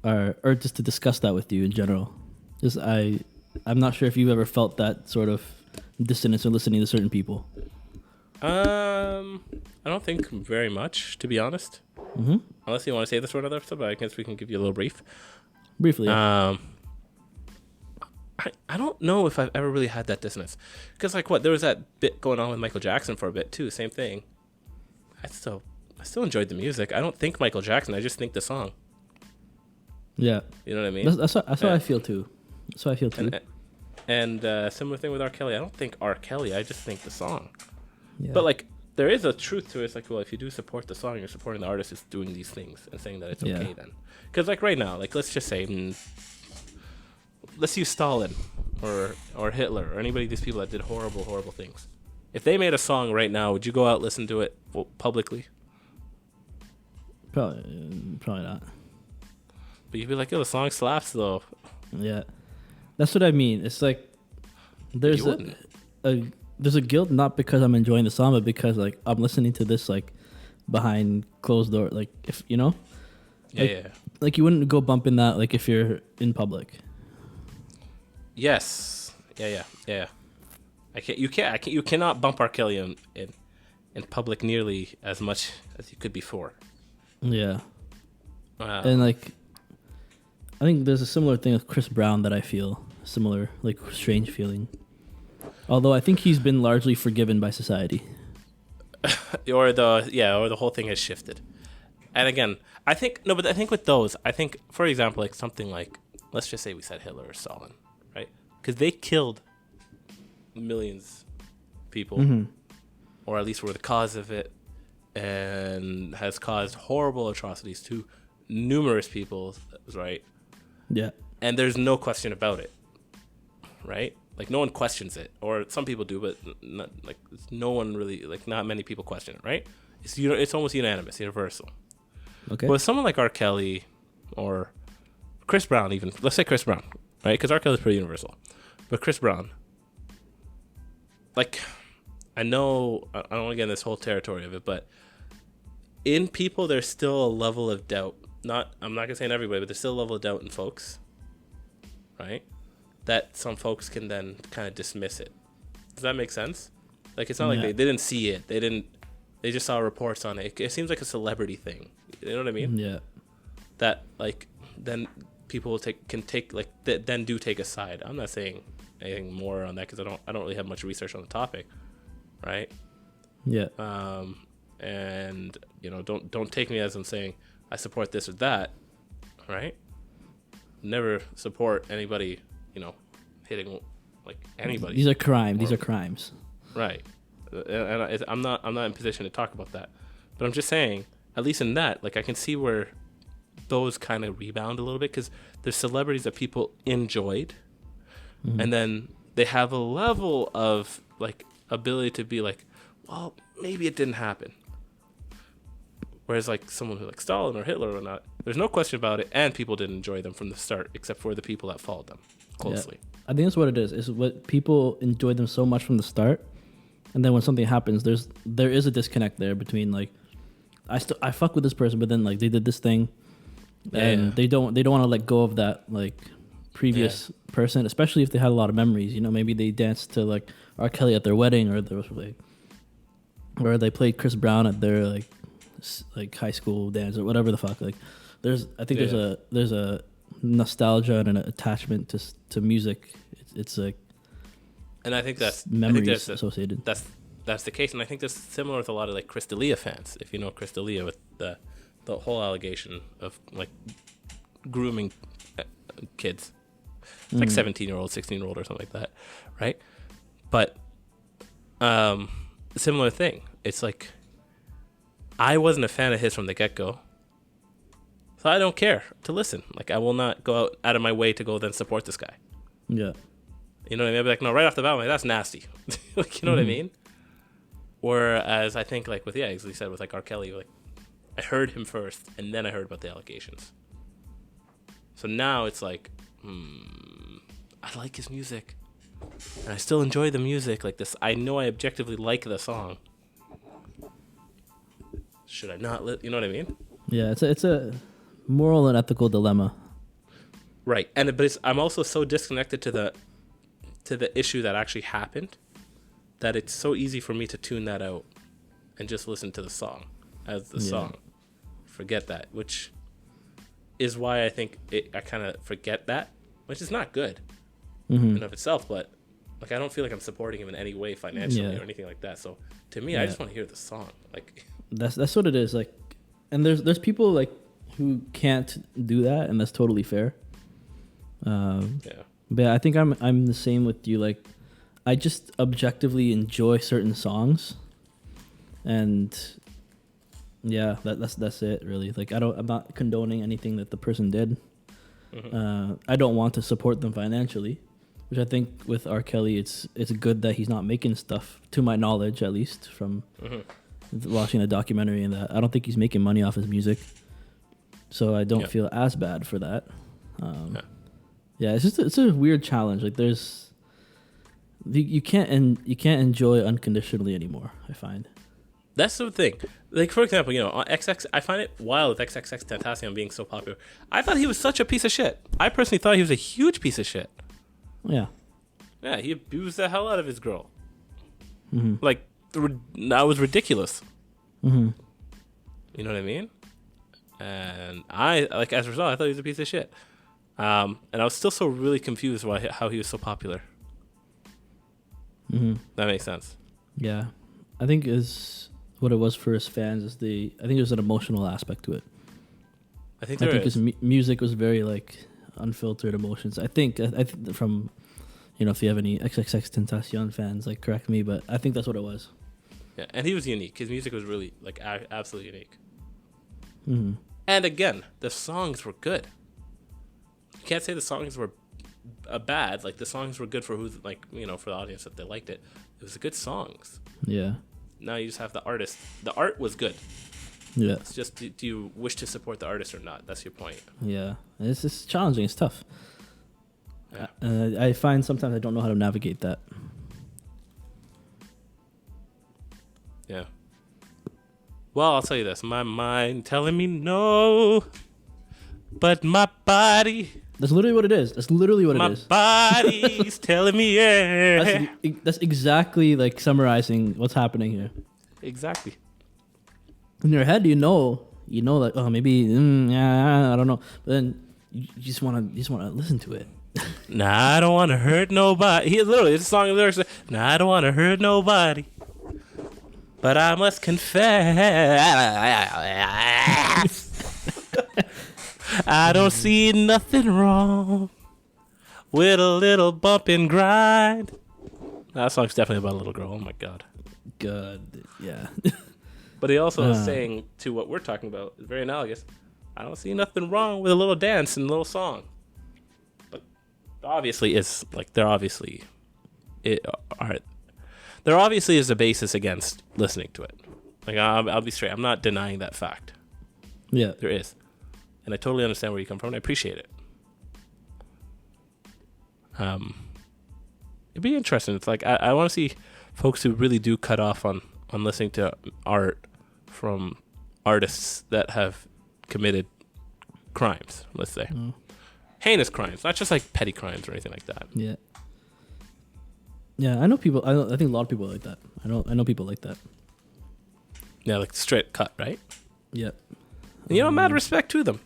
or just to discuss that with you in general. Just I'm not sure if you've ever felt that sort of dissonance when listening to certain people. I don't think very much, to be honest. Mm-hmm. Unless you want to say this for another episode, but I guess we can give you a little brief. Briefly. I don't know if I've ever really had that dissonance. Because there was that bit going on with Michael Jackson for a bit too. Same thing. I still enjoyed the music. I don't think Michael Jackson. I just think the song. Yeah. You know what I mean? That's what I feel too. That's what I feel too. And similar thing with R. Kelly. I don't think R. Kelly. I just think the song. Yeah. But there is a truth to it. It's like, well, if you do support the song, you're supporting the artist who's doing these things and saying that it's okay then. Because right now, let's just say, let's use Stalin or Hitler or anybody of these people that did horrible, horrible things. If they made a song right now, would you go out and listen to it publicly? Probably not. But you'd be like, yo, the song slaps though. Yeah. That's what I mean. It's like there's there's a guilt not because I'm enjoying the song, but because I'm listening to this behind closed door. If like you wouldn't go bumping that if you're in public. Yes. Yeah. You cannot bump R. Kelly in public nearly as much as you could before. Yeah. And I think there's a similar thing with Chris Brown that I feel similar, strange feeling. Although I think he's been largely forgiven by society. or the whole thing has shifted. And again, I think with those, for example, something let's just say we said Hitler or Stalin, right? Because they killed millions of people, or at least were the cause of it, and has caused horrible atrocities to numerous people, right? Yeah. And there's no question about it, right? No one questions it, or some people do, but not, no one really, not many people question it, right? It's almost unanimous, universal. Okay. But with someone like R. Kelly, or Chris Brown even. Let's say Chris Brown, right? Because R. Kelly's pretty universal. But Chris Brown, like, I know I don't want to get in this whole territory of it, but in people, there's still a level of doubt. I'm not gonna say in everybody, but there's still a level of doubt in folks, right? That some folks can then kind of dismiss it. Does that make sense? Like, it's not like they didn't see it. They just saw reports on it. It seems like a celebrity thing. You know what I mean? Yeah. That, like, then people will then do take a side. I'm not saying anything more on that because I don't really have much research on the topic, right? Yeah. And don't take me as I'm saying I support this or that, right? Never support anybody, hitting like anybody. These are crimes. These are crimes. Right. And I'm not in position to talk about that, but I'm just saying, at least in that, like, I can see where those kind of rebound a little bit because there's celebrities that people enjoyed, and then they have a level of like ability to be like, well, maybe it didn't happen. Whereas like someone who like Stalin or Hitler or not, there's no question about it, and people didn't enjoy them from the start, except for the people that followed them closely. Yeah. I think that's what it is. Is what people enjoyed them so much from the start, and then when something happens, there is a disconnect there between like, I fuck with this person, but then like they did this thing, and they don't want to let go of that like previous person, especially if they had a lot of memories. Maybe they danced to like R. Kelly at their wedding, or there was like, or they played Chris Brown at their like high school dance or whatever the fuck. Like, there's a nostalgia and an attachment to music. It's like, and I think that's memories associated. That's the case, and I think that's similar with a lot of like Chris D'Elia fans. If you know Chris D'Elia, with the whole allegation of like grooming kids, it's like 17-year-old, 16-year-old, or something like that, right? But similar thing. It's like, I wasn't a fan of his from the get-go, so I don't care to listen. Like, I will not go out of my way to go then support this guy. Yeah. You know what I mean? I'd be like, no, right off the bat, I'm like, that's nasty. Like, you know what I mean? Whereas I think, like, as you said, with like R. Kelly, like, I heard him first, and then I heard about the allegations. So now it's like, I like his music, and I still enjoy the music. Like this, I know I objectively like the song. Should I not? You know what I mean? Yeah, it's a moral and ethical dilemma. Right, but I'm also so disconnected to the issue that actually happened that it's so easy for me to tune that out and just listen to the song as the song. Forget that, which is why I think I kind of forget that, which is not good in and of itself, but like, I don't feel like I'm supporting him in any way financially or anything like that. So to me, I just want to hear the song. Like, that's what it is. Like, and there's people like who can't do that, and that's totally fair. But yeah, I think I'm the same with you. Like, I just objectively enjoy certain songs, and yeah, that's it really. Like, I'm not condoning anything that the person did. I don't want to support them financially, which I think with R. Kelly, it's good that he's not making stuff, to my knowledge at least, from watching a documentary, and that I don't think he's making money off his music, so I don't feel as bad for that. Yeah, it's a weird challenge. Like, you can't enjoy unconditionally anymore, I find. That's the thing. Like, for example, on XX, I find it wild with XXXTentacion being so popular. I thought he was such a piece of shit. I personally thought he was a huge piece of shit. Yeah. Yeah, he abused the hell out of his girl. Like, that was ridiculous. You know what I mean? And as a result, I thought he was a piece of shit. And I was still so really confused how he was so popular. That makes sense. Yeah. I think what it was for his fans is I think there's an emotional aspect to it. I think his music was very like unfiltered emotions. I think from, if you have any XXXTentacion fans, like, correct me, but I think that's what it was. Yeah, and he was unique. His music was really like absolutely unique. And again, the songs were good. You can't say the songs were bad. Like, the songs were good for for the audience that they liked it. It was good songs. Yeah. Now you just have the artist. The art was good. Yeah. It's just do you wish to support the artist or not? That's your point. Yeah. It's just challenging. It's tough. Yeah. I find sometimes I don't know how to navigate that. Yeah. Well, I'll tell you this. My mind telling me no, but my body. That's literally what it is. That's literally what it is. My body's telling me yeah. That's exactly like summarizing what's happening here. Exactly. In your head, you know that maybe yeah, I don't know, but then you just want to listen to it. Nah, I don't want to hurt nobody. He literally, it's a song of lyrics. Nah, I don't want to hurt nobody, but I must confess, I don't see nothing wrong with a little bump and grind. That song's definitely about a little girl. Oh my god. God, yeah. But he also is saying to what we're talking about, it's very analogous. I don't see nothing wrong with a little dance and a little song. But obviously is like there obviously is a basis against listening to it. Like I'll be straight. I'm not denying that fact. Yeah. There is. And I totally understand where you come from and I appreciate it. It'd be interesting. It's like I want to see folks who really do cut off on listening to art from artists that have committed crimes, let's say. Heinous crimes, not just like petty crimes or anything like that. Yeah. Yeah, I know people. I think a lot of people like that. I know people like that. Yeah, like straight cut, right? Yeah. And, mad respect to them.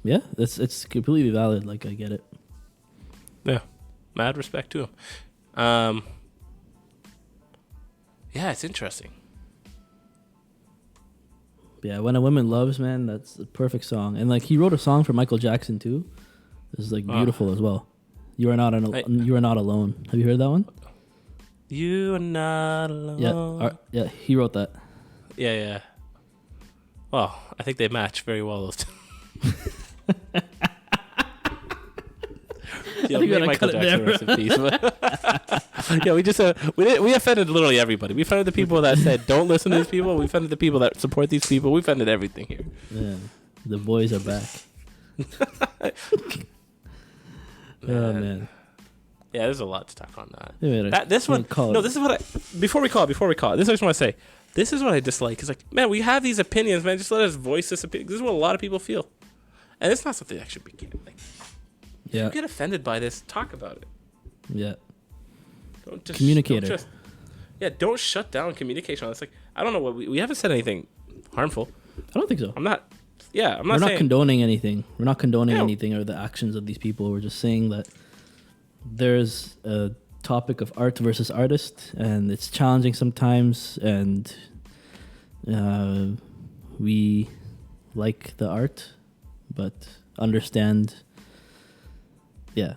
Yeah, it's completely valid. Like I get it. Yeah, mad respect to them. Yeah, it's interesting. Yeah, When a Woman Loves, man, that's the perfect song. And like he wrote a song for Michael Jackson too. It's like beautiful as well. You are not alone. Have you heard that one? You are not alone. Yeah, he wrote that. Yeah. Well, I think they match very well those two. Yeah, we Michael Jackson rest in peace. Yeah, we just we offended literally everybody. We offended the people that said don't listen to these people. We offended the people that support these people. We offended everything here. Yeah, the boys are back. Oh man. Yeah, there's a lot to talk on that. Yeah, this is what before we call it, this is what I just want to say. This is what I dislike. It's like, man, we have these opinions, man. Just let us voice this opinion. This is what a lot of people feel. And it's not something that should be like. Yeah. You get offended by this, talk about it. Yeah. Don't just communicate it. Don't shut down communication. It's like, I don't know what we haven't said anything harmful. I don't think so. I'm not We're not condoning anything. We're not condoning anything or the actions of these people. We're just saying that there's a topic of art versus artist, and it's challenging sometimes, and we like the art, but understand. Yeah,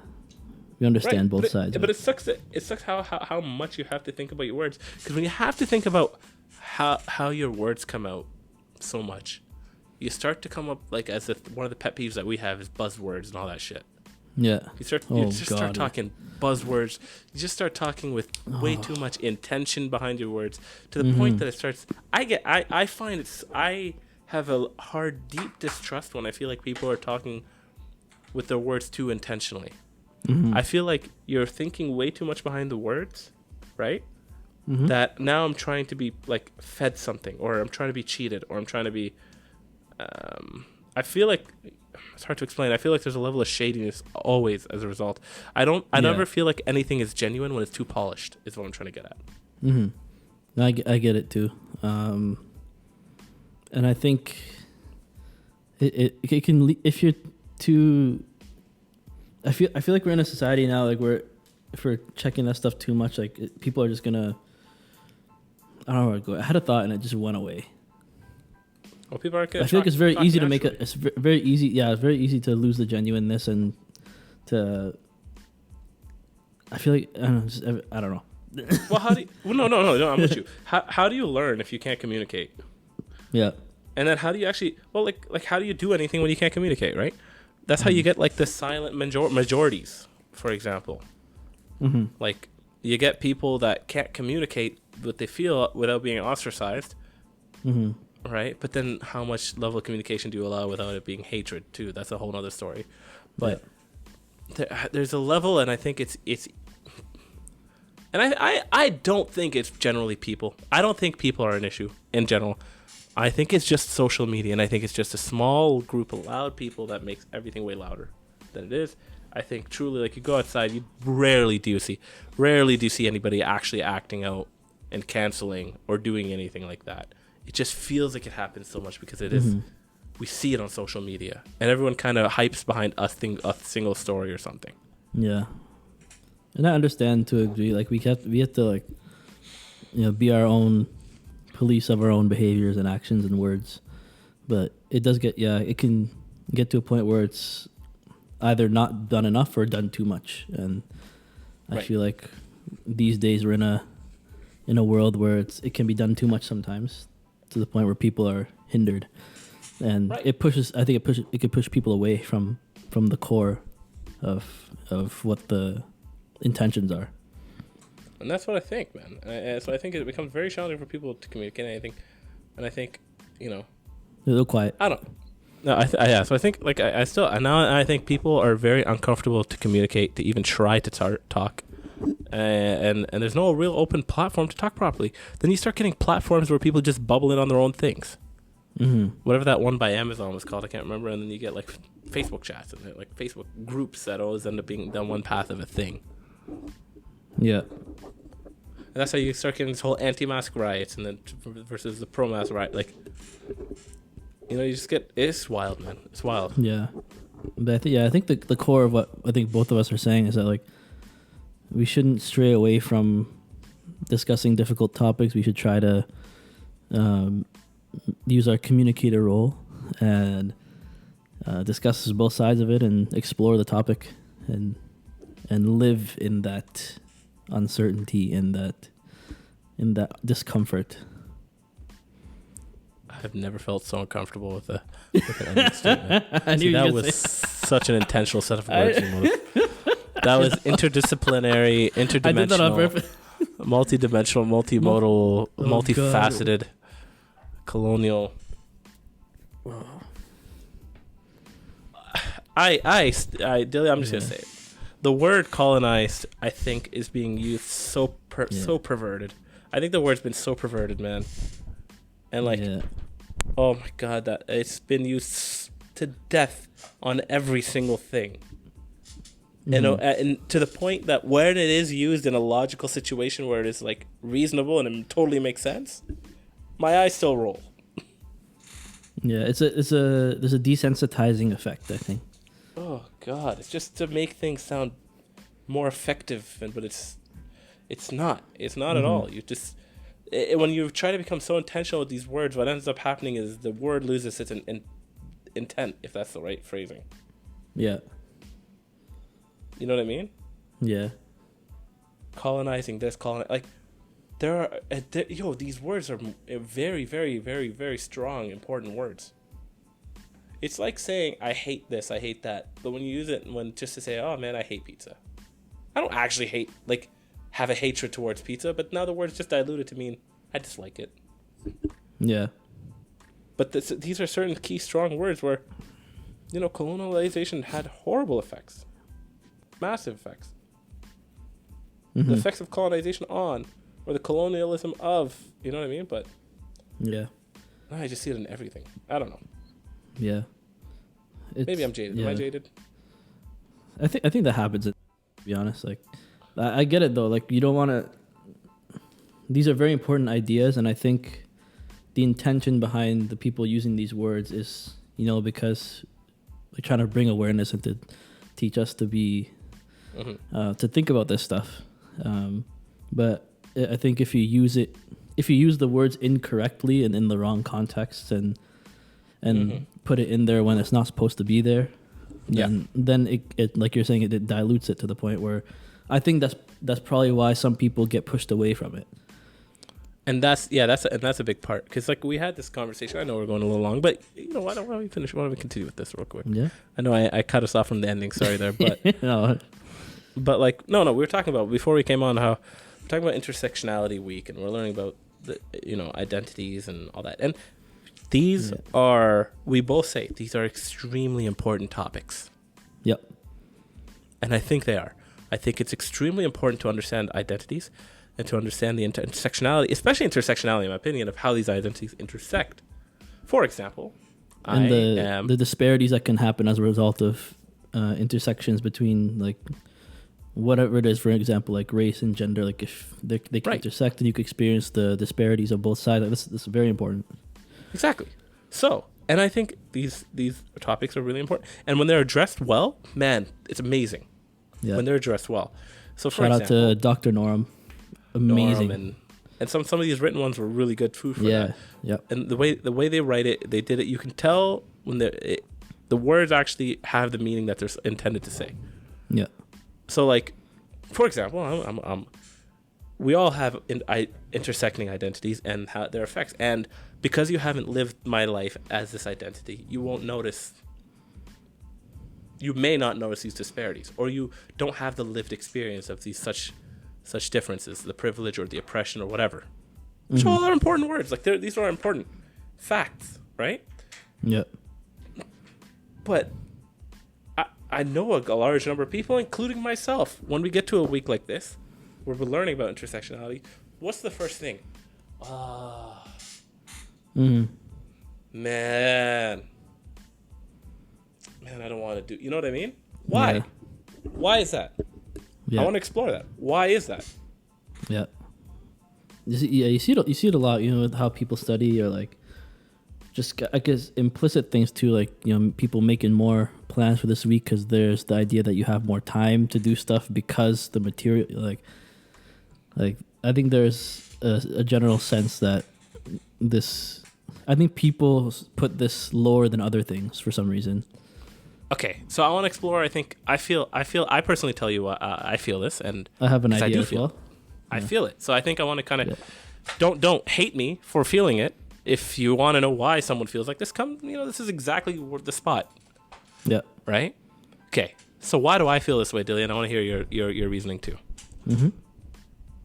we understand both sides. But it sucks. It sucks how much you have to think about your words, because when you have to think about how your words come out so much, you start to come up like as if one of the pet peeves that we have is buzzwords and all that shit. Yeah. You start talking buzzwords. You just start talking with way too much intention behind your words to the point that it starts. I have a deep distrust when I feel like people are talking with their words too intentionally. I feel like you're thinking way too much behind the words, right? That now I'm trying to be like fed something, or I'm trying to be cheated, or I'm trying to be. I feel like it's hard to explain. I feel like there's a level of shadiness always as a result. I never feel like anything is genuine when it's too polished. Is what I'm trying to get at. I get it too, and I think it can if you're too. I feel like we're in a society now like if we're checking that stuff too much, like people are just gonna. I don't know where to go. I had a thought and it just went away. Well, people aren't. I feel like it's very easy to make it. It's very easy. Yeah, it's very easy to lose the genuineness and to. I feel like I don't know. Well, how do you? Well, no. I'm with you. How do you learn if you can't communicate? Yeah. And then how do you actually? Well, like how do you do anything when you can't communicate? Right. That's how you get like the silent majorities, for example. Like you get people that can't communicate what they feel without being ostracized. right? But then how much level of communication do you allow without it being hatred too? That's a whole other story. But there's a level, and I think it's and I don't think it's generally people. I don't think people are an issue in general. I think it's just social media, and I think it's just a small group of loud people that makes everything way louder than it is. I think truly, like, you go outside, you rarely do you see anybody actually acting out and canceling or doing anything like that. It just feels like it happens so much because it is. We see it on social media, and everyone kind of hypes behind a single story or something. Yeah, and I understand to a degree. Like we have to like, be our own police of our own behaviors and actions and words. But it does it can get to a point where it's either not done enough or done too much. And I feel like these days we're in a world where it can be done too much sometimes, to the point where people are hindered. And it could push people away from the core of what the intentions are. And that's what I think, man. So I think it becomes very challenging for people to communicate anything. And I think, They're a little quiet. I don't. No, so I think, like, I think people are very uncomfortable to communicate, to even try to talk. And there's no real open platform to talk properly. Then you start getting platforms where people just bubble in on their own things. Whatever that one by Amazon was called, I can't remember. And then you get like Facebook chats and like Facebook groups that always end up being down one path of a thing. Yeah. And that's how you start getting this whole anti-mask riots and then versus the pro-mask riot. Like, you just get, it's wild, man. It's wild. Yeah. But I think the core of what I think both of us are saying is that, like, we shouldn't stray away from discussing difficult topics. We should try to use our communicator role and discuss both sides of it and explore the topic and live in that uncertainty and in that discomfort. I've never felt so uncomfortable with an ending statement. That was such an intentional set of words. That was interdisciplinary, interdimensional, multidimensional, multimodal, multifaceted, colonial. Dilly, I'm just gonna say it. The word colonized, I think, is being used so perverted. I think the word's been so perverted, man. And like, oh my God, that it's been used to death on every single thing. And to the point that when it is used in a logical situation where it is like reasonable and it totally makes sense, my eyes still roll. Yeah, there's a desensitizing effect, I think. Oh God, it's just to make things sound more effective, but it's not at all. You just when you try to become so intentional with these words, what ends up happening is the word loses its intent, if that's the right phrasing. Yeah. You know what I mean? Yeah. Colonizing this, like these words are very, very, very, very strong, important words. It's like saying, I hate this, I hate that. But when you use it just to say, oh man, I hate pizza. I don't actually have a hatred towards pizza, but now the word's just diluted to mean I dislike it. Yeah. But these are certain key strong words where, colonialization had horrible effects. Massive effects. The effects of colonization or the colonialism of, you know what I mean? But yeah, I just see it in everything. I don't know. Yeah, maybe I'm jaded. Am I jaded? I think that happens. To be honest, like I get it though. Like you don't want to. These are very important ideas, and I think the intention behind the people using these words is, because they're trying to bring awareness and to teach us to be. To think about this stuff, but I think if you use the words incorrectly and in the wrong context and put it in there when it's not supposed to be there, then it like you're saying, it dilutes it to the point where I think that's probably why some people get pushed away from it. And that's a big part, because like we had this conversation. I know we're going a little long, but why don't we finish? Why don't we continue with this real quick? Yeah, I know I cut us off from the ending. Sorry there, but no. But like, no, we were talking about before we came on how we're talking about intersectionality week, and we're learning about the identities and all that. And These are, we both say, these are extremely important topics. Yep. And I think they are. I think it's extremely important to understand identities and to understand the intersectionality, especially intersectionality, in my opinion, of how these identities intersect. For example, and the disparities that can happen as a result of intersections between, like, whatever it is, for example, like race and gender, like if they can intersect and you can experience the disparities of both sides. Like, this is very important. Exactly. So, and I think these topics are really important. And when they're addressed well, man, it's amazing. Yeah. When they're addressed well. So for example, shout out to Dr. Norm. Amazing. Norm and some of these written ones were really good too for that. Yeah. And the way they write it, they did it. You can tell when the words actually have the meaning that they're intended to say. Yeah. So, like, for example, we all have intersecting identities and how their effects. And because you haven't lived my life as this identity, you won't notice. You may not notice these disparities, or you don't have the lived experience of these such differences, the privilege or the oppression or whatever. Which all are important words. Like, these are important facts, right? Yeah. But I know a large number of people, including myself, when we get to a week like this, where we're learning about intersectionality, what's the first thing? Man, I don't want to do. You know what I mean? Why? Yeah. Why is that? Yeah. I want to explore that. Why is that? Yeah. You see it a lot. You know, with how people study, or like, just I guess implicit things too. Like, you know, people making more plans for this week because there's the idea that you have more time to do stuff because the material, like I think there's a general sense that this. I think people put this lower than other things for some reason. Okay, so I want to explore. I personally tell you I feel this, and I have an idea as well. I feel it, so I think I want to kind of don't hate me for feeling it. If you want to know why someone feels like this, this is exactly the spot. Yeah. Right. Okay. So why do I feel this way, Dillian? I want to hear your reasoning too. Mm-hmm.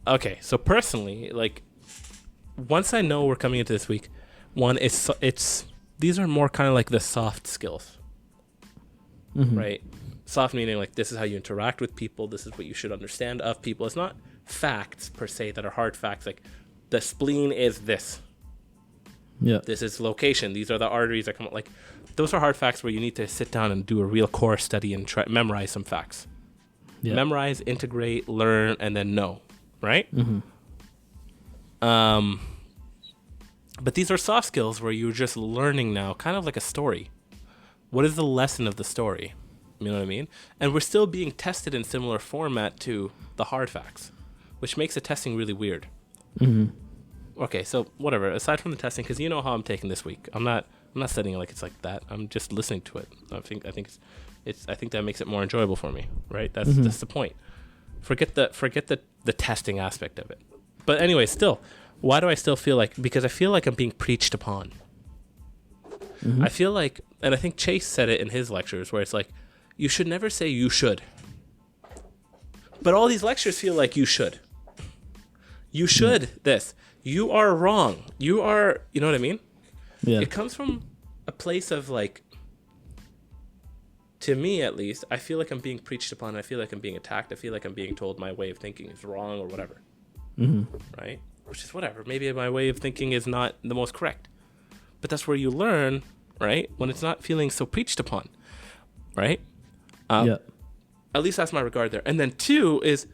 Okay. So personally, like, once I know we're coming into this week, one, it's these are more kind of like the soft skills. Mm-hmm. Right? Soft meaning like this is how you interact with people. This is what you should understand of people. It's not facts per se that are hard facts. Like the spleen is this. Yeah. This is location. These are the arteries that come out. Like those are hard facts where you need to sit down and do a real core study and try memorize some facts. Yeah. Memorize, integrate, learn, and then know. Right? Mm-hmm. But these are soft skills where you're just learning now, kind of like a story. What is the lesson of the story? You know what I mean? And we're still being tested in similar format to the hard facts, which makes the testing really weird. Mm-hmm. Okay, so whatever. Aside from the testing, because you know how I'm taking this week, I'm not studying it like it's like that. I'm just listening to it. I think that makes it more enjoyable for me, right? That's the point. Forget the testing aspect of it. But anyway, still, why do I still feel like? Because I feel like I'm being preached upon. Mm-hmm. I feel like, and I think Chase said it in his lectures, where it's like, you should never say you should. But all these lectures feel like you should. You should this. You are wrong. You are, you know what I mean? Yeah. It comes from a place of like, to me at least, I feel like I'm being preached upon. I feel like I'm being attacked. I feel like I'm being told my way of thinking is wrong or whatever. Mm-hmm. Right? Which is whatever. Maybe my way of thinking is not the most correct. But that's where you learn, right? When it's not feeling so preached upon, right? Yeah. At least that's my regard there. And then two is,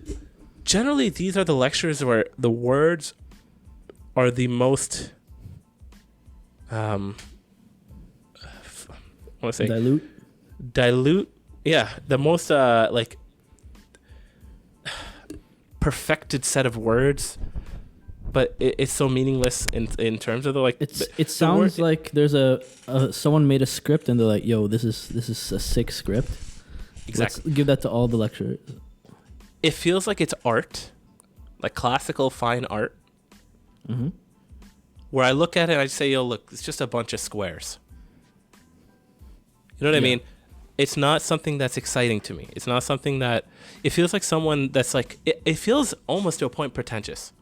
generally these are the lectures where the words are the most, I want to say dilute. Yeah, the most like perfected set of words. But it's so meaningless in terms of the like. It sounds like there's someone made a script and they're like, "Yo, this is a sick script." Exactly. Let's give that to all the lecturers. It feels like it's art, like classical fine art. Mm-hmm. Where I look at it and I say, "Yo, look, it's just a bunch of squares." You know what I mean? It's not something that's exciting to me. It's not something that. It feels like someone that's like. It feels almost to a point pretentious.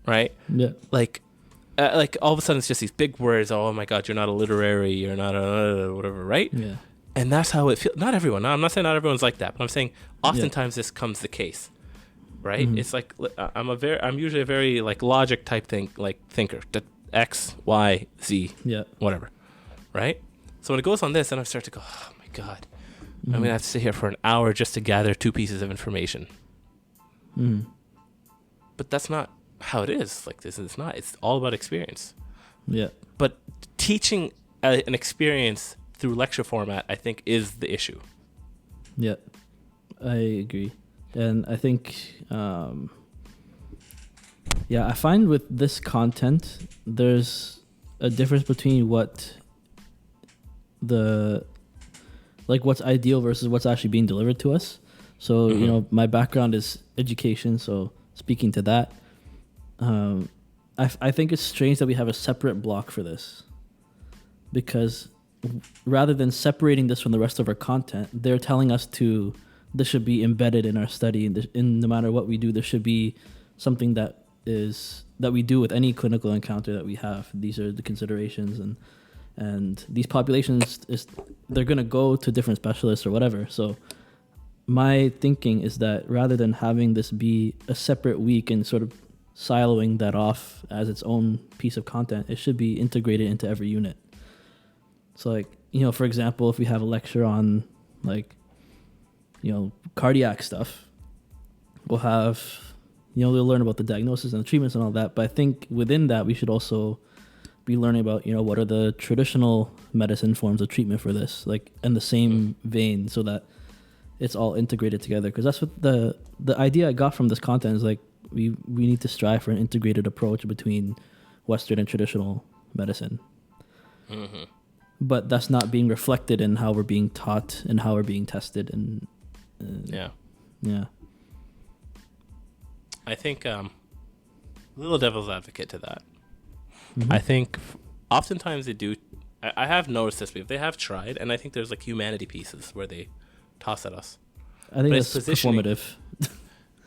Right? Yeah. Like, like all of a sudden it's just these big words. Oh my God, you're not a literary, you're not a whatever, right? Yeah. And that's how it feels. Not everyone. I'm not saying not everyone's like that, but I'm saying oftentimes this comes the case, right? It's like I'm usually a very like logic type thinker. X, Y, Z, whatever, right? So when it goes on this, then I start to go, oh my God, I'm gonna have to sit here for an hour just to gather 2 pieces of information. But that's not how it is. Like this is not. It's all about experience. Yeah. But teaching an experience through lecture format, I think, is the issue. Yeah, I agree. And I think, I find with this content, there's a difference between what's ideal versus what's actually being delivered to us. So, you know, my background is education. So speaking to that, I think it's strange that we have a separate block for this, because rather than separating this from the rest of our content, they're telling us this should be embedded in our study. In no matter what we do, there should be something that we do with any clinical encounter that we have. These are the considerations, and these populations they're going to go to different specialists or whatever. So my thinking is that rather than having this be a separate week and sort of siloing that off as its own piece of content, it should be integrated into every unit. So like, you know, for example, if we have a lecture on like, you know, cardiac stuff, we'll have, you know, we'll learn about the diagnosis and the treatments and all that. But I think within that, we should also be learning about, you know, what are the traditional medicine forms of treatment for this, like in the same vein, so that it's all integrated together. Because that's what the idea I got from this content is like, we need to strive for an integrated approach between Western and traditional medicine. But that's not being reflected in how we're being taught and how we're being tested. And yeah. I think little devil's advocate to that. I think oftentimes they do. I have noticed this, but they have tried, and I think there's like humanity pieces where they toss at us. I think that's performative.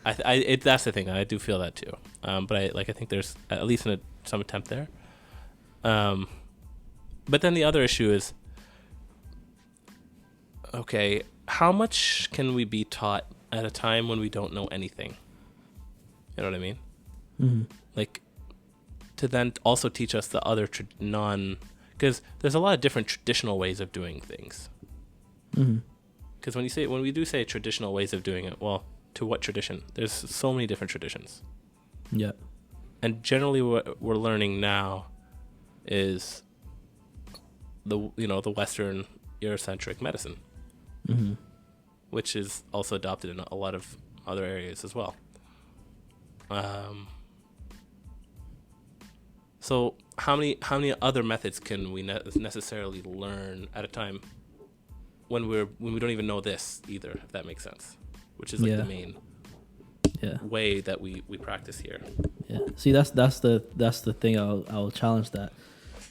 That's the thing. I do feel that too. But I think there's at least some attempt there. But then the other issue is, okay, how much can we be taught at a time when we don't know anything? You know what I mean? Like, to then also teach us the other because there's a lot of different traditional ways of doing things. Because when we do say traditional ways of doing it, well, to what tradition? There's so many different traditions. Yeah. And generally what we're learning now is the Western Eurocentric medicine, which is also adopted in a lot of other areas as well. So how many other methods can we necessarily learn at a time when we don't even know this either, if that makes sense, which is like the main way that we practice here. Yeah. See, that's the thing. I'll challenge that.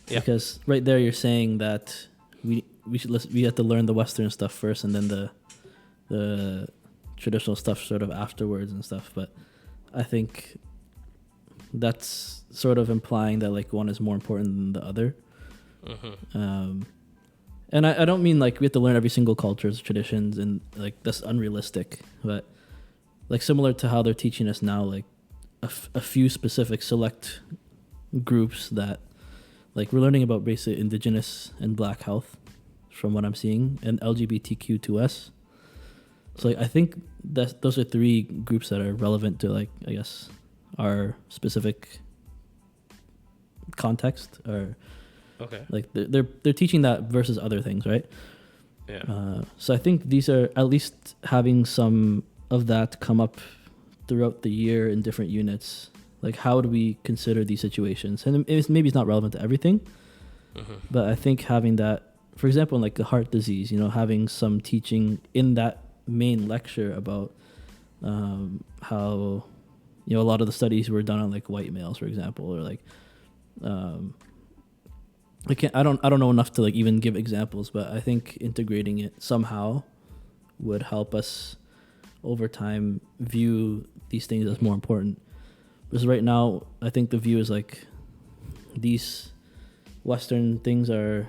Yeah. Because right there you're saying that we have to learn the Western stuff first and then the traditional stuff sort of afterwards and stuff. But I think that's sort of implying that like one is more important than the other. And I don't mean like we have to learn every single culture's traditions and like that's unrealistic, but like similar to how they're teaching us now, like a few specific select groups that like we're learning about basically indigenous and black health from what I'm seeing, and LGBTQ2S. So like, I think that those are 3 groups that are relevant to like, I guess, our specific context, or like they're teaching that versus other things, right? So I think these are at least having some of that come up throughout the year in different units. Like, how do we consider these situations? And maybe it's not relevant to everything, but I think having that, for example, in like the heart disease, you know, having some teaching in that main lecture about how, you know, a lot of the studies were done on like white males, for example, or like I don't know enough to like even give examples, but I think integrating it somehow would help us over time view these things as more important. Because right now, I think the view is like these Western things are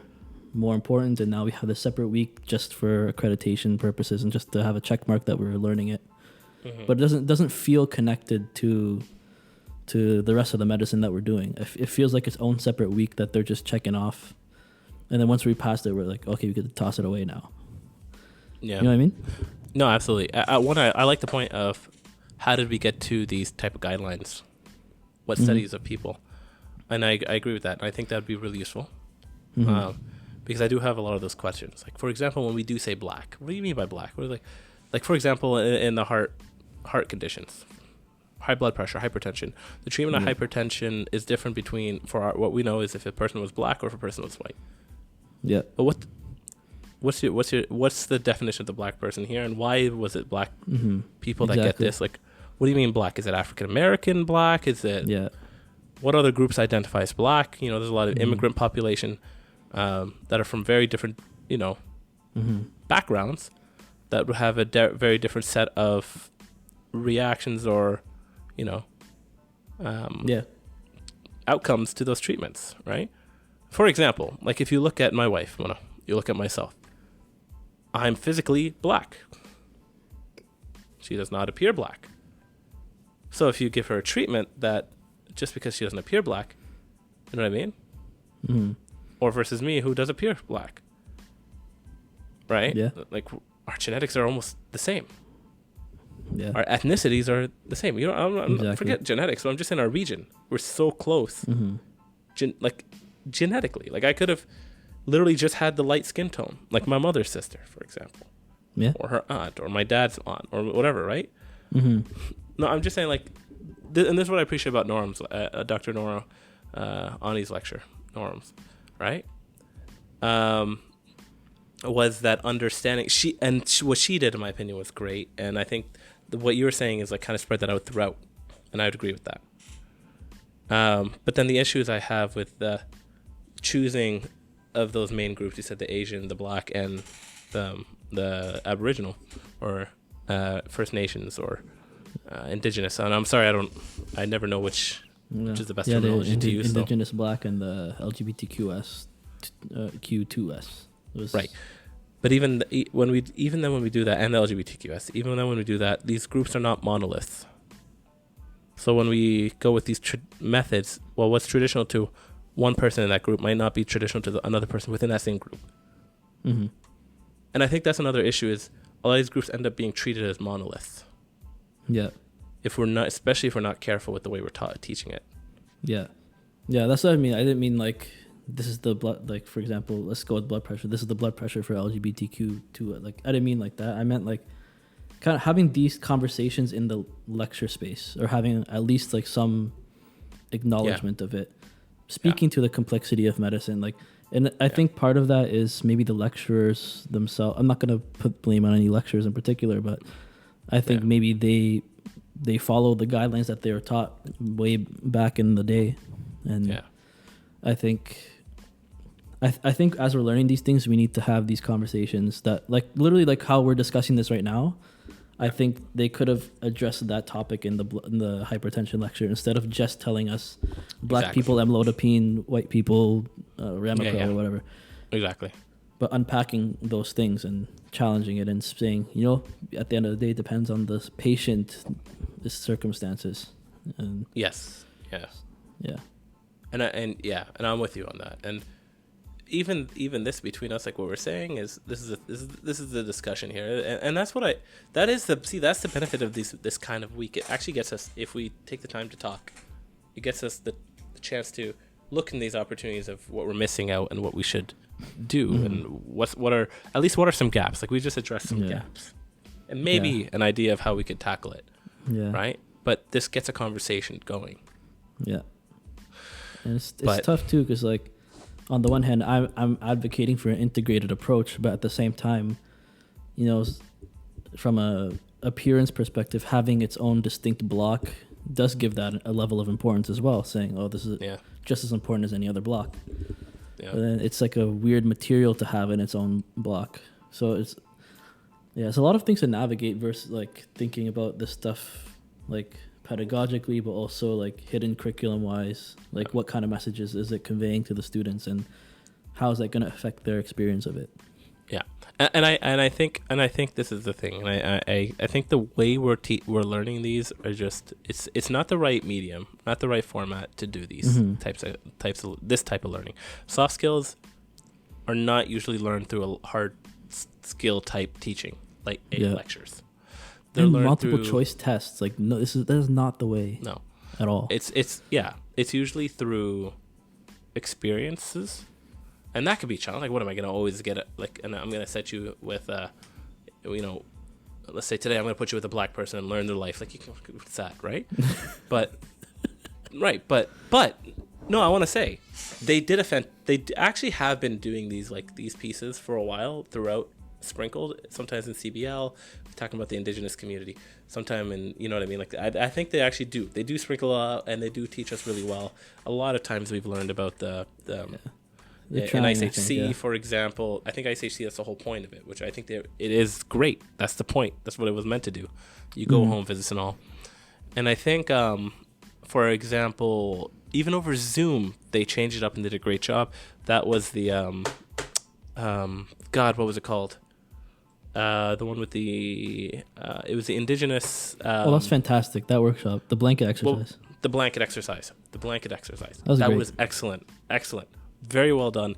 more important, and now we have a separate week just for accreditation purposes and just to have a check mark that we're learning it. But it doesn't feel connected to the rest of the medicine that we're doing. It feels like its own separate week that they're just checking off, and then once we passed it, we're like, okay, we could toss it away now. Yeah, you know what I mean? No, absolutely. I like the point of how did we get to these type of guidelines? What studies of people? And I agree with that. And I think that would be really useful. Because I do have a lot of those questions. Like, for example, when we do say black, what do you mean by black? What are like for example, in the heart conditions, high blood pressure, hypertension. The treatment of hypertension is different between what we know is if a person was black or if a person was white. Yeah. But what's the definition of the black person here, and why was it black people that get this? Like, what do you mean black? Is it African American black? Is it what other groups identify as black? You know, there's a lot of immigrant population that are from very different, backgrounds that would have a very different set of reactions or, outcomes to those treatments, right? For example, like if you look at my wife, Mona, you look at myself, I'm physically black. She does not appear black. So if you give her a treatment that just because she doesn't appear black, you know what I mean? Or versus me, who does appear black, right? Yeah. Like our genetics are almost the same. Yeah. Our ethnicities are the same. You know, forget genetics, but I'm just in our region. We're so close, genetically. Like I could have literally just had the light skin tone, like my mother's sister, for example, or her aunt, or my dad's aunt, or whatever, right? No, I'm just saying, like, and this is what I appreciate about norms, Dr. Nora, Ani's lecture, norms, right? Was that understanding? What she did, in my opinion, was great, and I think what you were saying is like kind of spread that out throughout, and I would agree with that. But then the issues I have with the choosing of those main groups, you said the Asian, the Black, and the Aboriginal, or First Nations, or Indigenous. And I'm sorry, I never know which is the best terminology to use. Indigenous, Black, and the LGBTQS, Q2S. Right. But even when we do that, and the LGBTQS, even then when we do that, these groups are not monoliths. So when we go with these methods, well, what's traditional to one person in that group might not be traditional to another person within that same group. And I think that's another issue, is a lot of these groups end up being treated as monoliths. Yeah. Especially if we're not careful with the way we're teaching it. Yeah. Yeah, that's what I mean. I didn't mean like this is the blood, like, for example, let's go with blood pressure. This is the blood pressure for LGBTQ2. Like, I didn't mean like that. I meant like kind of having these conversations in the lecture space, or having at least like some acknowledgement of it, speaking to the complexity of medicine. Like, and I think part of that is maybe the lecturers themselves. I'm not going to put blame on any lecturers in particular, but I think maybe they follow the guidelines that they were taught way back in the day. And I think as we're learning these things, we need to have these conversations that, like, literally like how we're discussing this right now. I think they could have addressed that topic in the hypertension lecture, instead of just telling us black people amlodipine, white people Ramapril or whatever. Exactly. But unpacking those things and challenging it and saying, at the end of the day, it depends on the patient, the circumstances. And yes. Yeah. And I'm with you on that. And even this between us, like what we're saying is this is the discussion here, and that's the benefit of this kind of week. It actually gets us, if we take the time to talk, it gets us the chance to look in these opportunities of what we're missing out and what we should do, and what are some gaps. Like we just addressed some gaps, and maybe an idea of how we could tackle it. Yeah. Right. But this gets a conversation going. Yeah. And it's tough too, because like, on the one hand, I'm advocating for an integrated approach, but at the same time, from a appearance perspective, having its own distinct block does give that a level of importance as well, saying, oh, this is just as important as any other block. Yeah. But then it's like a weird material to have in its own block. So it's a lot of things to navigate versus like thinking about this stuff like pedagogically, but also like hidden curriculum wise, like what kind of messages is it conveying to the students, and how is that going to affect their experience of it? Yeah, and I think this is the thing, and I think the way we're learning these are just it's not the right medium, not the right format to do these types of this type of learning. Soft skills are not usually learned through a hard skill type teaching like lectures. They're And learned multiple through, choice tests, like no, that is not the way. No, at all. It's usually through experiences. And that could be challenging. Like, what am I going to always get it? Like, and I'm going to set you with, let's say today I'm going to put you with a black person and learn their life. Like, what's that, right? but no, I want to say they actually have been doing these pieces for a while throughout, sprinkled, sometimes in CBL, talking about the indigenous community, sometime in, you know what I mean? Like, I think they actually do. They do sprinkle out, and they do teach us really well. A lot of times we've learned about in ISHC, for example. I think ISHC, that's the whole point of it, which I think it is great. That's the point. That's what it was meant to do. You go home visits and all. And I think, for example, even over Zoom, they changed it up and did a great job. That was the, what was it called? The one with the, it was the indigenous. That's fantastic. That workshop, the blanket exercise. The blanket exercise. That was excellent. Very well done.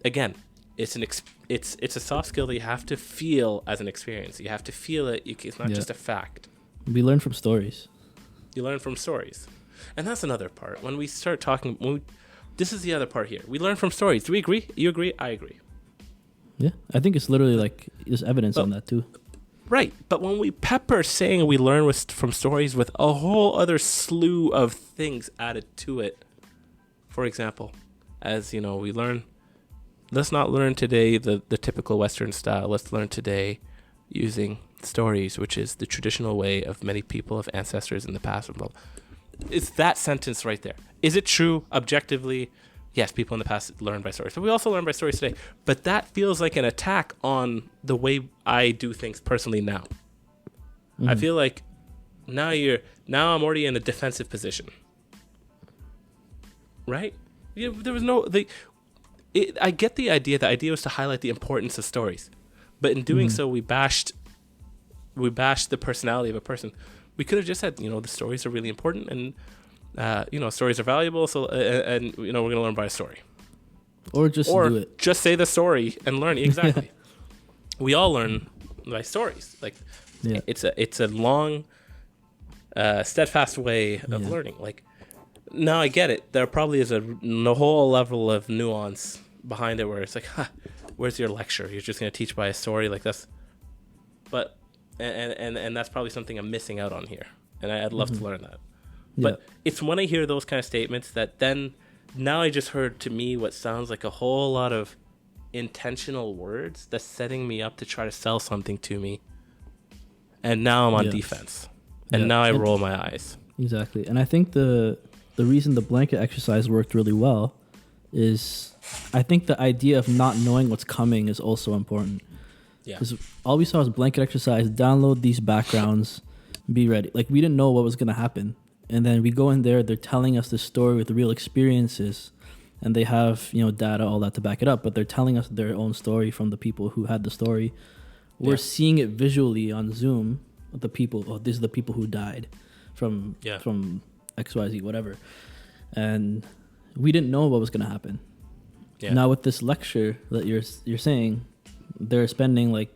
Again, it's a soft skill that you have to feel as an experience. You have to feel it. It's not just a fact. We learn from stories. You learn from stories, and that's another part. When we start talking, this is the other part here. We learn from stories. Do we agree? You agree? I agree. Yeah, I think it's literally like there's evidence on that too. Right, but when we pepper saying we learn from stories with a whole other slew of things added to it, for example, as you know, we learn, let's not learn today the typical Western style. Let's learn today using stories, which is the traditional way of many people of ancestors in the past. It's that sentence right there. Is it true objectively? Yes, people in the past learned by stories. But we also learn by stories today. But that feels like an attack on the way I do things personally now. I feel like now I'm already in a defensive position. Right? Yeah, there was I get the idea. The idea was to highlight the importance of stories, but in doing so, we bashed the personality of a person. We could have just said, the stories are really important, and stories are valuable. So, and we're gonna learn by a story, or do it. Just say the story and learn. Exactly. We all learn by stories. Like, it's a long, steadfast way of learning. Like. Now I get it. There probably is a whole level of nuance behind it where it's like, where's your lecture? You're just going to teach by a story like this. But, and that's probably something I'm missing out on here. And I'd love to learn that. But it's when I hear those kind of statements that then, now I just heard to me what sounds like a whole lot of intentional words that's setting me up to try to sell something to me. And now I'm on defense. And now I roll my eyes. Exactly. And I think the reason the blanket exercise worked really well is I think the idea of not knowing what's coming is also important. Yeah. Because all we saw was blanket exercise, download these backgrounds, be ready. Like, we didn't know what was going to happen. And then we go in there, they're telling us this story with real experiences, and they have, data, all that to back it up, but they're telling us their own story from the people who had the story. We're seeing it visually on Zoom, the people, these are the people who died from XYZ, whatever. And we didn't know what was going to happen. Yeah. Now with this lecture that you're saying, they're spending like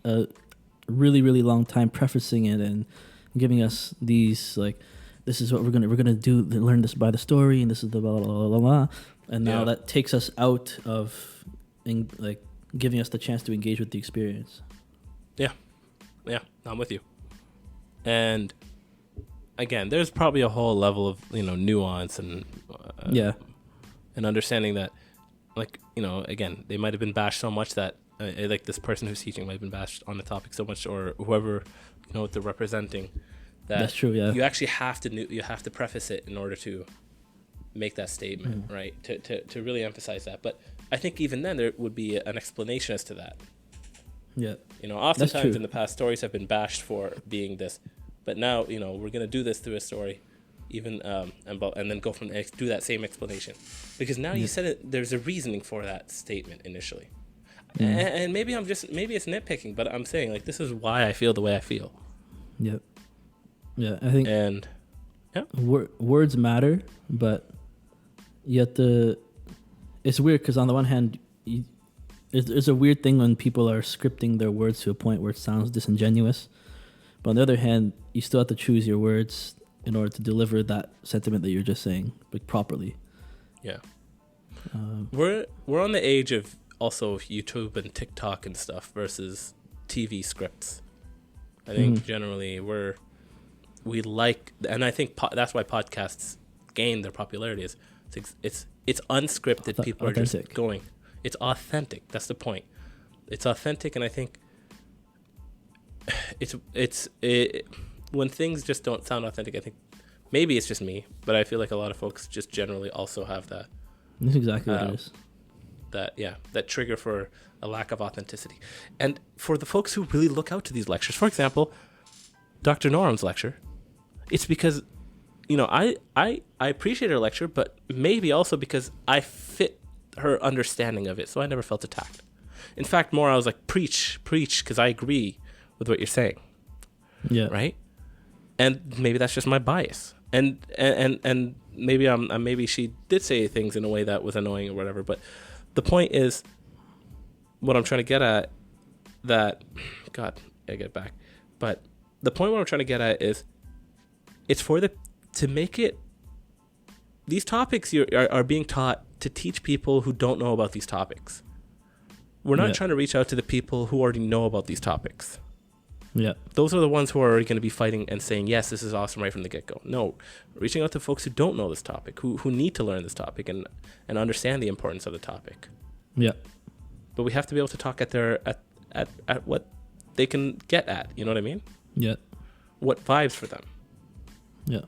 a really, really long time prefacing it and giving us these, like, this is what we're gonna do, learn this by the story, and this is the blah, blah, blah, blah, blah. And now that takes us out of, like, giving us the chance to engage with the experience. Yeah, I'm with you. And again, there's probably a whole level of nuance and and understanding that, like, again, they might have been bashed so much that like this person who's teaching might have been bashed on the topic so much, or whoever what they're representing. That's true. Yeah, you actually have to preface it in order to make that statement, right? To really emphasize that. But I think even then there would be an explanation as to that. Yeah, oftentimes in the past, stories have been bashed for being this. but now we're gonna do this through a story, even and then go from there, do that same explanation, because now you said it. There's a reasoning for that statement initially, and maybe it's nitpicking, but I'm saying like this is why I feel the way I feel. Yep. Yeah, I think words matter, but you have to. It's weird because on the one hand, it's a weird thing when people are scripting their words to a point where it sounds disingenuous. But on the other hand, you still have to choose your words in order to deliver that sentiment that you're just saying, like properly. Yeah. We're on the age of also YouTube and TikTok and stuff versus TV scripts. I think generally we like, and I think that's why podcasts gain their popularity. Is it's unscripted. People are just going. It's authentic. That's the point. It's authentic, and I think when things just don't sound authentic, I think maybe it's just me, but I feel like a lot of folks just generally also have that. That's exactly what it is. That trigger for a lack of authenticity. And for the folks who really look out to these lectures, for example, Dr. Noram's lecture, it's because, I appreciate her lecture, but maybe also because I fit her understanding of it, so I never felt attacked. In fact, more I was like, preach, because I agree with what you're saying. Yeah. Right? And maybe that's just my bias. And maybe maybe she did say things in a way that was annoying or whatever, but the point is, what I'm trying to get at, I get back. But the point what I'm trying to get at is, it's to make it, these topics are being taught to teach people who don't know about these topics. We're not trying to reach out to the people who already know about these topics. Yeah. Those are the ones who are already going to be fighting and saying, yes, this is awesome right from the get-go. No, reaching out to folks who don't know this topic, who need to learn this topic and understand the importance of the topic. Yeah. But we have to be able to talk at what they can get at. You know what I mean? Yeah. What vibes for them. Yeah.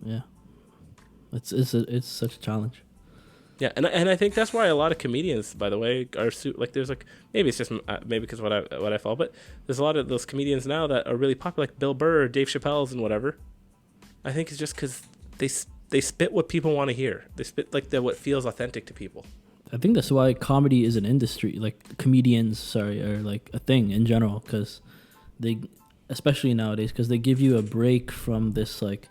Yeah. It's such a challenge. Yeah, and I think that's why a lot of comedians, by the way, are like, there's like, maybe it's just maybe because what I follow, but there's a lot of those comedians now that are really popular, like Bill Burr, or Dave Chappelle's, and whatever. I think it's just because they spit what people want to hear. They spit like what feels authentic to people. I think that's why comedy is an industry, like comedians, are like a thing in general, because they, especially nowadays, because they give you a break from this like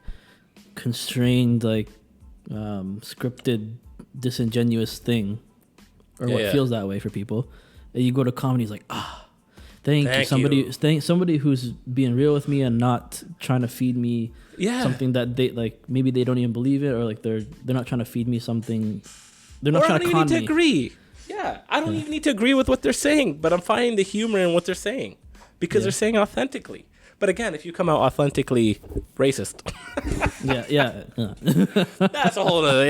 constrained, like scripted, disingenuous thing, or what feels that way for people. And you go to comedy, it's like, thank you. Somebody who's being real with me and not trying to feed me something that they like. Maybe they don't even believe it, or like they're not trying to feed me something. They're not trying to con me. I don't even need to agree. Yeah, I don't even need to agree with what they're saying, but I'm finding the humor in what they're saying because they're saying authentically. But again, if you come out authentically racist, that's a whole other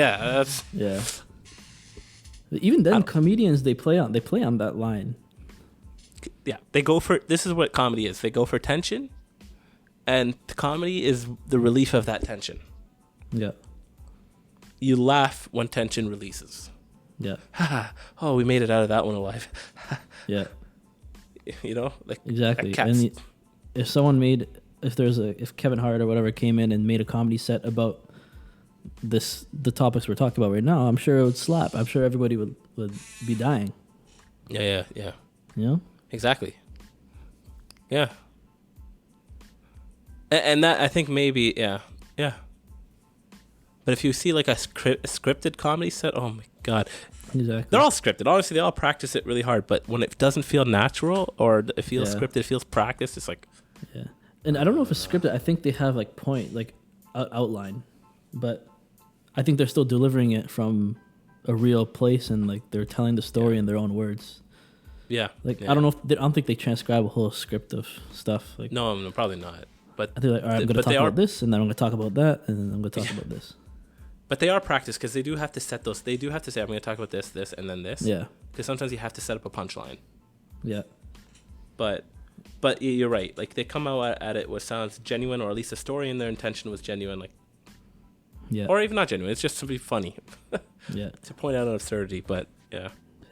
Even then, comedians they play on that line. Yeah, they go for, this is what comedy is. They go for tension, and comedy is the relief of that tension. Yeah. You laugh when tension releases. Yeah. Oh, we made it out of that one alive. Yeah. Like exactly. And if Kevin Hart or whatever came in and made a comedy set about the topics we're talking about right now, I'm sure it would slap. I'm sure everybody would be dying. Yeah. You know? Exactly. Yeah. And that, I think maybe, yeah. But if you see like a scripted comedy set, oh my God. Exactly. They're all scripted. Honestly, they all practice it really hard. But when it doesn't feel natural or it feels scripted, it feels practiced, it's like... Yeah. And I don't know if it's scripted. I think they have like outline. But I think they're still delivering it from a real place, and like they're telling the story in their own words. Yeah. I don't think they transcribe a whole script of stuff. Like no, probably not. But they're like, all right, I'm going to talk about this, and then I'm going to talk about that, and then I'm going to talk about this. But they are practiced because they do have to set those. They do have to say, I'm going to talk about this, and then this. Yeah. Because sometimes you have to set up a punchline. Yeah. But you're right. Like they come out at it what sounds genuine, or at least the story and their intention was genuine. Like. Yeah. Or even not genuine. It's just to be funny. Yeah. To point out an absurdity, but yeah.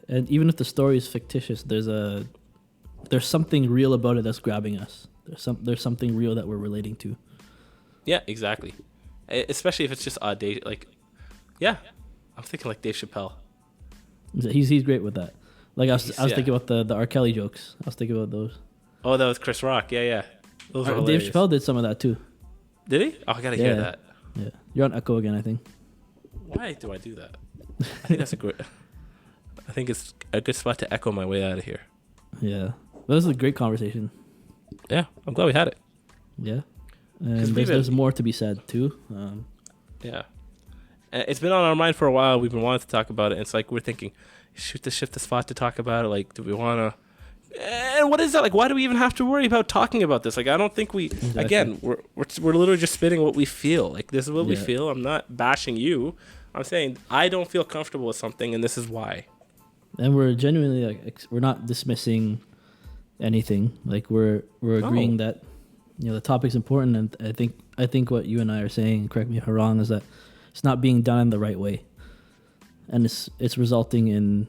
And even if the story is fictitious, there's something real about it that's grabbing us. there's something real that we're relating to. Yeah, exactly. Especially if it's just odd day. Like, yeah, I'm thinking like Dave Chappelle. He's great with that. Like I was thinking about the R. Kelly jokes. I was thinking about those. Oh, that was Chris Rock. Yeah. Those were Dave hilarious. Chappelle did some of that too. Did he? Oh, I gotta hear that. Yeah, you're on echo again, I think. Why do I do that? I think that's a great. I think it's a good spot to echo my way out of here. Yeah, that was a great conversation. Yeah, I'm glad we had it. Yeah, and there's more to be said too. Yeah, and it's been on our mind for a while. We've been wanting to talk about it. And it's like we're thinking, shoot the spot to talk about it. Like, do we want to? And what is that? Like, why do we even have to worry about talking about this? Like, I don't think we. Exactly. Again, we're literally just spitting what we feel. Like, this is what we feel. I'm not bashing you. I'm saying I don't feel comfortable with something, and this is why. And we're genuinely like we're not dismissing anything. Like we're agreeing that the topic's important, and I think what you and I are saying, correct me if I'm wrong, is that it's not being done in the right way, and it's resulting in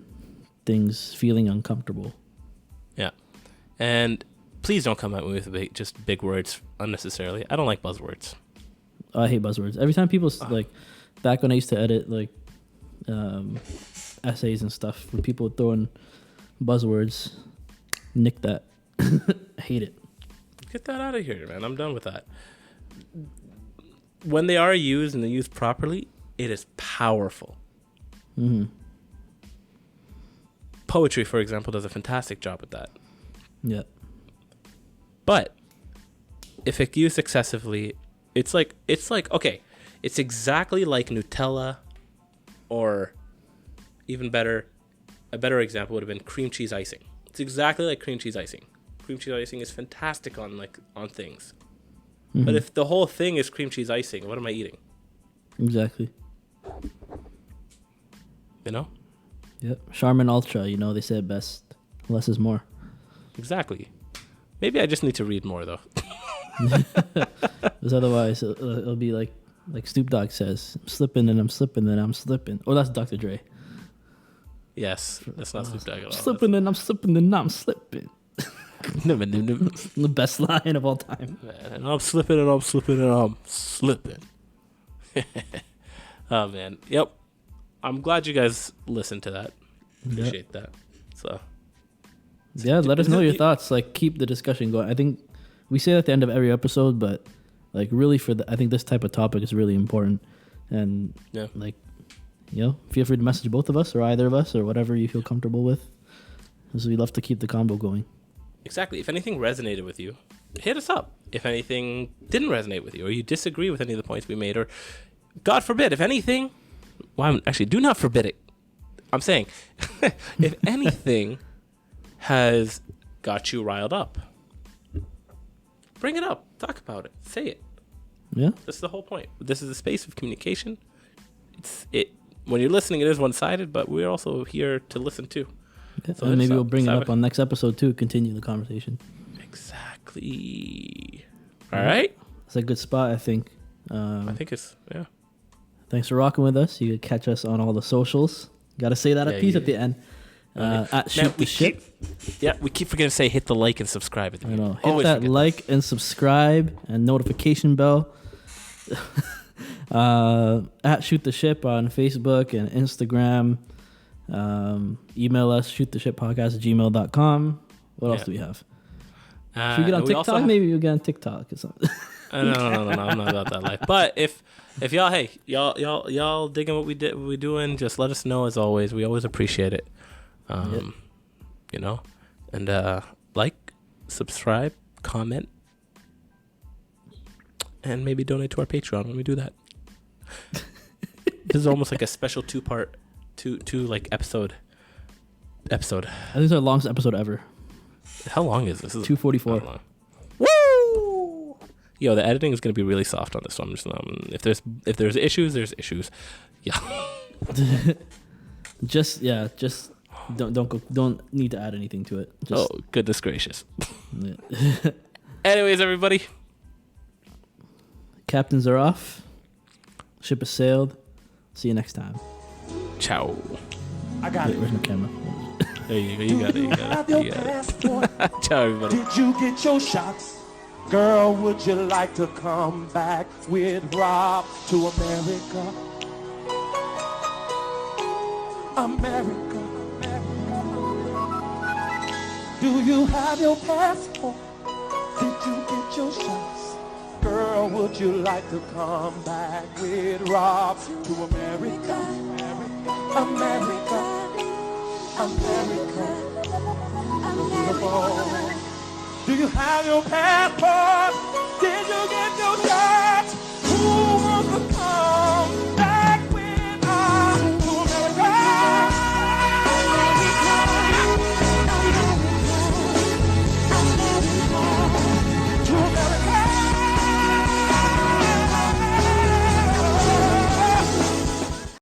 things feeling uncomfortable. Yeah, and please don't come at me with just big words unnecessarily. I don't like buzzwords. Oh, I hate buzzwords. Every time people like back when I used to edit like essays and stuff, when people throw in buzzwords, nick that. I hate it. Get that out of here, man. I'm done with that. When they are used and they're used properly, it is powerful. Mm-hmm. Poetry, for example, does a fantastic job at that. Yeah. But if it's used excessively, it's like okay, it's exactly like Nutella, or even better, a better example would have been cream cheese icing. It's exactly like cream cheese icing. Cream cheese icing is fantastic on things. Mm-hmm. But if the whole thing is cream cheese icing, what am I eating? Exactly. You know? Yep. Charmin Ultra, they say it best. Less is more. Exactly. Maybe I just need to read more, though. Because otherwise, it'll be like Snoop Dogg says, I'm slipping and I'm slipping and I'm slipping. Oh, that's Dr. Dre. Yes, that's not Snoop Dogg at all. Slipping and I'm slipping and I'm slipping. The best line of all time. And I'm slipping and I'm slipping and I'm slipping. Oh, man. Yep. I'm glad you guys listened to that. Appreciate that. So, yeah, let us know your thoughts. Like, keep the discussion going. I think we say that at the end of every episode, but like really I think this type of topic is really important. And feel free to message both of us or either of us or whatever you feel comfortable with, because we love to keep the combo going. Exactly. If anything resonated with you, hit us up. If anything didn't resonate with you, or you disagree with any of the points we made, or God forbid, if anything, do not forbid it. I'm saying, if anything has got you riled up, bring it up. Talk about it. Say it. Yeah. That's the whole point. This is a space of communication. When you're listening, it is one-sided, but we're also here to listen too. Yeah. So maybe we'll bring it up on next episode too. Continue the conversation. Exactly. All right. It's a good spot, I think. I think it's Thanks for rocking with us. You can catch us on all the socials. Got to say that at the end. At Shoot the Ship. We keep forgetting to say hit the like and subscribe at the end. I know. Hit that like and subscribe and notification bell. At Shoot the Ship on Facebook and Instagram. Email us, shoottheshippodcast@gmail.com. What else do we have? Should we get on TikTok? Maybe we'll get on TikTok or something. No, I'm not about that life. But if y'all digging what we doing, just let us know. As always, we always appreciate it. And like, subscribe, comment, and maybe donate to our Patreon when we do that. This is almost like a special two-part, episode. I think it's our longest episode ever. How long is this? 2:44. Woo! Yo, the editing is gonna be really soft on this one. If there's issues, there's issues. Yeah. just don't need to add anything to it. Goodness gracious. Anyways, everybody. Captains are off. Ship has sailed. See you next time. Ciao. I got it. Where's my camera? There you go. You got it. Ciao, everybody. Did you get your shots? Girl, would you like to come back with Rob to America? America. Do you have your passport? Did you get your shots? Girl, would you like to come back with Rob to America? America. America. Beautiful. Do you have your passport? Did you get your shots? Who wants to come